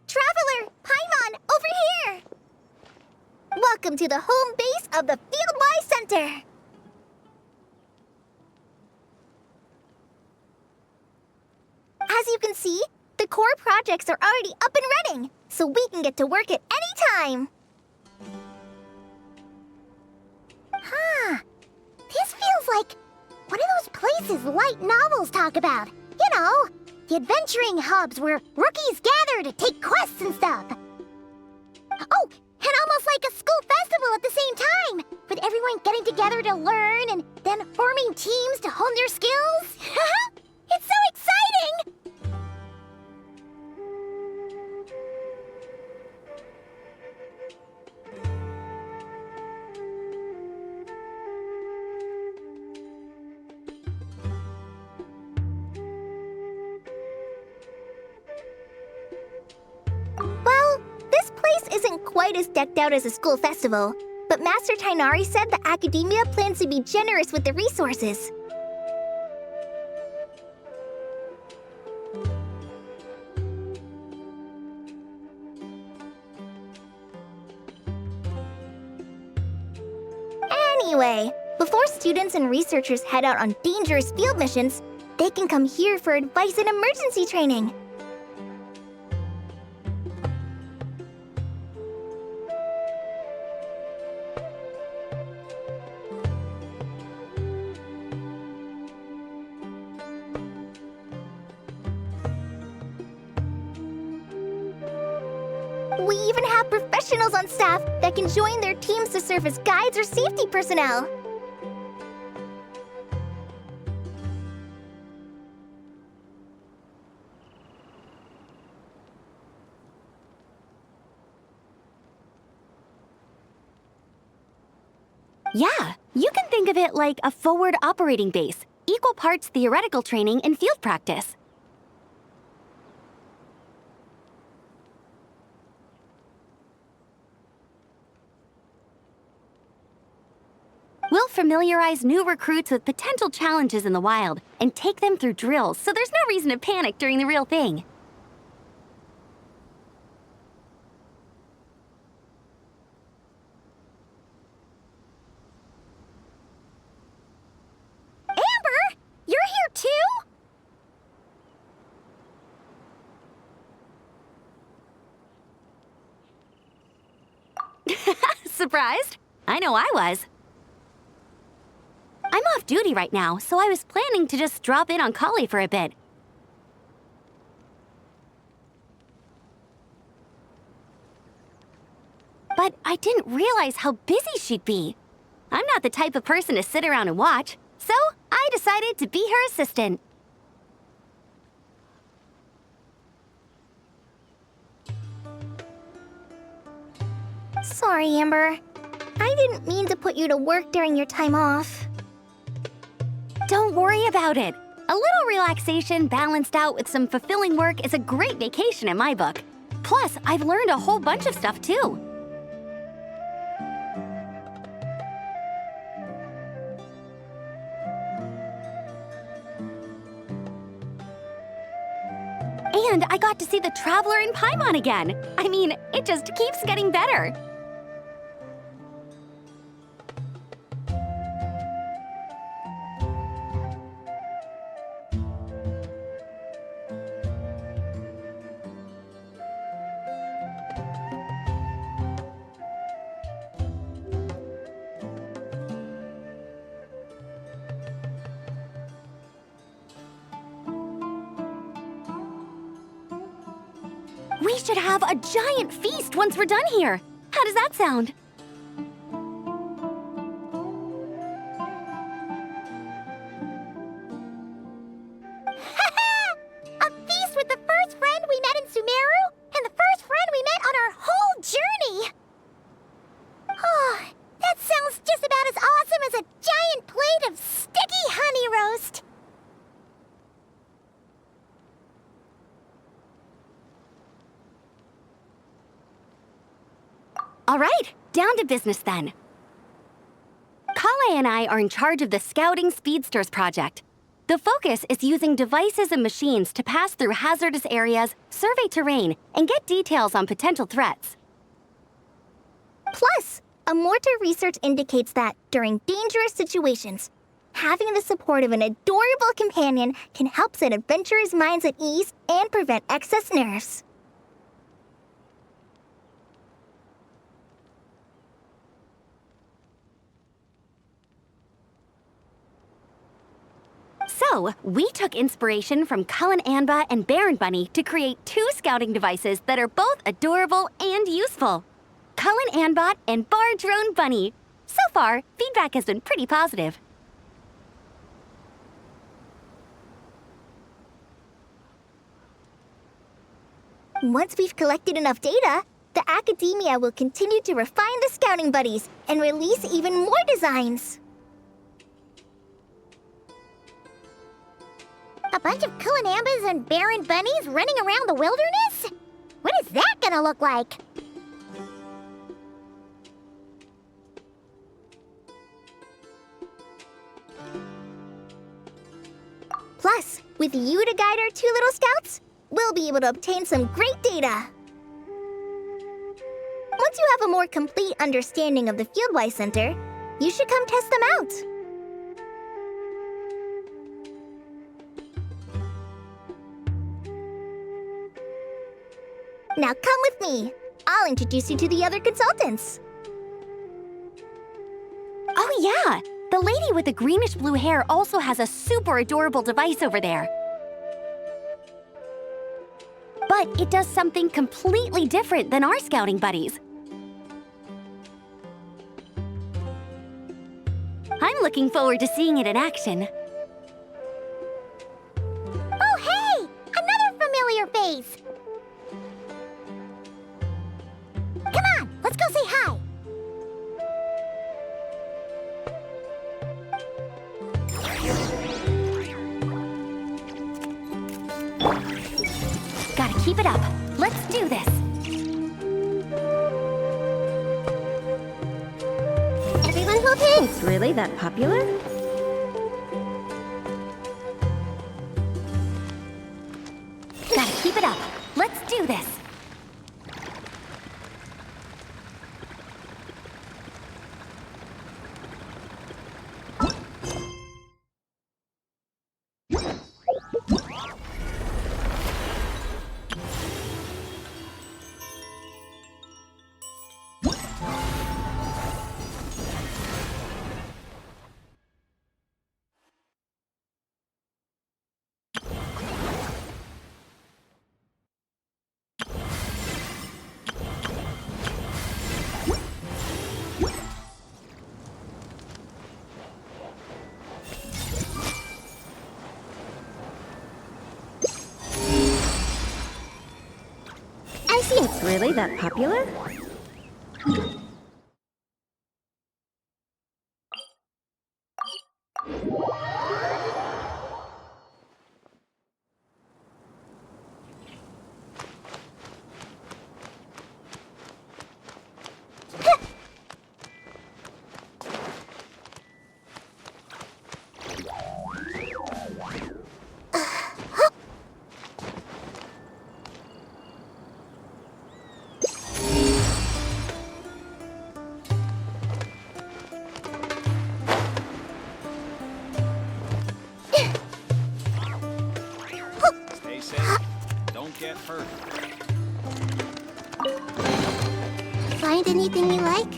Traveler, Paimon, over here! Welcome to the home base of the Fieldwise Center. As you can see, the core projects are already up and running, so we can get to work at any time. Huh. This feels like one of those places light novels talk about. You know, the adventuring hubs where rookies gather to take quests and stuff. Oh, and almost like a school festival at the same time, with everyone getting together to learn and then forming teams to hone their skills. It's so exciting! Well, this place isn't quite as decked out as a school festival, but Master Tainari said the Academia plans to be generous with the resources. Anyway, before students and researchers head out on dangerous field missions, they can come here for advice and emergency training. We even have professionals on staff that can join their teams to serve as guides or safety personnel. Yeah, you can think of it like a forward operating base, equal parts theoretical training and field practice. We'll familiarize new recruits with potential challenges in the wild and take them through drills, so there's no reason to panic during the real thing. Amber, you're here too? Surprised? I know I was. I'm off duty right now, so I was planning to just drop in on Kali for a bit. But I didn't realize how busy she'd be. I'm not the type of person to sit around and watch, so I decided to be her assistant. Sorry, Amber. I didn't mean to put you to work during your time off. Don't worry about it. A little relaxation balanced out with some fulfilling work is a great vacation in my book. Plus, I've learned a whole bunch of stuff too. And I got to see the Traveler in Paimon again. I mean, it just keeps getting better. We should have a giant feast once we're done here. How does that sound? A feast with the first friend we met in Sumeru, and the first friend we met on our whole journey! Oh, that sounds just about as awesome as a giant plate of sticky honey roast! All right, down to business then. Kale and I are in charge of the Scouting Speedsters project. The focus is using devices and machines to pass through hazardous areas, survey terrain, and get details on potential threats. Plus, a mortar research indicates that, during dangerous situations, having the support of an adorable companion can help set adventurers' minds at ease and prevent excess nerves. So, we took inspiration from Cullen Anba and Baron Bunny to create 2 scouting devices that are both adorable and useful. Cullen Anbot and Bar Drone Bunny. So far, feedback has been pretty positive. Once we've collected enough data, the Academia will continue to refine the scouting buddies and release even more designs. A bunch of Kulanambas and Baron Bunnies running around the wilderness? What is that gonna look like? Plus, with you to guide our 2 little scouts, we'll be able to obtain some great data. Once you have a more complete understanding of the Fieldwise Center, you should come test them out. Now come with me. I'll introduce you to the other consultants. Oh yeah! The lady with the greenish-blue hair also has a super adorable device over there. But it does something completely different than our scouting buddies. I'm looking forward to seeing it in action. Oh hey! Another familiar face! Come on, let's go say hi! Gotta keep it up. Let's do this. Everyone hold hands! It's really that popular? Gotta keep it up. Let's do this. It's really that popular? Get hurt. Find anything you like?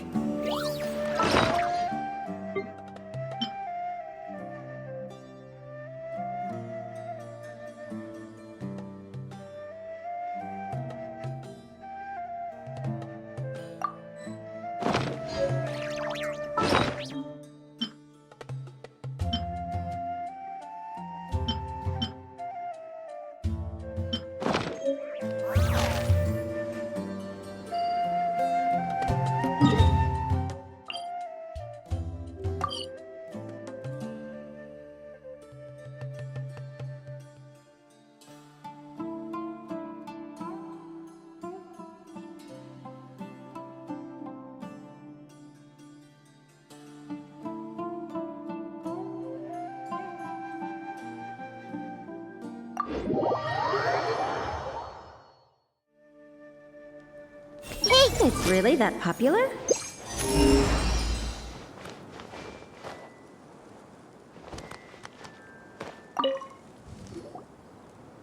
Hey, it's really that popular?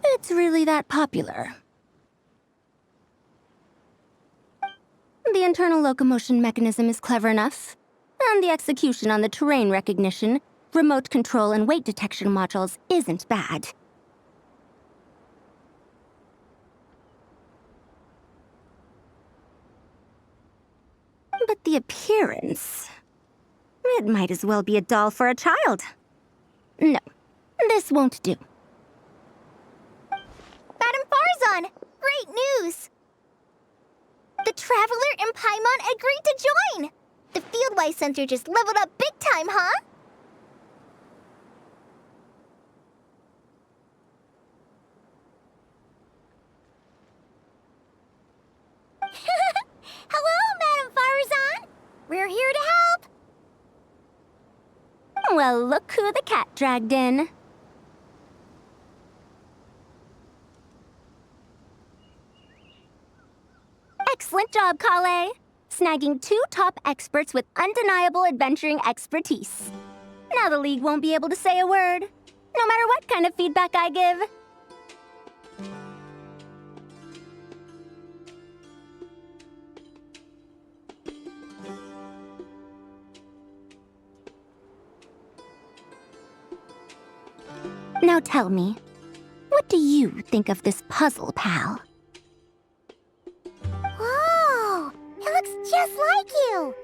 It's really that popular. The internal locomotion mechanism is clever enough, and the execution on the terrain recognition, remote control, and weight detection modules isn't bad. But the appearance... It might as well be a doll for a child. No, this won't do. Madam Farzan! Great news! The Traveler and Paimon agreed to join! The Fieldwise Center just leveled up big time, huh? Hello, Madam Farzan! We're here to help! Well, look who the cat dragged in. Excellent job, Kale. Snagging 2 top experts with undeniable adventuring expertise. Now the League won't be able to say a word, no matter what kind of feedback I give. Now tell me, what do you think of this puzzle, pal? Whoa! It looks just like you!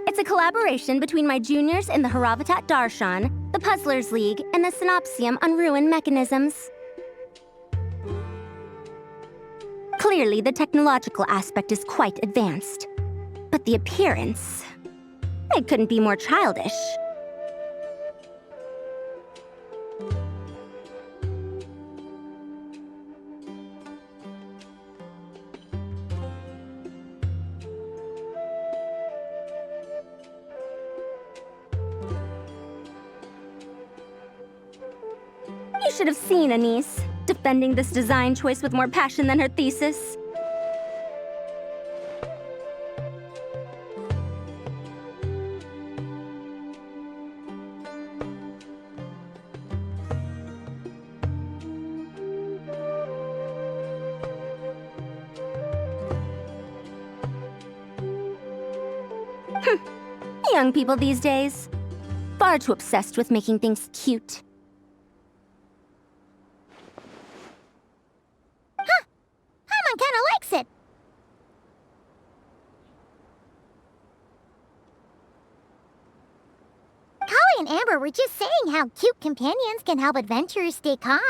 It's a collaboration between my juniors in the Haravatat Darshan, the Puzzlers League, and the Synopsium on Ruin Mechanisms. Clearly, the technological aspect is quite advanced. But the appearance... It couldn't be more childish. You should have seen Anise, defending this design choice with more passion than her thesis. Young people these days. Far too obsessed with making things cute. Huh! Paimon kinda likes it! Kali and Amber were just saying how cute companions can help adventurers stay calm.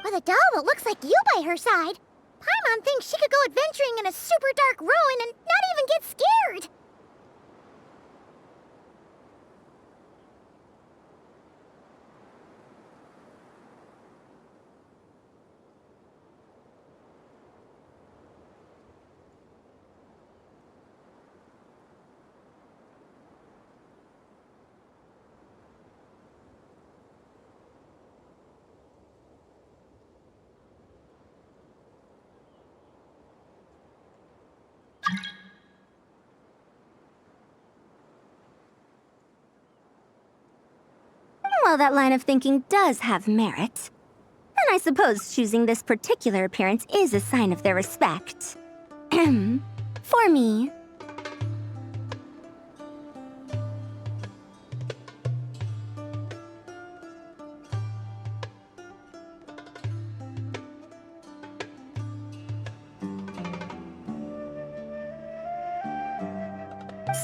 With a doll that looks like you by her side, Paimon thinks she could go adventuring in a super dark ruin and not even get scared. Well, that line of thinking does have merit. And I suppose choosing this particular appearance is a sign of their respect. For me.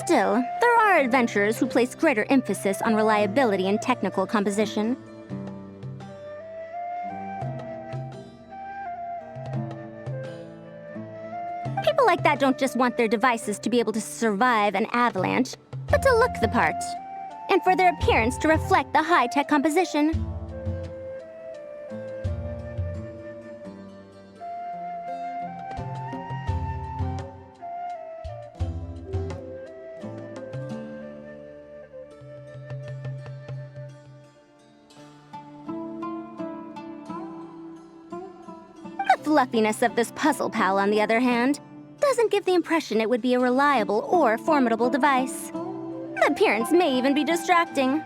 Still, there are adventurers who place greater emphasis on reliability and technical composition. People like that don't just want their devices to be able to survive an avalanche, but to look the part. and for their appearance to reflect the high-tech composition. The fluffiness of this puzzle pal, on the other hand, doesn't give the impression it would be a reliable or formidable device. The appearance may even be distracting.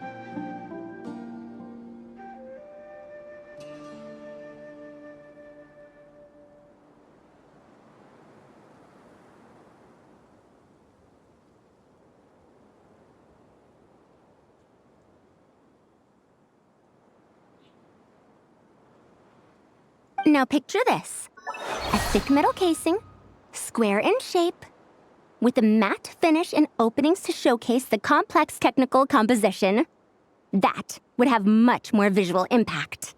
Now picture this. A thick metal casing, square in shape, with a matte finish and openings to showcase the complex technical composition. That would have much more visual impact.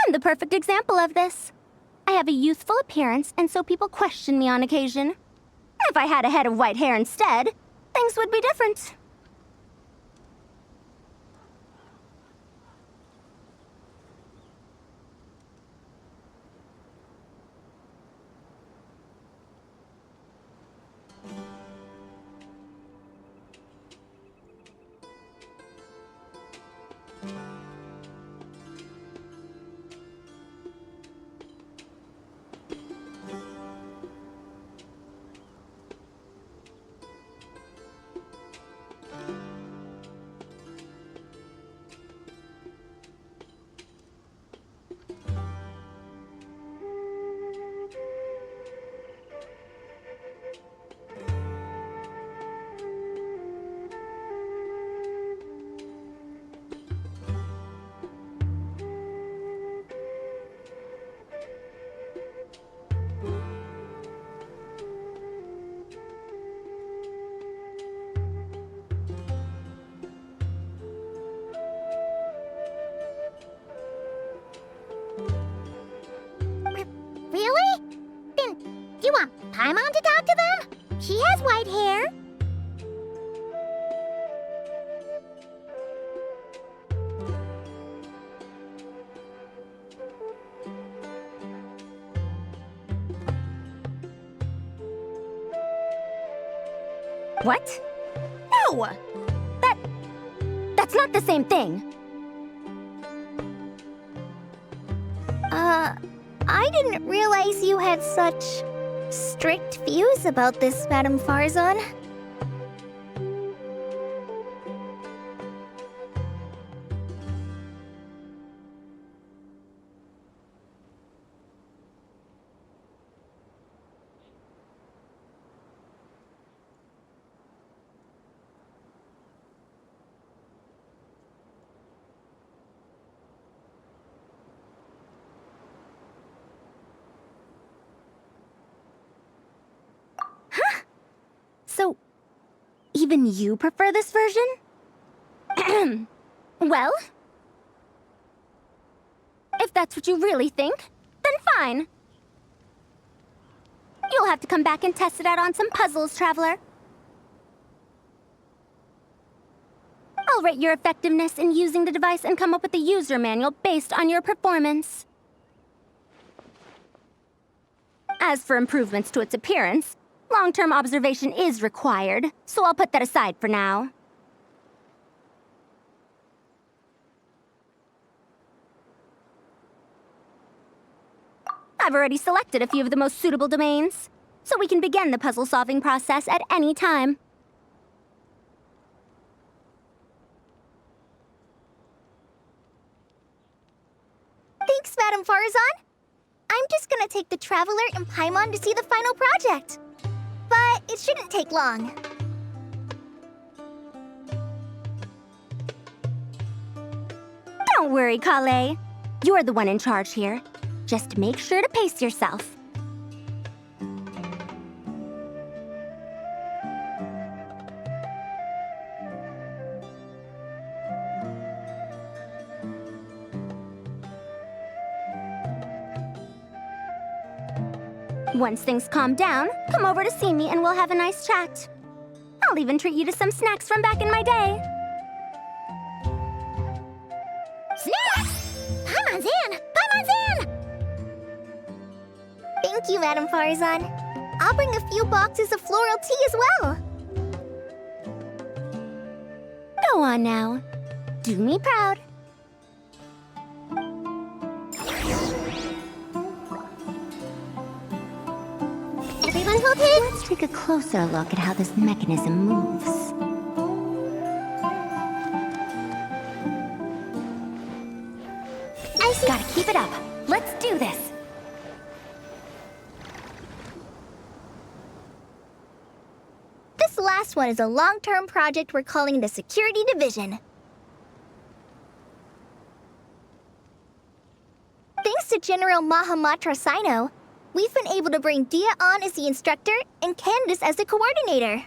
I'm the perfect example of this. I have a youthful appearance, and so people question me on occasion. If I had a head of white hair instead, things would be different. Really? Then, do you want Paimon to talk to them? She has white hair. What? No! That's not the same thing. I didn't realize you had such strict views about this, Madame Farzan. So, even you prefer this version? Well, if that's what you really think, then fine. You'll have to come back and test it out on some puzzles, Traveler. I'll rate your effectiveness in using the device and come up with a user manual based on your performance. As for improvements to its appearance, long-term observation is required, so I'll put that aside for now. I've already selected a few of the most suitable domains, so we can begin the puzzle-solving process at any time. Thanks, Madame Farzan. I'm just gonna take the Traveler and Paimon to see the final project. But it shouldn't take long. Don't worry, Kale. You're the one in charge here. Just make sure to pace yourself. Once things calm down, come over to see me and we'll have a nice chat. I'll even treat you to some snacks from back in my day. Snacks! Paimon's in! Paimon's in! Thank you, Madam Farzan. I'll bring a few boxes of floral tea as well. Go on now. Do me proud. Everyone hold it! Let's take a closer look at how this mechanism moves. I see. Gotta keep it up. Let's do this. This last one is a long-term project we're calling the Security Division. Thanks to General Mahamatra Sino, we've been able to bring Dia on as the instructor and Candace as the coordinator.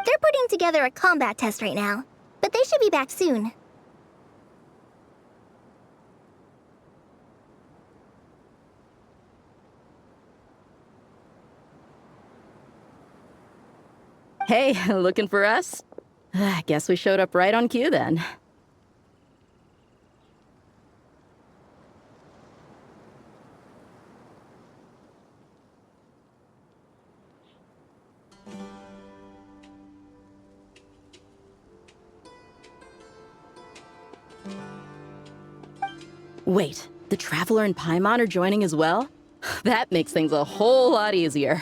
They're putting together a combat test right now, but they should be back soon. Hey, looking for us? Guess we showed up right on cue then. Wait, the Traveler and Paimon are joining as well? That makes things a whole lot easier.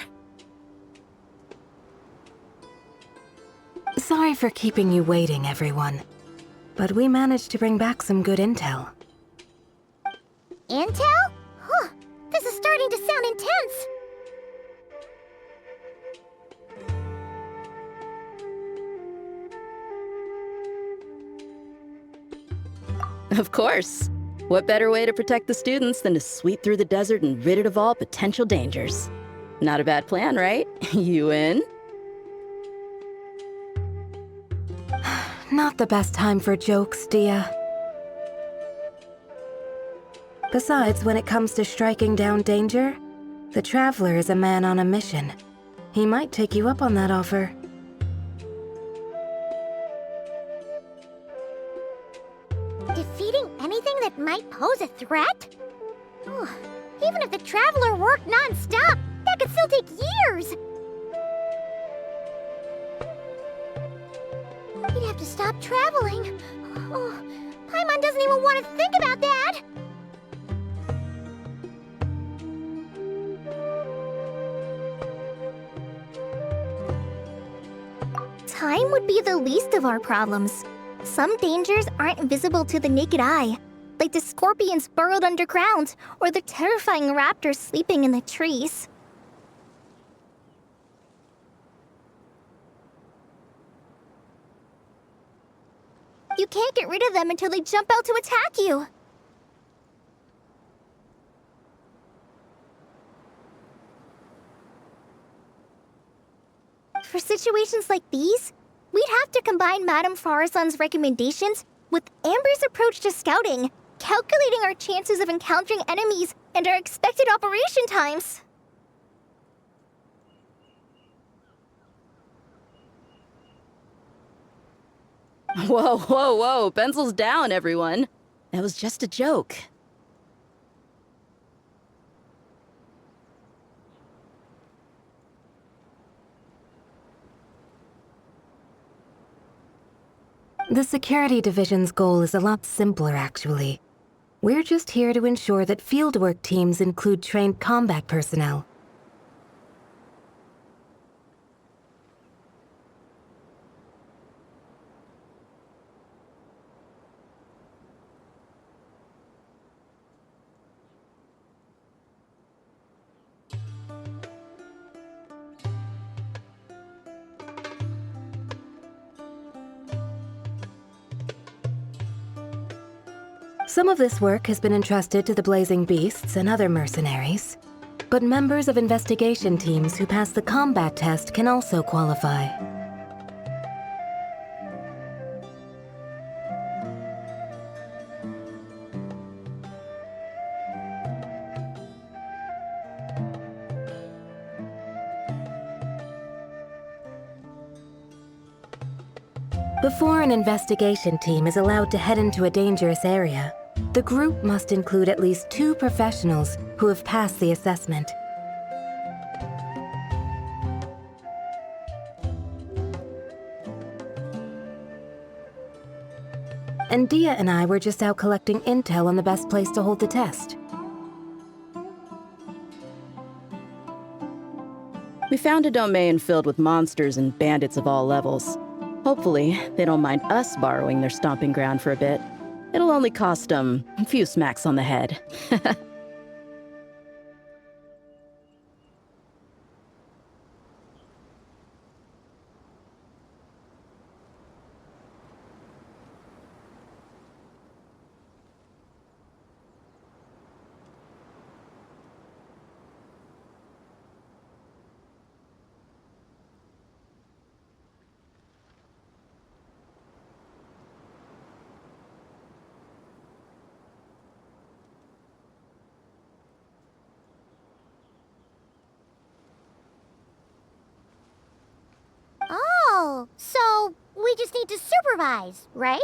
Sorry for keeping you waiting, everyone. But we managed to bring back some good intel. Intel? Huh. This is starting to sound intense. Of course. What better way to protect the students than to sweep through the desert and rid it of all potential dangers? Not a bad plan, right? You in? Not the best time for jokes, Dia. Besides, when it comes to striking down danger, the Traveler is a man on a mission. He might take you up on that offer. Defeating anything that might pose a threat? Oh, even if the Traveler worked non-stop, that could still take years! He'd have to stop traveling. Oh, Paimon doesn't even want to think about that! Time would be the least of our problems. Some dangers aren't visible to the naked eye, like the scorpions burrowed underground or the terrifying raptors sleeping in the trees. You can't get rid of them until they jump out to attack you. For situations like these, we'd have to combine Madame Farazan's recommendations with Amber's approach to scouting, calculating our chances of encountering enemies and our expected operation times. Whoa, whoa, whoa, pencils down, everyone. That was just a joke. The Security Division's goal is a lot simpler, actually. We're just here to ensure that fieldwork teams include trained combat personnel. Some of this work has been entrusted to the Blazing Beasts and other mercenaries, but members of investigation teams who pass the combat test can also qualify. Before an investigation team is allowed to head into a dangerous area, the group must include at least 2 professionals who have passed the assessment. And Dia and I were just out collecting intel on the best place to hold the test. We found a domain filled with monsters and bandits of all levels. Hopefully, they don't mind us borrowing their stomping ground for a bit. It'll only cost them a few smacks on the head. Oh, so we just need to supervise, right?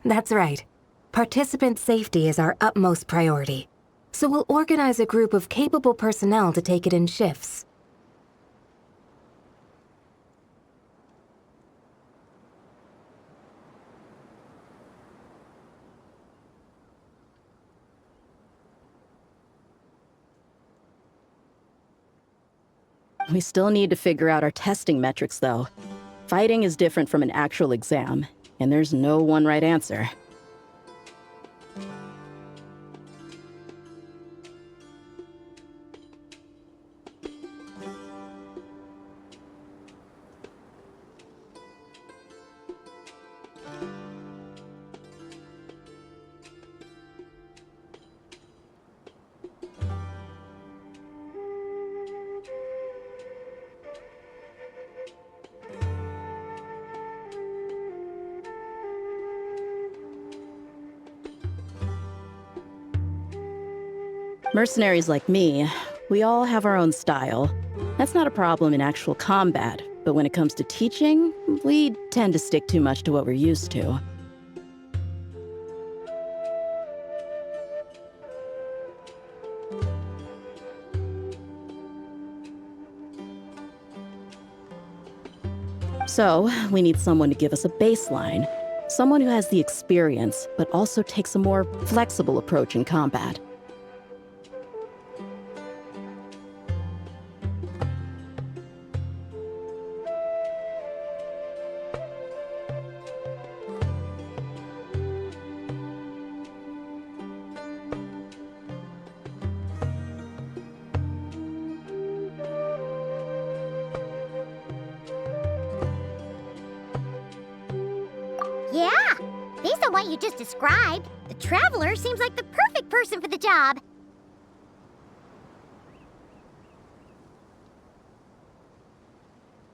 That's right. Participant safety is our utmost priority. So we'll organize a group of capable personnel to take it in shifts. We still need to figure out our testing metrics, though. Fighting is different from an actual exam, and there's no one right answer. Mercenaries like me, we all have our own style. That's not a problem in actual combat, but when it comes to teaching, we tend to stick too much to what we're used to. So, we need someone to give us a baseline. Someone who has the experience, but also takes a more flexible approach in combat. Yeah, based on what you just described, the Traveler seems like the perfect person for the job.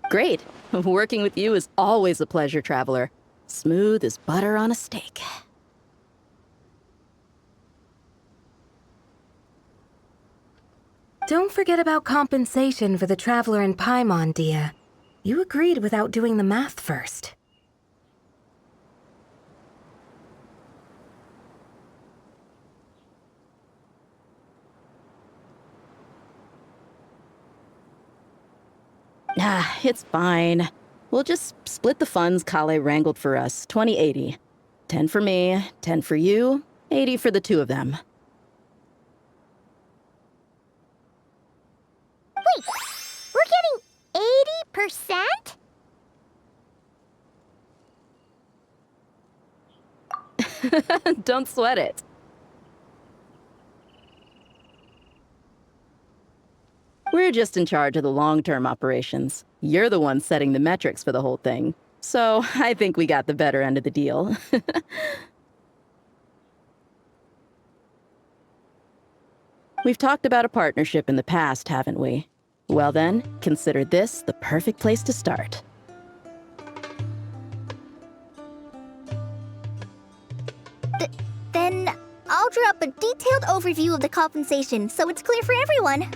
Great. Working with you is always a pleasure, Traveler. Smooth as butter on a steak. Don't forget about compensation for the Traveler in Paimon, Dia. You agreed without doing the math first. Ah, it's fine. We'll just split the funds Kale wrangled for us, 20-80. 10 for me, 10 for you, 80 for the two of them. Wait, we're getting 80%? Don't sweat it. We're just in charge of the long-term operations. You're the one setting the metrics for the whole thing. So I think we got the better end of the deal. We've talked about a partnership in the past, haven't we? Well then, consider this the perfect place to start. Then I'll draw up a detailed overview of the compensation so it's clear for everyone.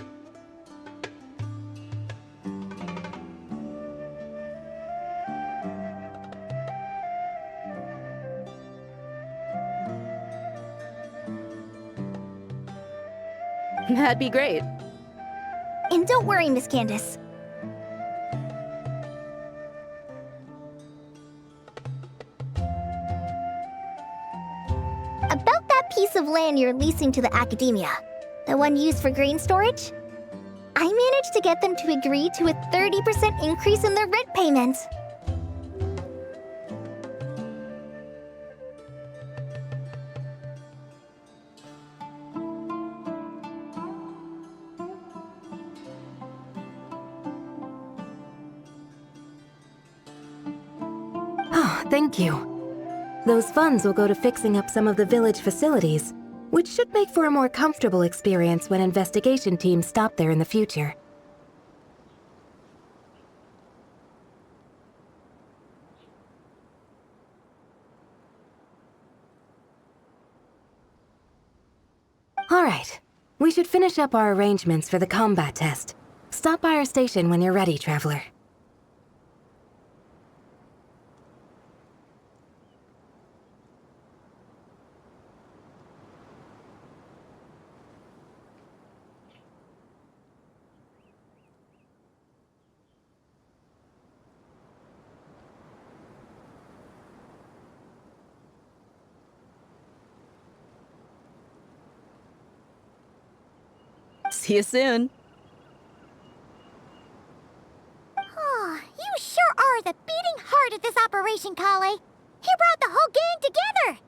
That'd be great. And don't worry, Miss Candace. About that piece of land you're leasing to the academia, the one used for grain storage, I managed to get them to agree to a 30% increase in their rent payments. Oh, thank you. Those funds will go to fixing up some of the village facilities, which should make for a more comfortable experience when investigation teams stop there in the future. All right. We should finish up our arrangements for the combat test. Stop by our station when you're ready, Traveler. See you soon. Oh, you sure are the beating heart of this operation, Kale. You brought the whole gang together.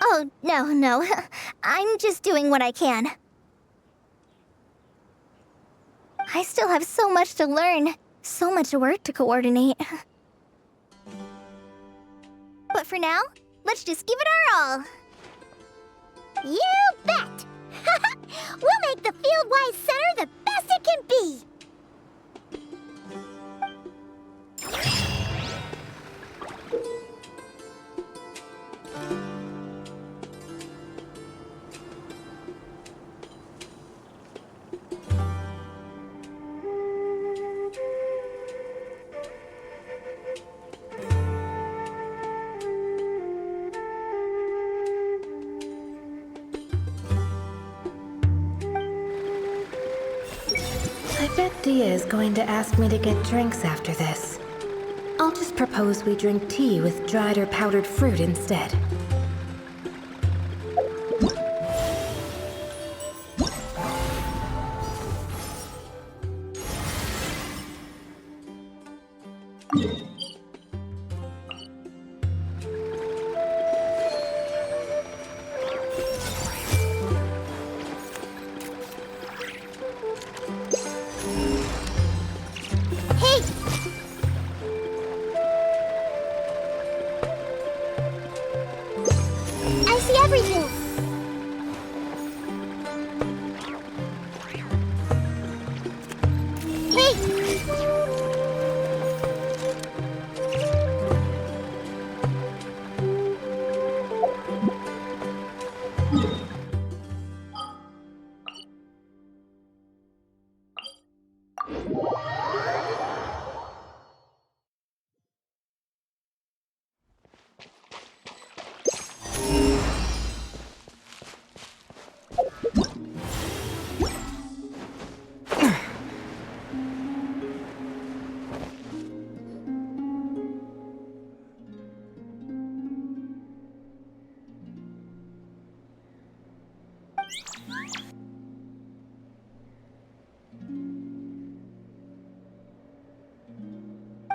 Oh, no. I'm just doing what I can. I still have so much to learn, so much work to coordinate. But for now, let's just give it our all. You bet! We'll make the Fieldwise Center the best it can be! I bet Dia is going to ask me to get drinks after this. I'll just propose we drink tea with dried or powdered fruit instead.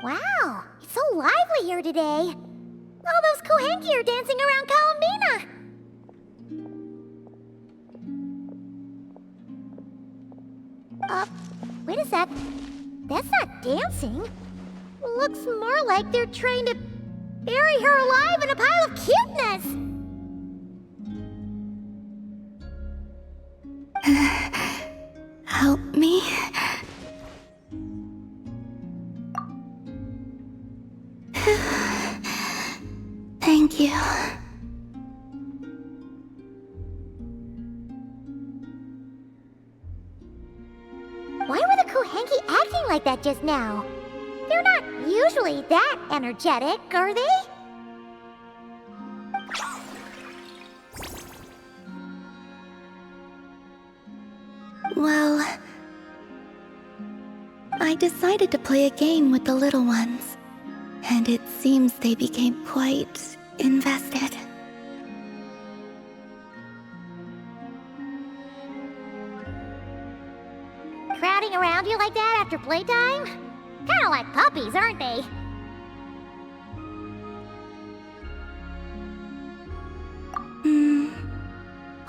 Wow, it's so lively here today. All those Kohenki are dancing around Columbina. Wait a sec. That's not dancing. Looks more like they're trying to bury her alive in a pile of cuteness. Help me. Thank you. Why were the Kohenki acting like that just now? They're not usually that energetic, are they? Well, I decided to play a game with the little ones, and it seems they became quite invested. Crowding around you like that after playtime? Kinda like puppies, aren't they?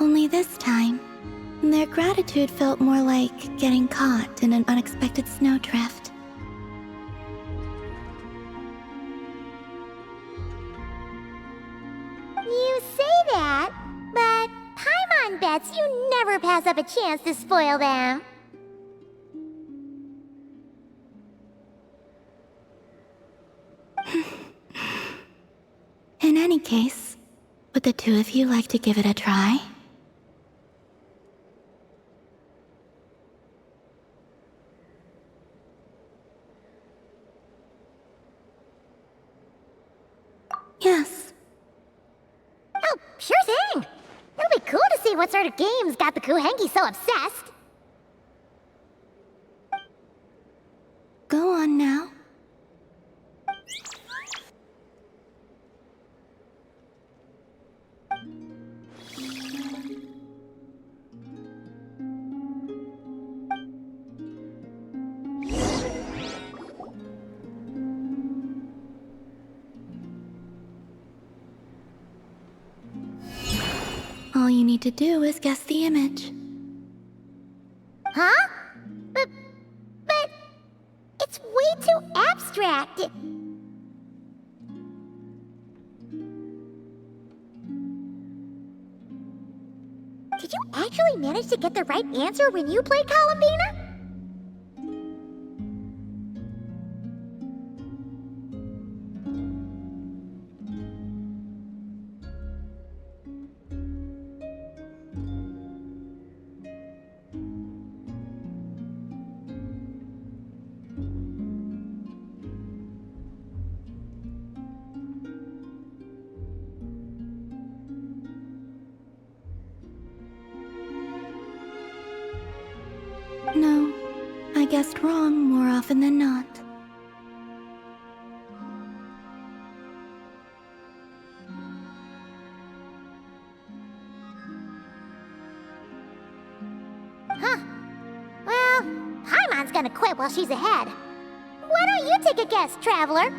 Only this time, their gratitude felt more like getting caught in an unexpected snowdrift. You say that, but Paimon bets you never pass up a chance to spoil them. In any case, would the two of you like to give it a try? Yes. Oh, sure thing! It'll be cool to see what sort of games got the Kohenki so obsessed. Go on now. All you need to do is guess the image. Huh? But it's way too abstract. Did you actually manage to get the right answer when you played Columbina? No, I guessed wrong more often than not. Huh. Well, Paimon's gonna quit while she's ahead. Why don't you take a guess, Traveler?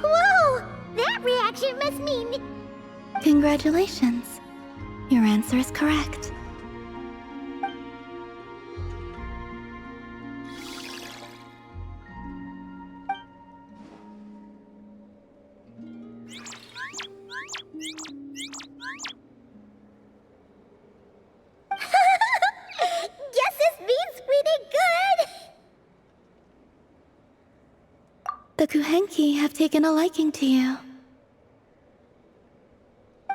Whoa! That reaction must mean... Congratulations. Your answer is correct. Guess this means we did good! The Kohenki have taken a liking to you.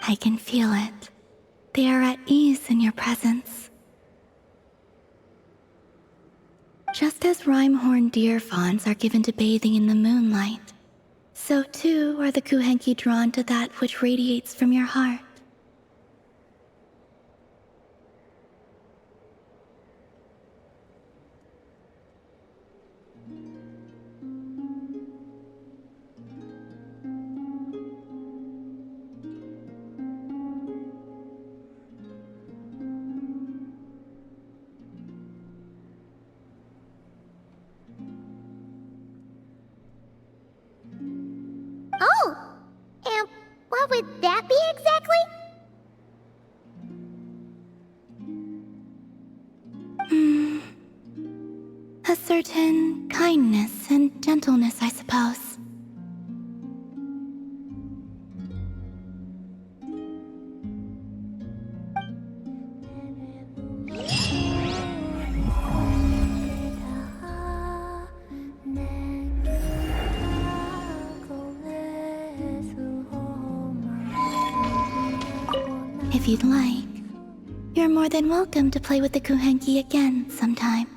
I can feel it. They are at ease in your presence. Just as rhyme-horned deer fawns are given to bathing in the moonlight, so too are the Kohenki drawn to that which radiates from your heart. would that be exactly? A certain kindness and gentleness, I suppose. If you'd like, you're more than welcome to play with the Kuhenki again sometime.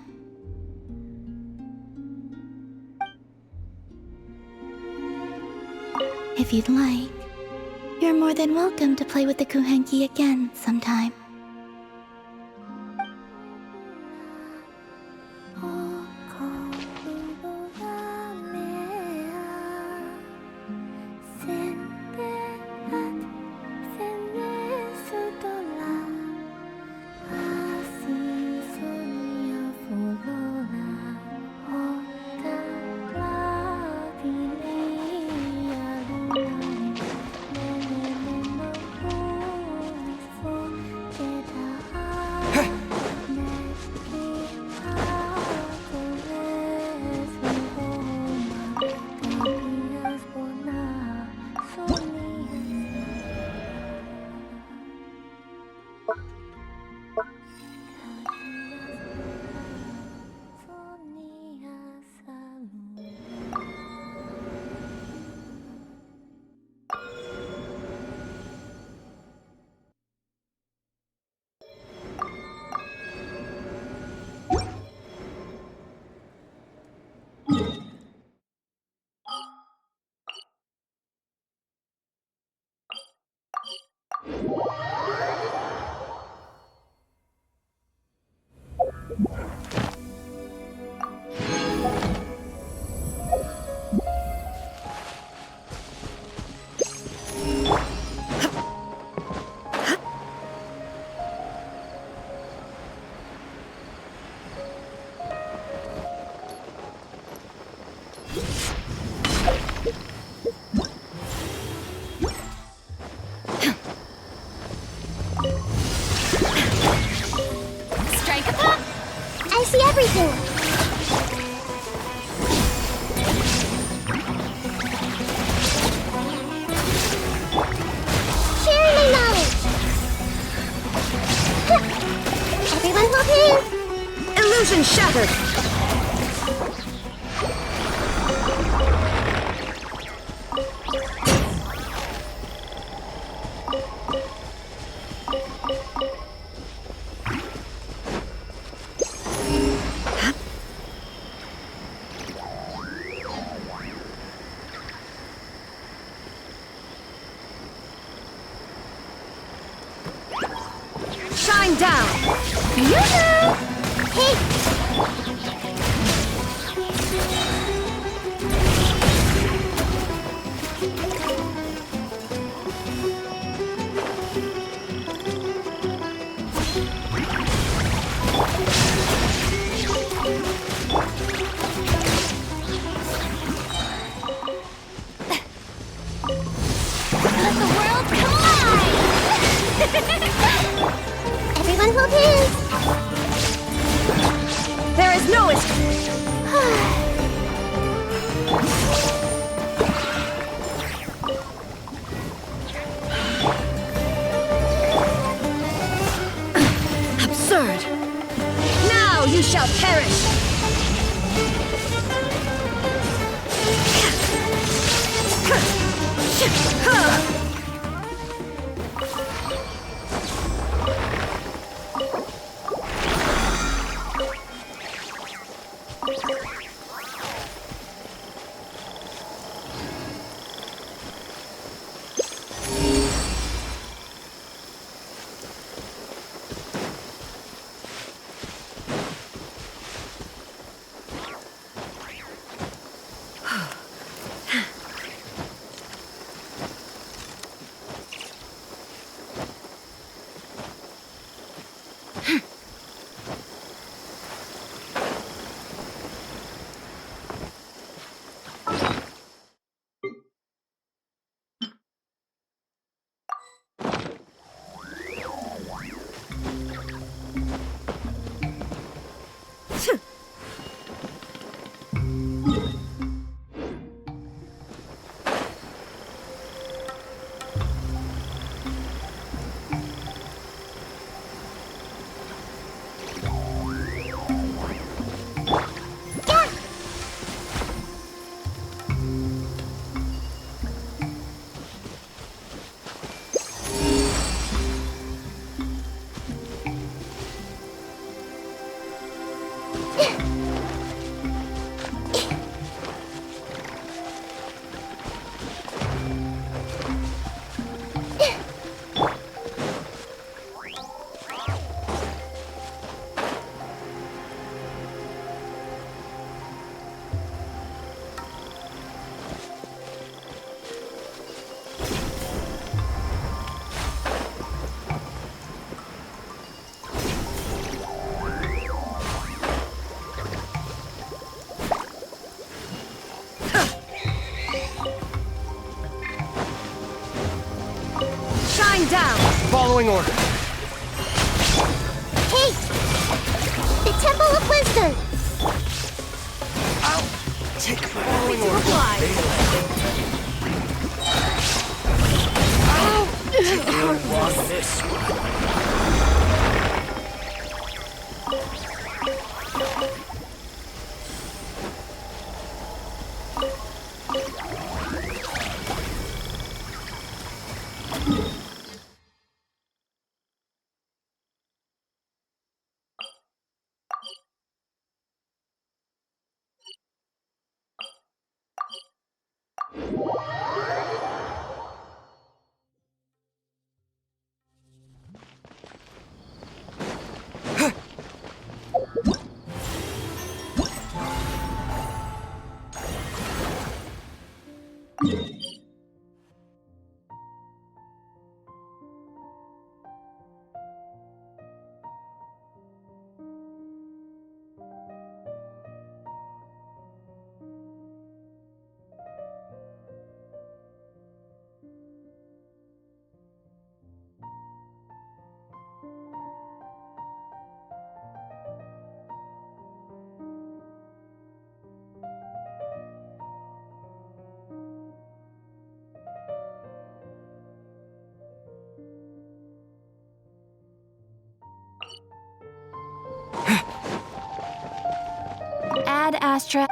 If you'd like, you're more than welcome to play with the Kuhenki again sometime. I see everything! Sharing my knowledge! Everyone hold hands! Illusion shattered! Shine down! Yoo-hoo! Hey! Let the world collide! Everyone hold hands! There is no escape! Absurd! Now you shall perish! following order. Hey! The Temple of Wisdom! I'll take following To apply. You'll want this one. Ad Astra.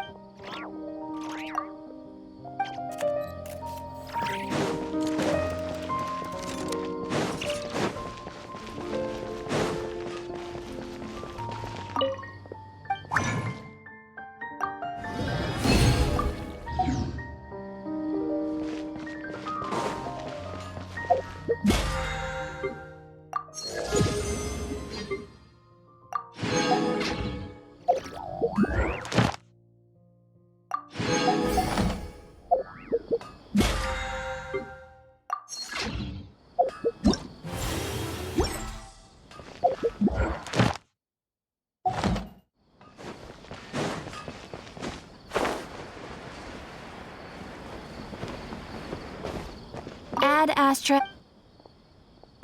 Ad Astra.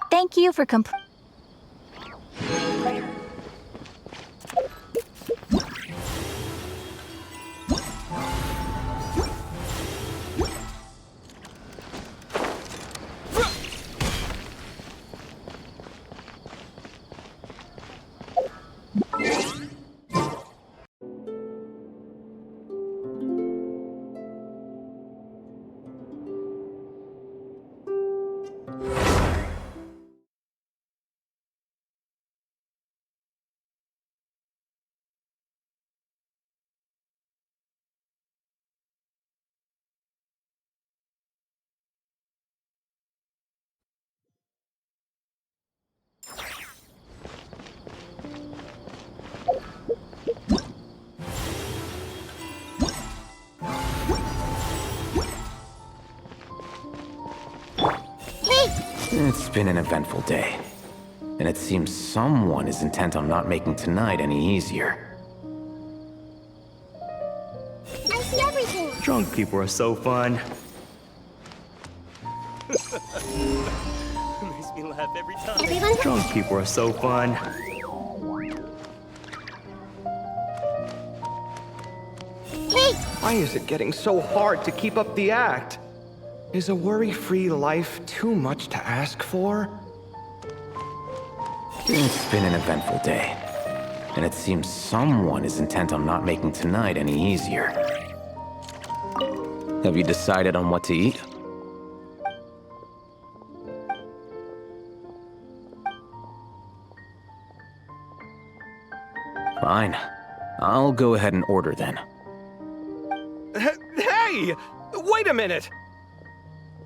Thank you for It's been an eventful day, and it seems someone is intent on not making tonight any easier. I see everything! Drunk people are so fun. Makes me laugh every time. Everyone? Drunk people are so fun. Hey! Why is it getting so hard to keep up the act? Is a worry-free life too much to ask for? It's been an eventful day, and it seems someone is intent on not making tonight any easier. Have you decided on what to eat? Fine. I'll go ahead and order then. Hey! Wait a minute!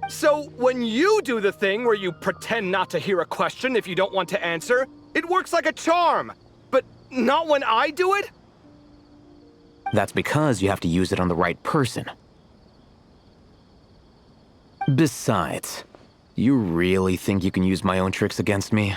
So, when you do the thing where you pretend not to hear a question if you don't want to answer, it works like a charm. But not when I do it? That's because you have to use it on the right person. Besides, you really think you can use my own tricks against me?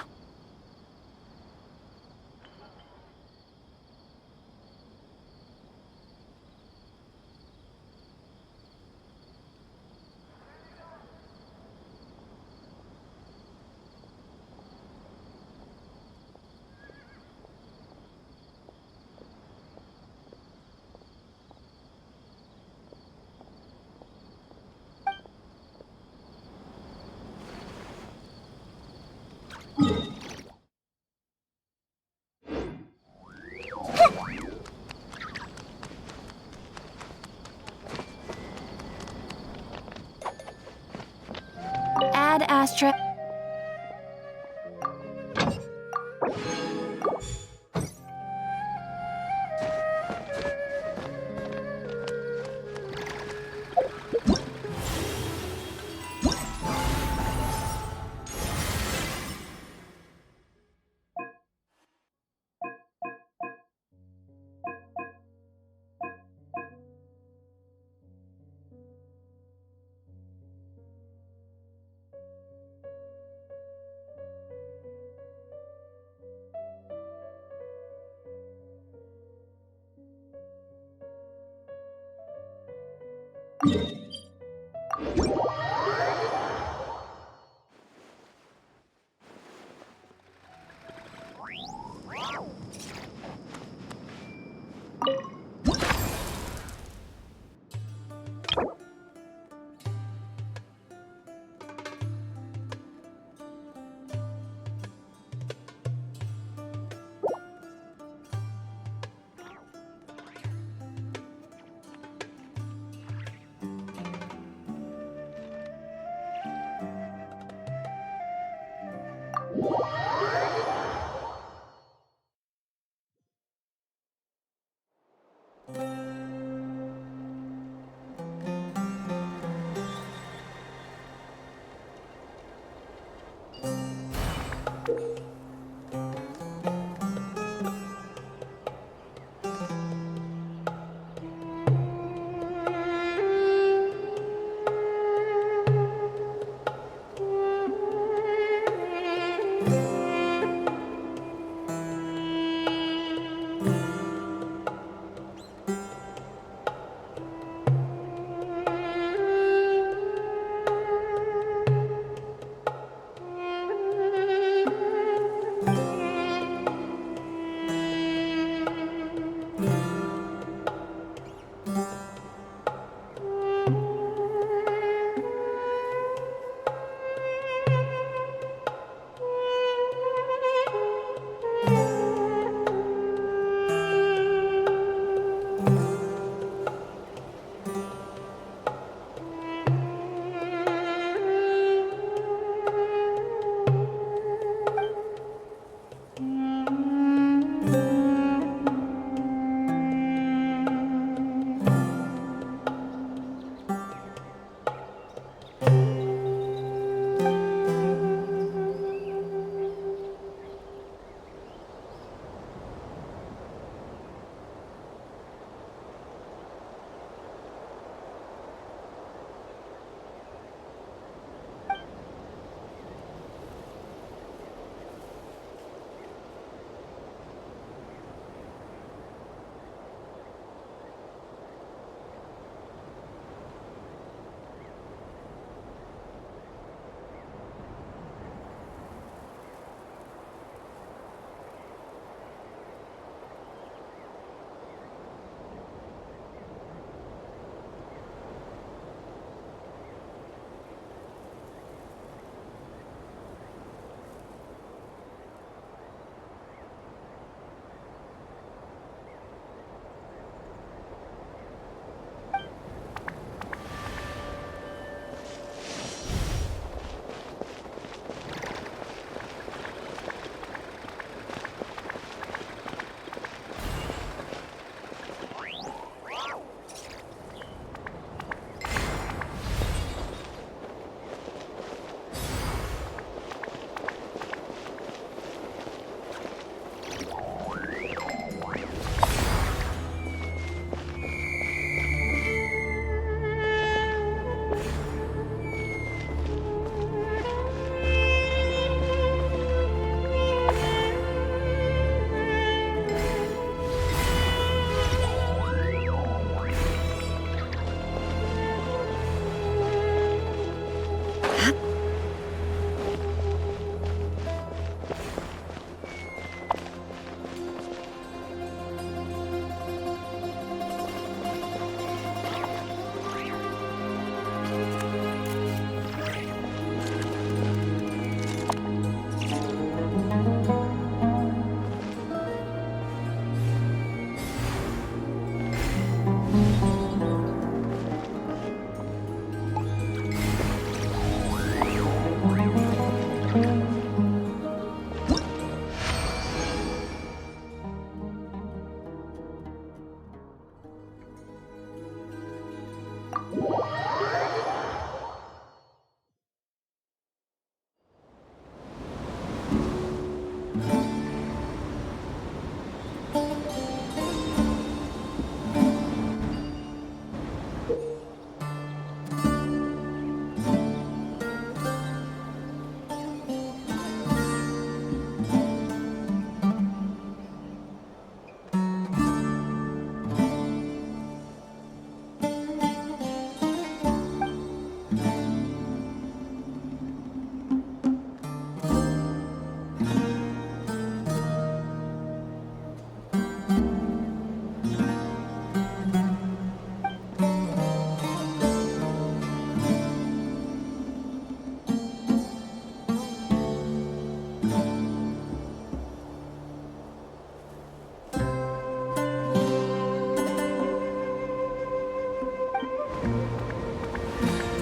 last trip.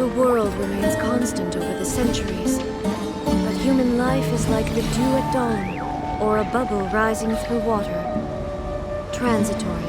The world remains constant over the centuries, but human life is like the dew at dawn, or a bubble rising through water. Transitory.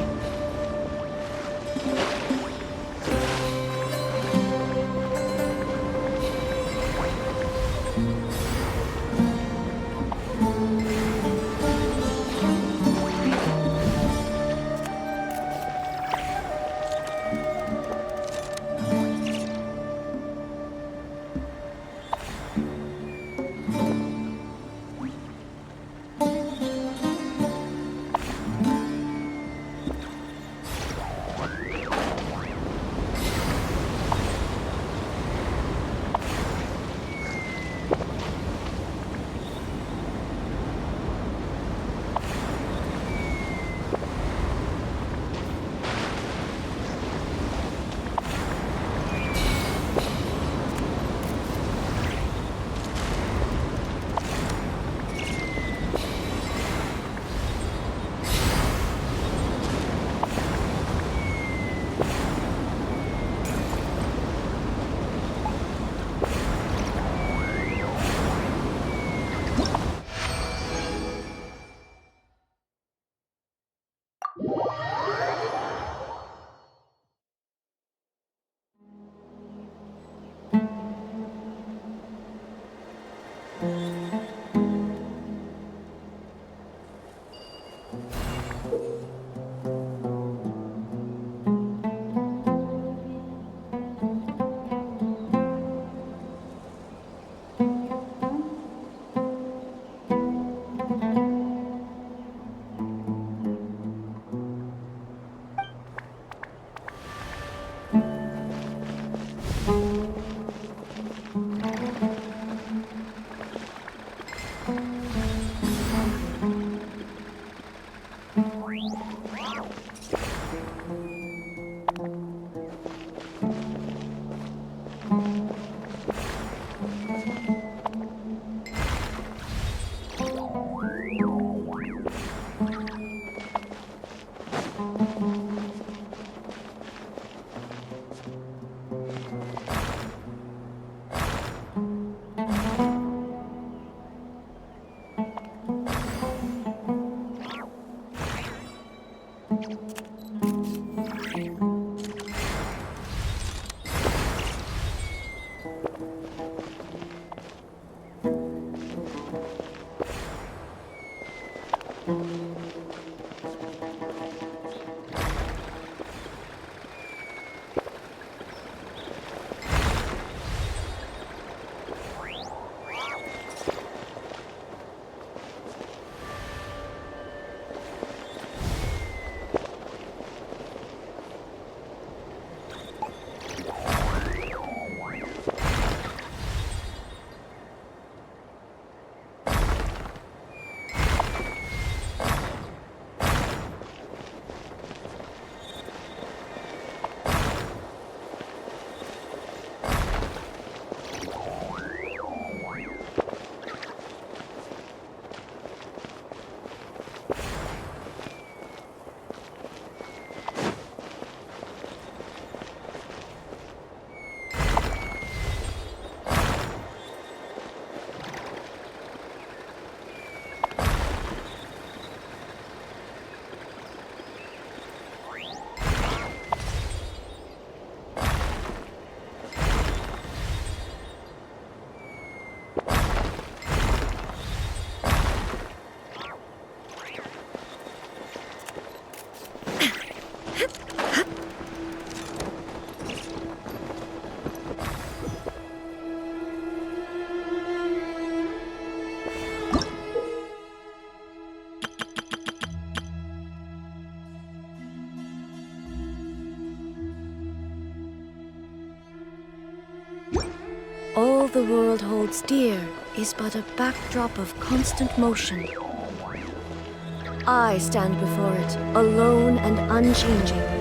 All the world holds dear is but a backdrop of constant motion. I stand before it, alone and unchanging.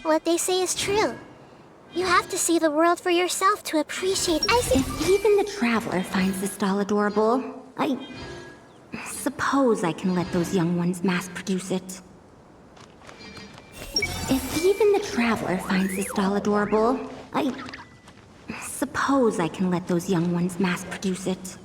what they say is true. You have to see the world for yourself to appreciate. If even the Traveler finds this doll adorable, I suppose I can let those young ones mass-produce it. If even the Traveler finds this doll adorable, I suppose I can let those young ones mass-produce it.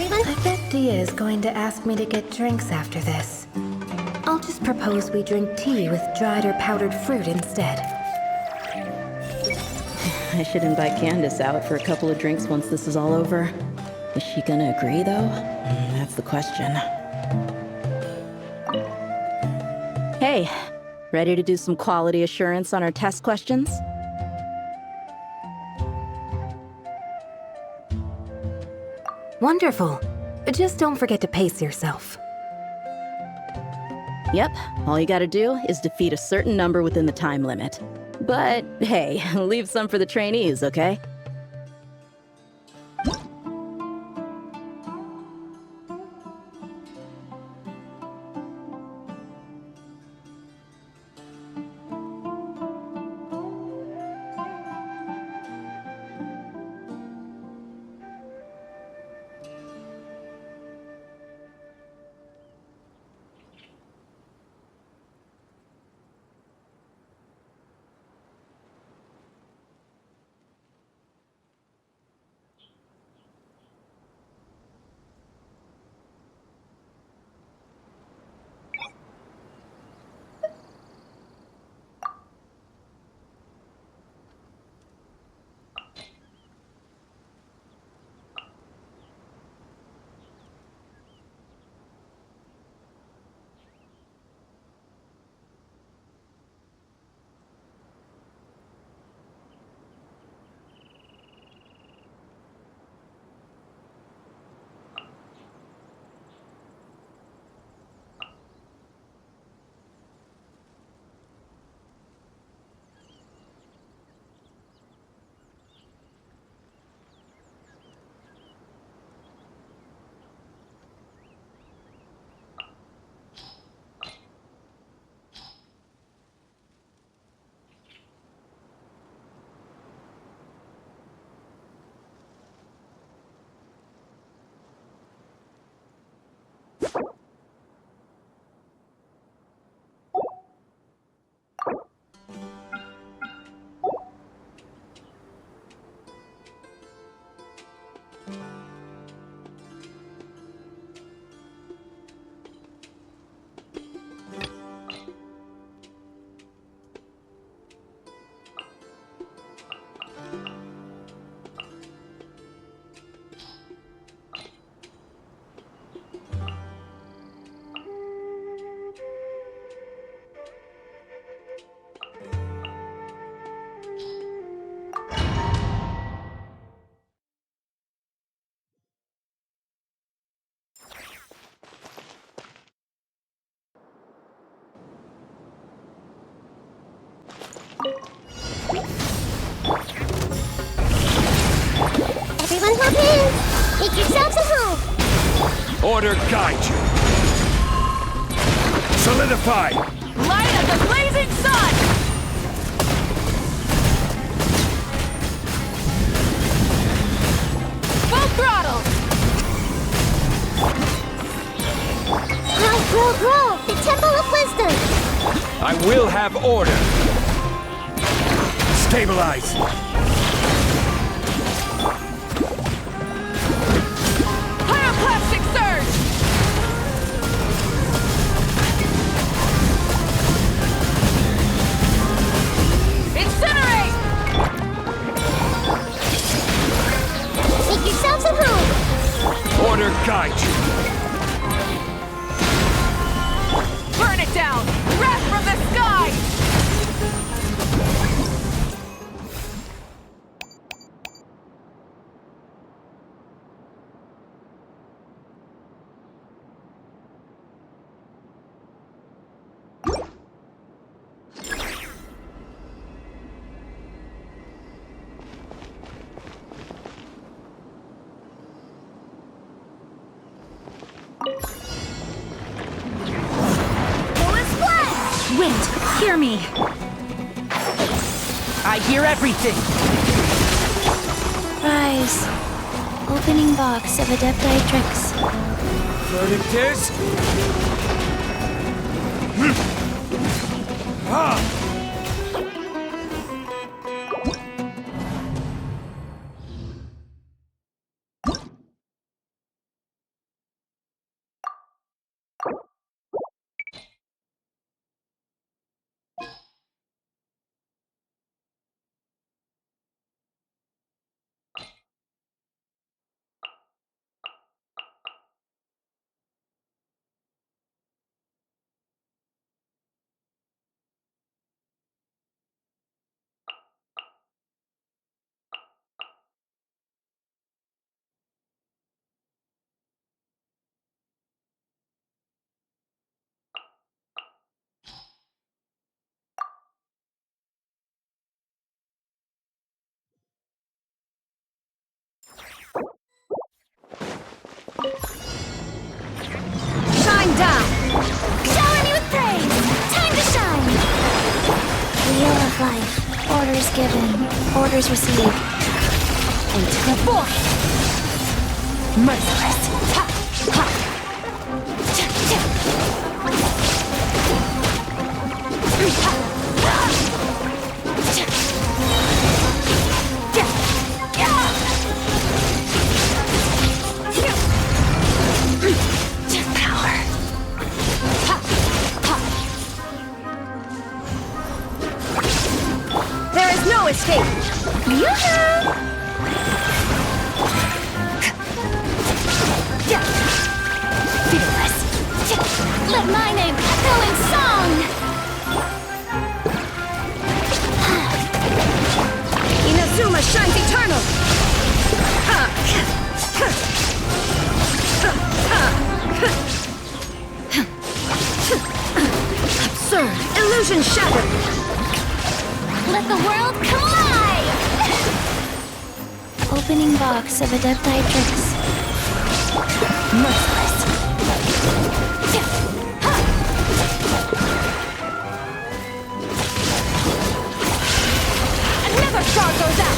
I bet Dia is going to ask me to get drinks after this. I'll just propose we drink tea with dried or powdered fruit instead. I should invite Candace out for a couple of drinks once this is all over. Is she gonna agree, though? That's the question. Hey, ready to do some quality assurance on our test questions? Wonderful. Just don't forget to pace yourself. Yep, all you gotta do is defeat a certain number within the time limit. But hey, leave some for the trainees, okay? Everyone hop in! Make yourselves at home! Order guide you. Solidify! Light of the blazing sun! Full throttle! Grow! The Temple of Wisdom! I will have order. Stabilize. Pyroclastic surge! Incinerate! Make yourselves at home! Order guide you. it down! Wrath from the sky! Wind, hear me. I hear everything. Rise. Opening box of Adepti-Trix. Verdict is... Shine down! Shower me with praise! Time to shine! Wheel of life. Orders given. Orders received. Into the void! Merciless. There is no escape! Yoo-hoo! Fearless! Let my name echo in song! Inazuma shines eternal! Absurd! Illusion shattered! Let the world come alive! Opening box of Adepti-Trix. Merciless. Another star goes out!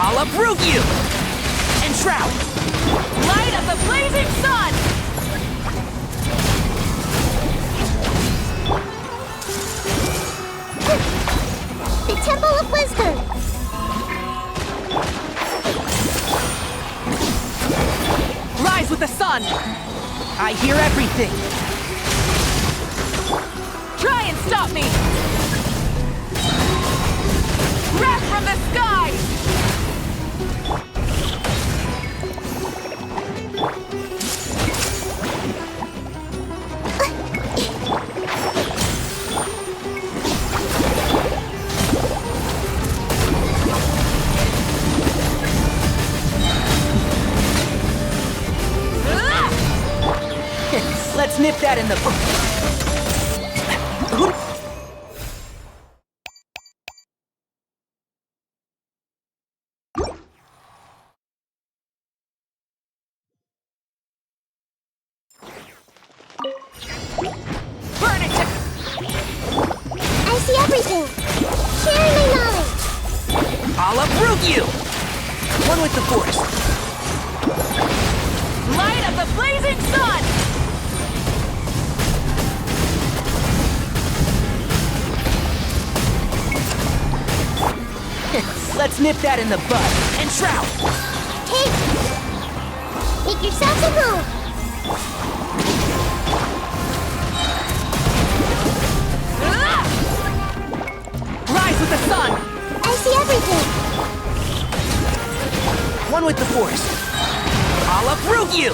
I'll uproot you! Enshroud! Light of the blazing sun! The Temple of Wisdom! Rise with the sun! I hear everything! Try and stop me! Wrath from the sky! nip that in the... Burn it to... I see everything. Sharing my knowledge. I'll uproot you! One with the force. Light of the blazing sun! Let's nip that in the bud. And shroud! Take. Make yourselves at home. Rise with the sun! I see everything. One with the force. I'll uproot you!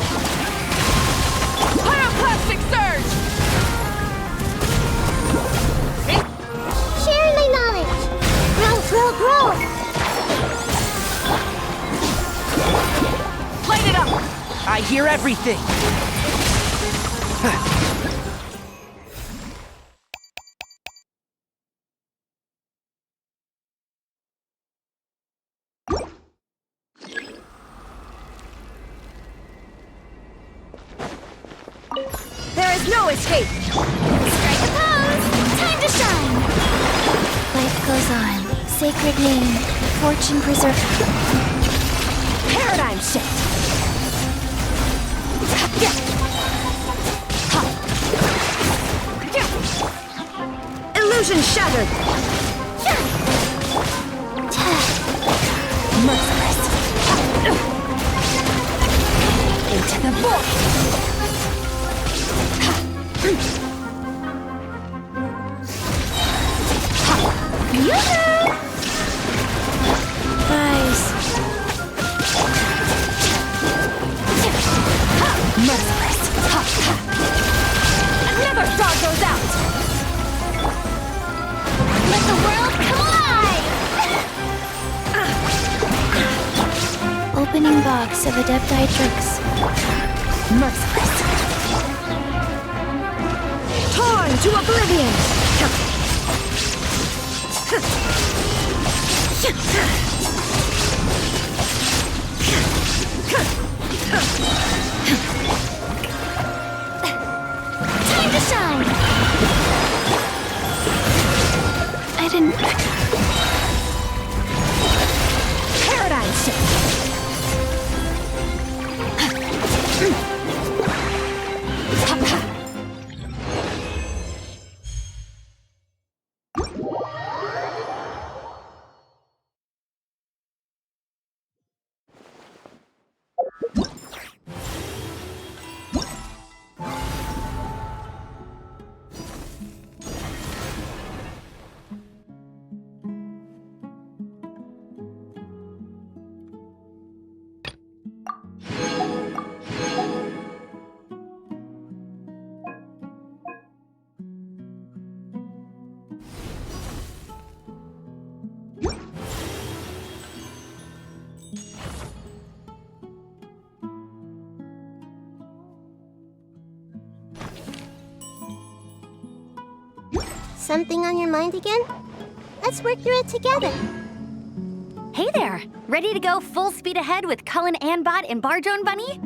Pyroclastic surge! Sharing my knowledge. Grow, grow, grow. Light it up! I hear everything. There is no escape! Strike a pose! Time to shine! Life goes on. Sacred name. Fortune preserve. Paradigm shift! Illusion shattered! Merciless. Into the void! Rise. Merciless! Another star goes out! Let the world come alive! Opening box of Adepti-Trix. Merciless! Torn to oblivion! Time to shine! I didn't... Paradigm shift! Something on your mind again? Let's work through it together. Hey there! Ready to go full speed ahead with Cullen Anbot and Bardrone Bunny?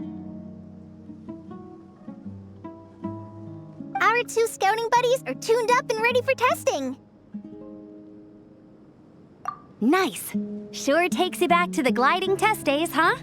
Our two scouting buddies are tuned up and ready for testing. Nice! Sure takes you back to the gliding test days, huh?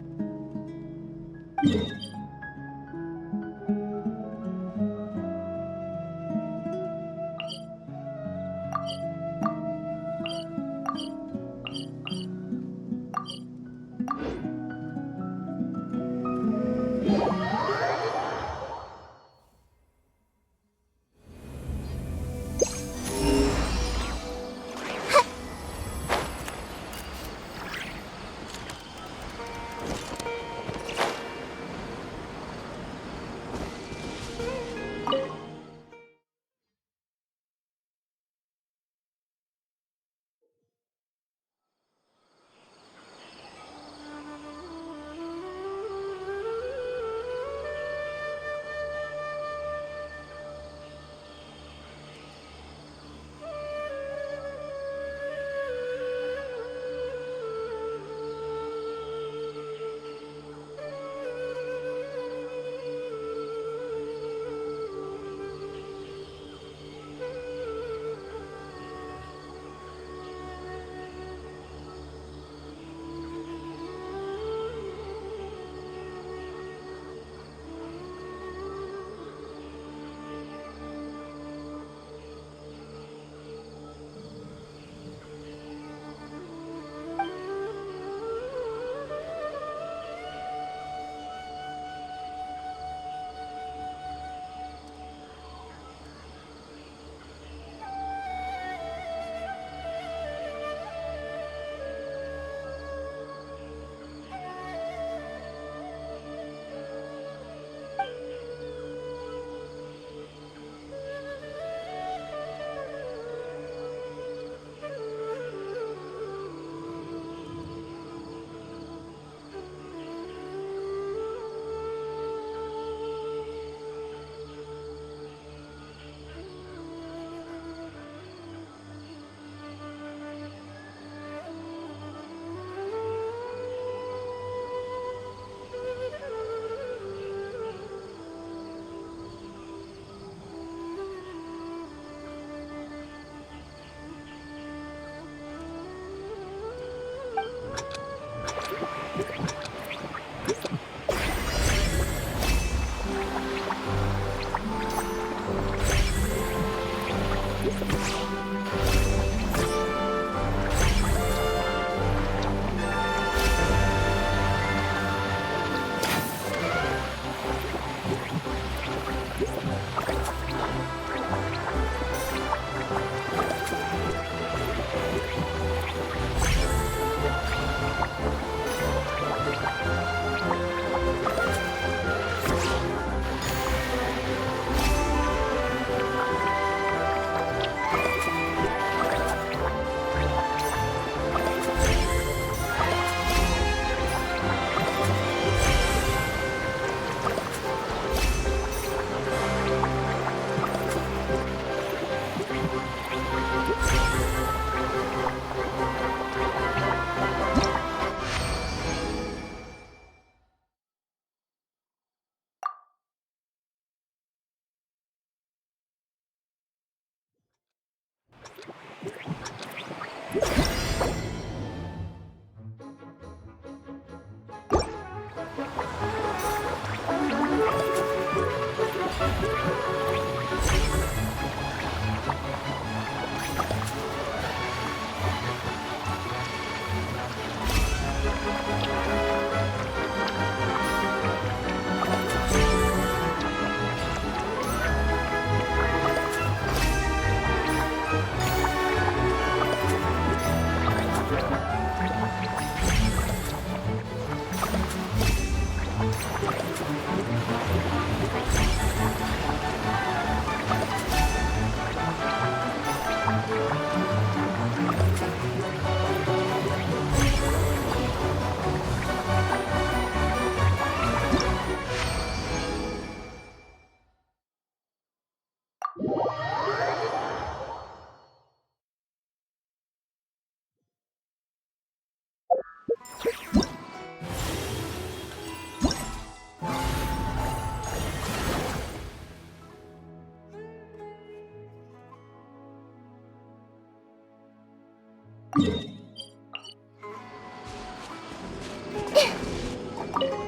You